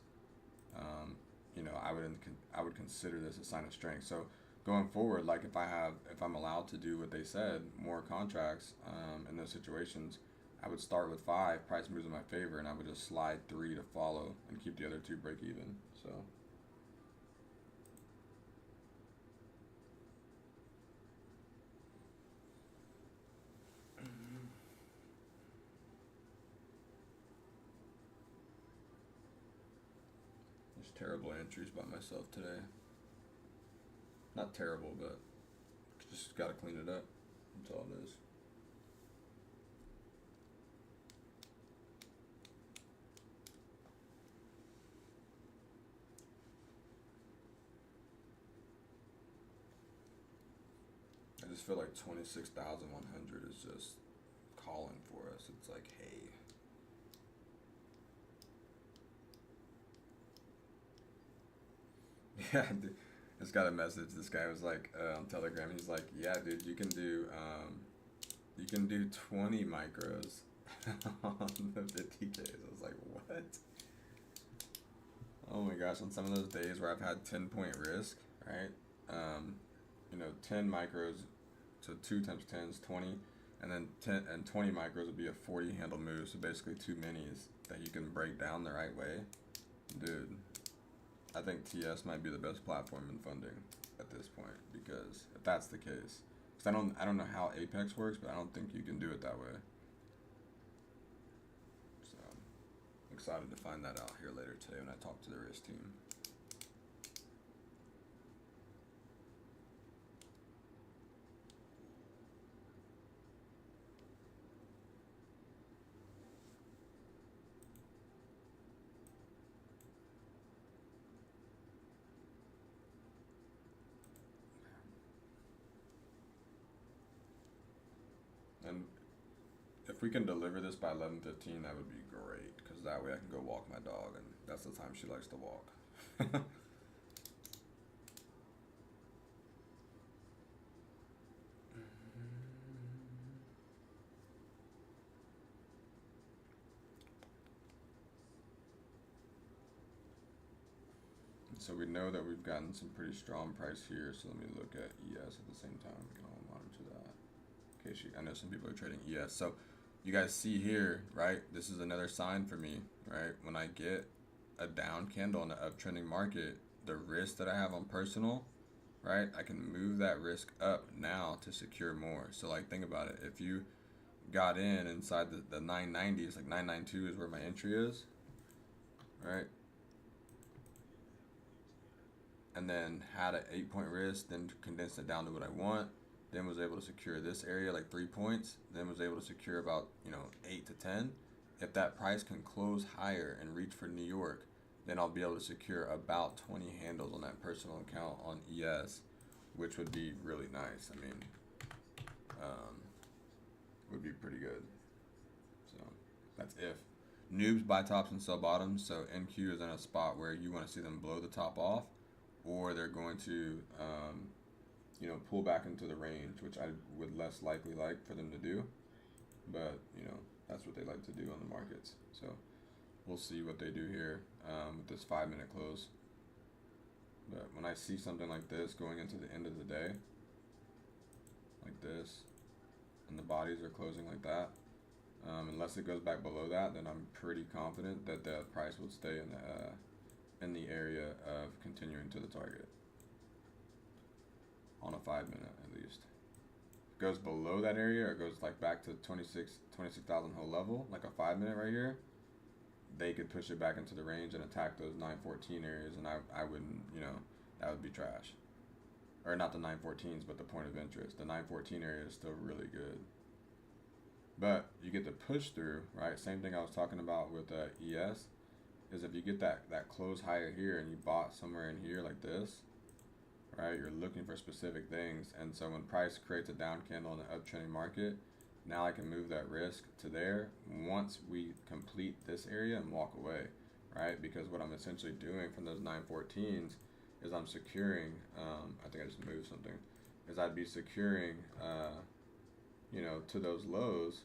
I would consider this a sign of strength. So going forward, like if I'm allowed to do what they said, more contracts in those situations, I would start with 5, price moves in my favor, and I would just slide 3 to follow and keep the other 2 break even. So. Terrible entries by myself today. Not terrible, but just gotta clean it up. That's all it is. I just feel like 26,100 is just calling for us. It's like, hey. Yeah, dude, I just got a message. This guy was like on Telegram. He's like, "Yeah, dude, you can do 20 micros on the 50Ks." I was like, "What?" Oh my gosh! On some of those days where I've had 10-point risk, right? 10 micros, so 2 times 10 is 20, and then 10 and 20 micros would be a 40 handle move. So basically 2 minis that you can break down the right way, dude. I think TS might be the best platform in funding at this point, because if that's the case, because I don't know how Apex works, but I don't think you can do it that way. So I'm excited to find that out here later today when I talk to the risk team. And if we can deliver this by 11:15, that would be great, because that way I can go walk my dog, and that's the time she likes to walk. So we know that we've gotten some pretty strong price here, so let me look at ES at the same time. We can all monitor that. In case I know some people are trading ES. So you guys see here, right? This is another sign for me, right? When I get a down candle in an uptrending market, the risk that I have on personal, right? I can move that risk up now to secure more. So like, think about it. If you got in inside the 990s, like 992 is where my entry is, right? And then had an 8-point risk, then condensed it down to what I want, then was able to secure this area like 3 points, then was able to secure about 8 to 10. If that price can close higher and reach for New York, then I'll be able to secure about 20 handles on that personal account on ES, which would be really nice. I mean, would be pretty good. So that's if. Noobs buy tops and sell bottoms, so NQ is in a spot where you want to see them blow the top off, or they're going to pull back into the range, which I would less likely like for them to do, but that's what they like to do on the markets. So we'll see what they do here with this 5-minute close. But when I see something like this going into the end of the day, like this, and the bodies are closing like that, unless it goes back below that, then I'm pretty confident that the price will stay in the area of continuing to the target on a 5-minute at least. If it goes below that area, or goes like back to 26,000 whole level, like a 5-minute right here, they could push it back into the range and attack those 914 areas, and I wouldn't, that would be trash. Or not the 914s, but the point of interest. The 914 area is still really good. But you get the push through, right? Same thing I was talking about with ES, is if you get that close higher here and you bought somewhere in here like this, right? You're looking for specific things, and so when price creates a down candle in an uptrending market, now I can move that risk to there once we complete this area and walk away, right? Because what I'm essentially doing from those 914s is I'm securing, I think I just moved something, is I'd be securing, to those lows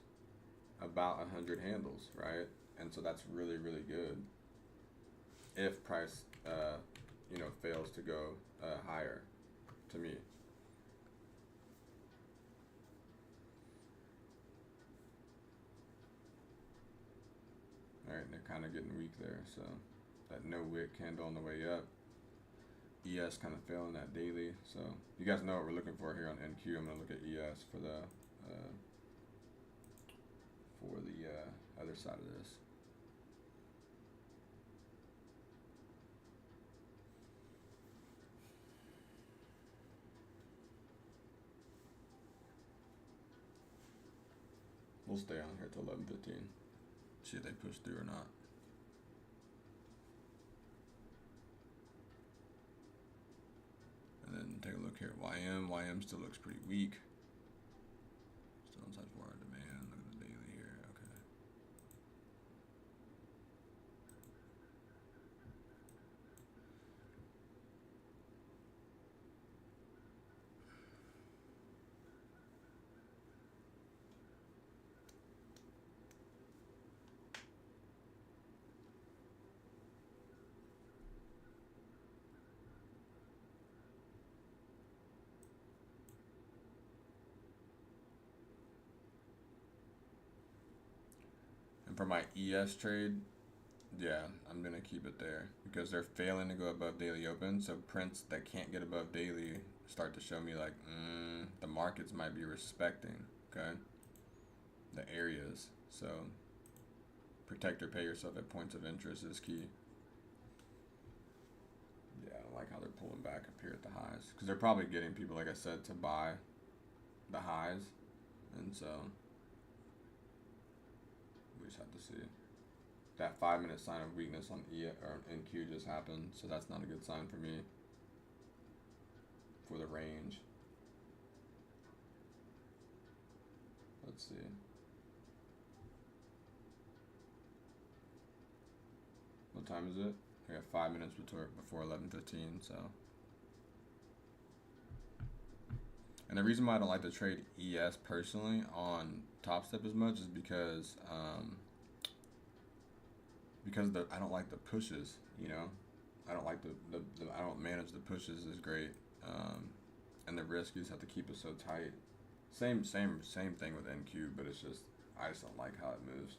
about 100 handles, right? And so that's really, really good if price, fails to go higher, to me. All right, they're kind of getting weak there, so that no wick candle on the way up. ES kind of failing that daily, so you guys know what we're looking for here on NQ. I'm gonna look at ES for the other side of this. We'll stay on here till 11:15. See if they push through or not. And then take a look here at YM. YM still looks pretty weak. Still inside 4-hour demand. Look at the daily here. Okay. And for my ES trade, yeah, I'm going to keep it there because they're failing to go above daily open. So prints that can't get above daily start to show me like, the markets might be respecting, okay, the areas. So protect or pay yourself at points of interest is key. Yeah, I don't like how they're pulling back up here at the highs because they're probably getting people, like I said, to buy the highs. And so we just have to see. That 5-minute sign of weakness on NQ just happened, so that's not a good sign for me for the range. Let's see. What time is it? I got 5 minutes before 11:15. So, and the reason why I don't like to trade ES personally on Top Step as much is because I don't like the pushes. You know, I don't like the I don't manage the pushes as great. And the risk, you just have to keep it so tight. Same thing with NQ, but it's just I just don't like how it moves.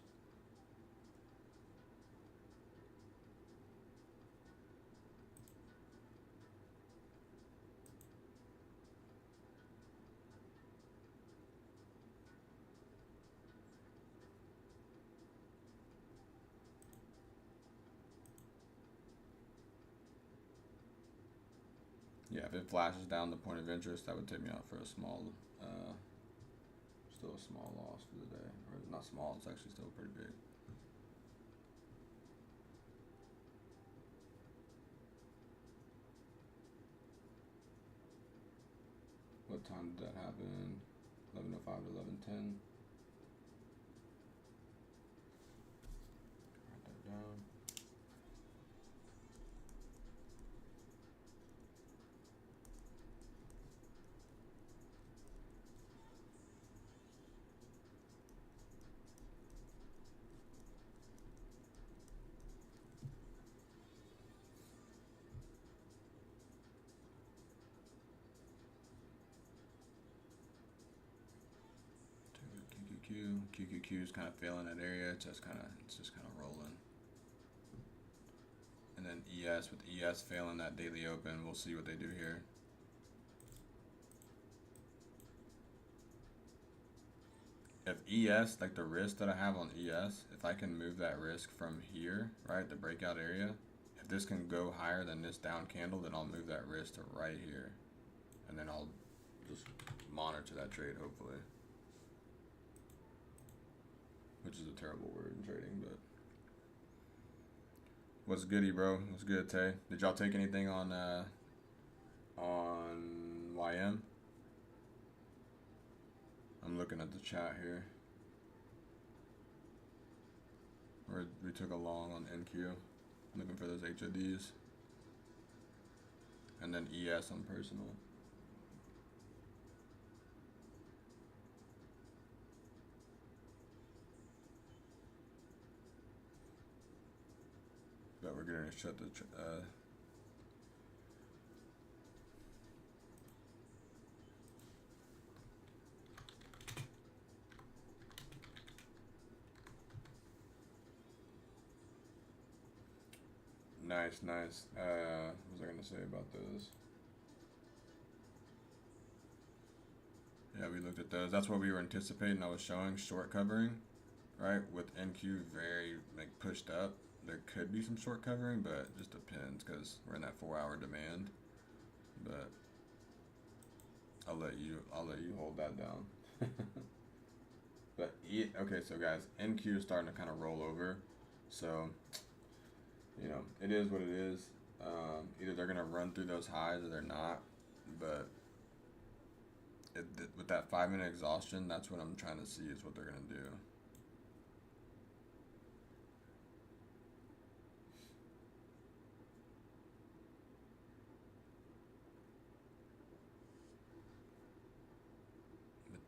Yeah, if it flashes down the point of interest, that would take me out for a small, still a small loss for the day. Or not small, it's actually still pretty big. What time did that happen? 11:05 to 11:10. Write that down. QQQ is kind of failing that area. It's just kind of rolling. And then ES, with ES failing that daily open, we'll see what they do here. If ES, like the risk that I have on ES, if I can move that risk from here, right, the breakout area, if this can go higher than this down candle, then I'll move that risk to right here. And then I'll just monitor that trade, hopefully. Which is a terrible word in trading, but. What's goody, bro? What's good, Tay? Did y'all take anything on YM? I'm looking at the chat here. We took a long on NQ. Looking for those HODs. And then ES on personal. But we're gonna shut the nice. What was I gonna say about those? Yeah, we looked at those. That's what we were anticipating. I was showing short covering, right? With NQ very like pushed up. There could be some short covering, but it just depends because we're in that 4-hour demand. But I'll let you hold that down. But okay, so guys, NQ is starting to kind of roll over. So, you know, it is what it is. Either they're gonna run through those highs or they're not. But with that 5-minute exhaustion, that's what I'm trying to see is what they're gonna do.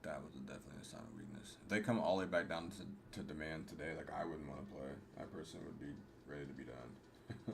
That was definitely a sign of weakness. If they come all the way back down to demand today, like I wouldn't want to play. I personally would be ready to be done. So.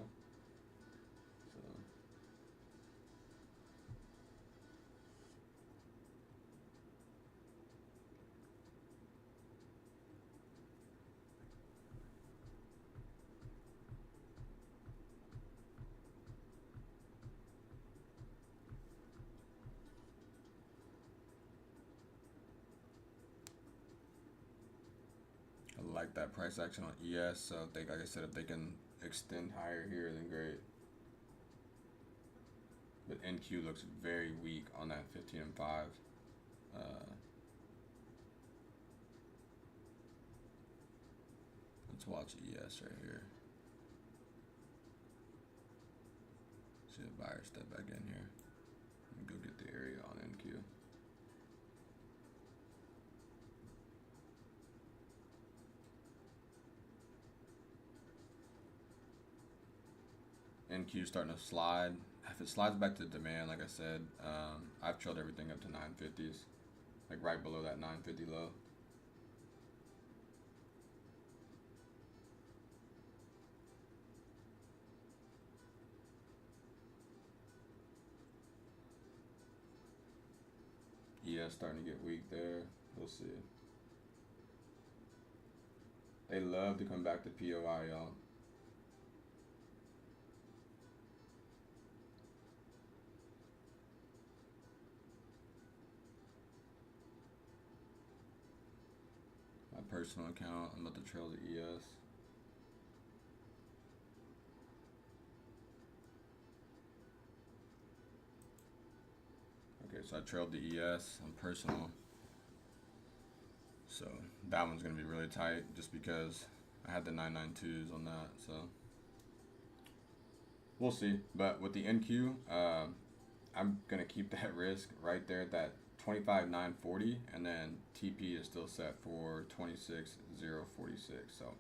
I like that price action on ES. So if they, like I said, if they can extend higher here, then great. But NQ looks very weak on that 15 and 5. Let's watch ES right here. See the buyer step back in here. Go get the area on NQ. NQ starting to slide. If it slides back to demand, like I said, I've trailed everything up to 950s, like right below that 950 low. ES starting to get weak there. We'll see. They love to come back to POI, y'all. My personal account, I'm about to trail the ES. Okay, so I trailed the ES on personal. So that one's gonna be really tight just because I had the 992s on that, so we'll see. But with the NQ, I'm gonna keep that risk right there at that 25,940, and then TP is still set for 26,046. So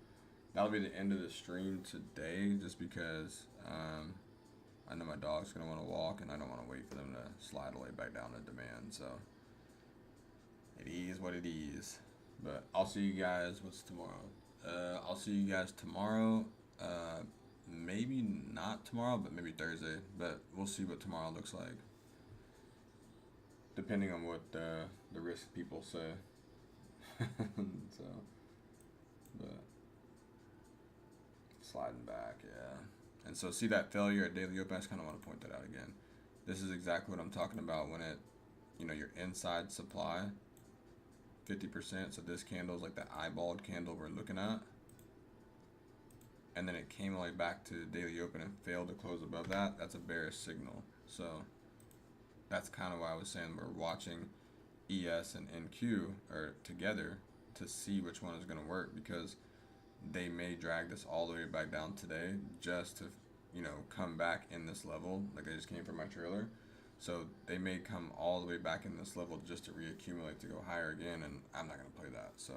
that'll be the end of the stream today, just because I know my dog's gonna want to walk, and I don't want to wait for them to slide all the way back down to demand. So it is what it is. But I'll see you guys. What's tomorrow? I'll see you guys tomorrow. Maybe not tomorrow, but maybe Thursday. But we'll see what tomorrow looks like, depending on what the risk people say. So, but sliding back, yeah. And so see that failure at daily open. I just kind of want to point that out again. This is exactly what I'm talking about when it, your inside supply, 50%. So this candle is like the eyeballed candle we're looking at. And then it came all the way back to daily open and failed to close above that. That's a bearish signal. So that's kind of why I was saying we're watching ES and NQ or together to see which one is going to work, because they may drag this all the way back down today just to, come back in this level. Like I just came from my trailer. So they may come all the way back in this level just to reaccumulate to go higher again, and I'm not going to play that. So,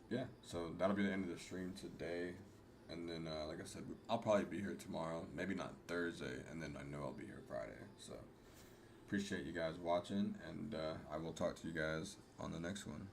yeah, so that'll be the end of the stream today. And then, like I said, I'll probably be here tomorrow, maybe not Thursday, and then I know I'll be here Friday. So appreciate you guys watching, and I will talk to you guys on the next one.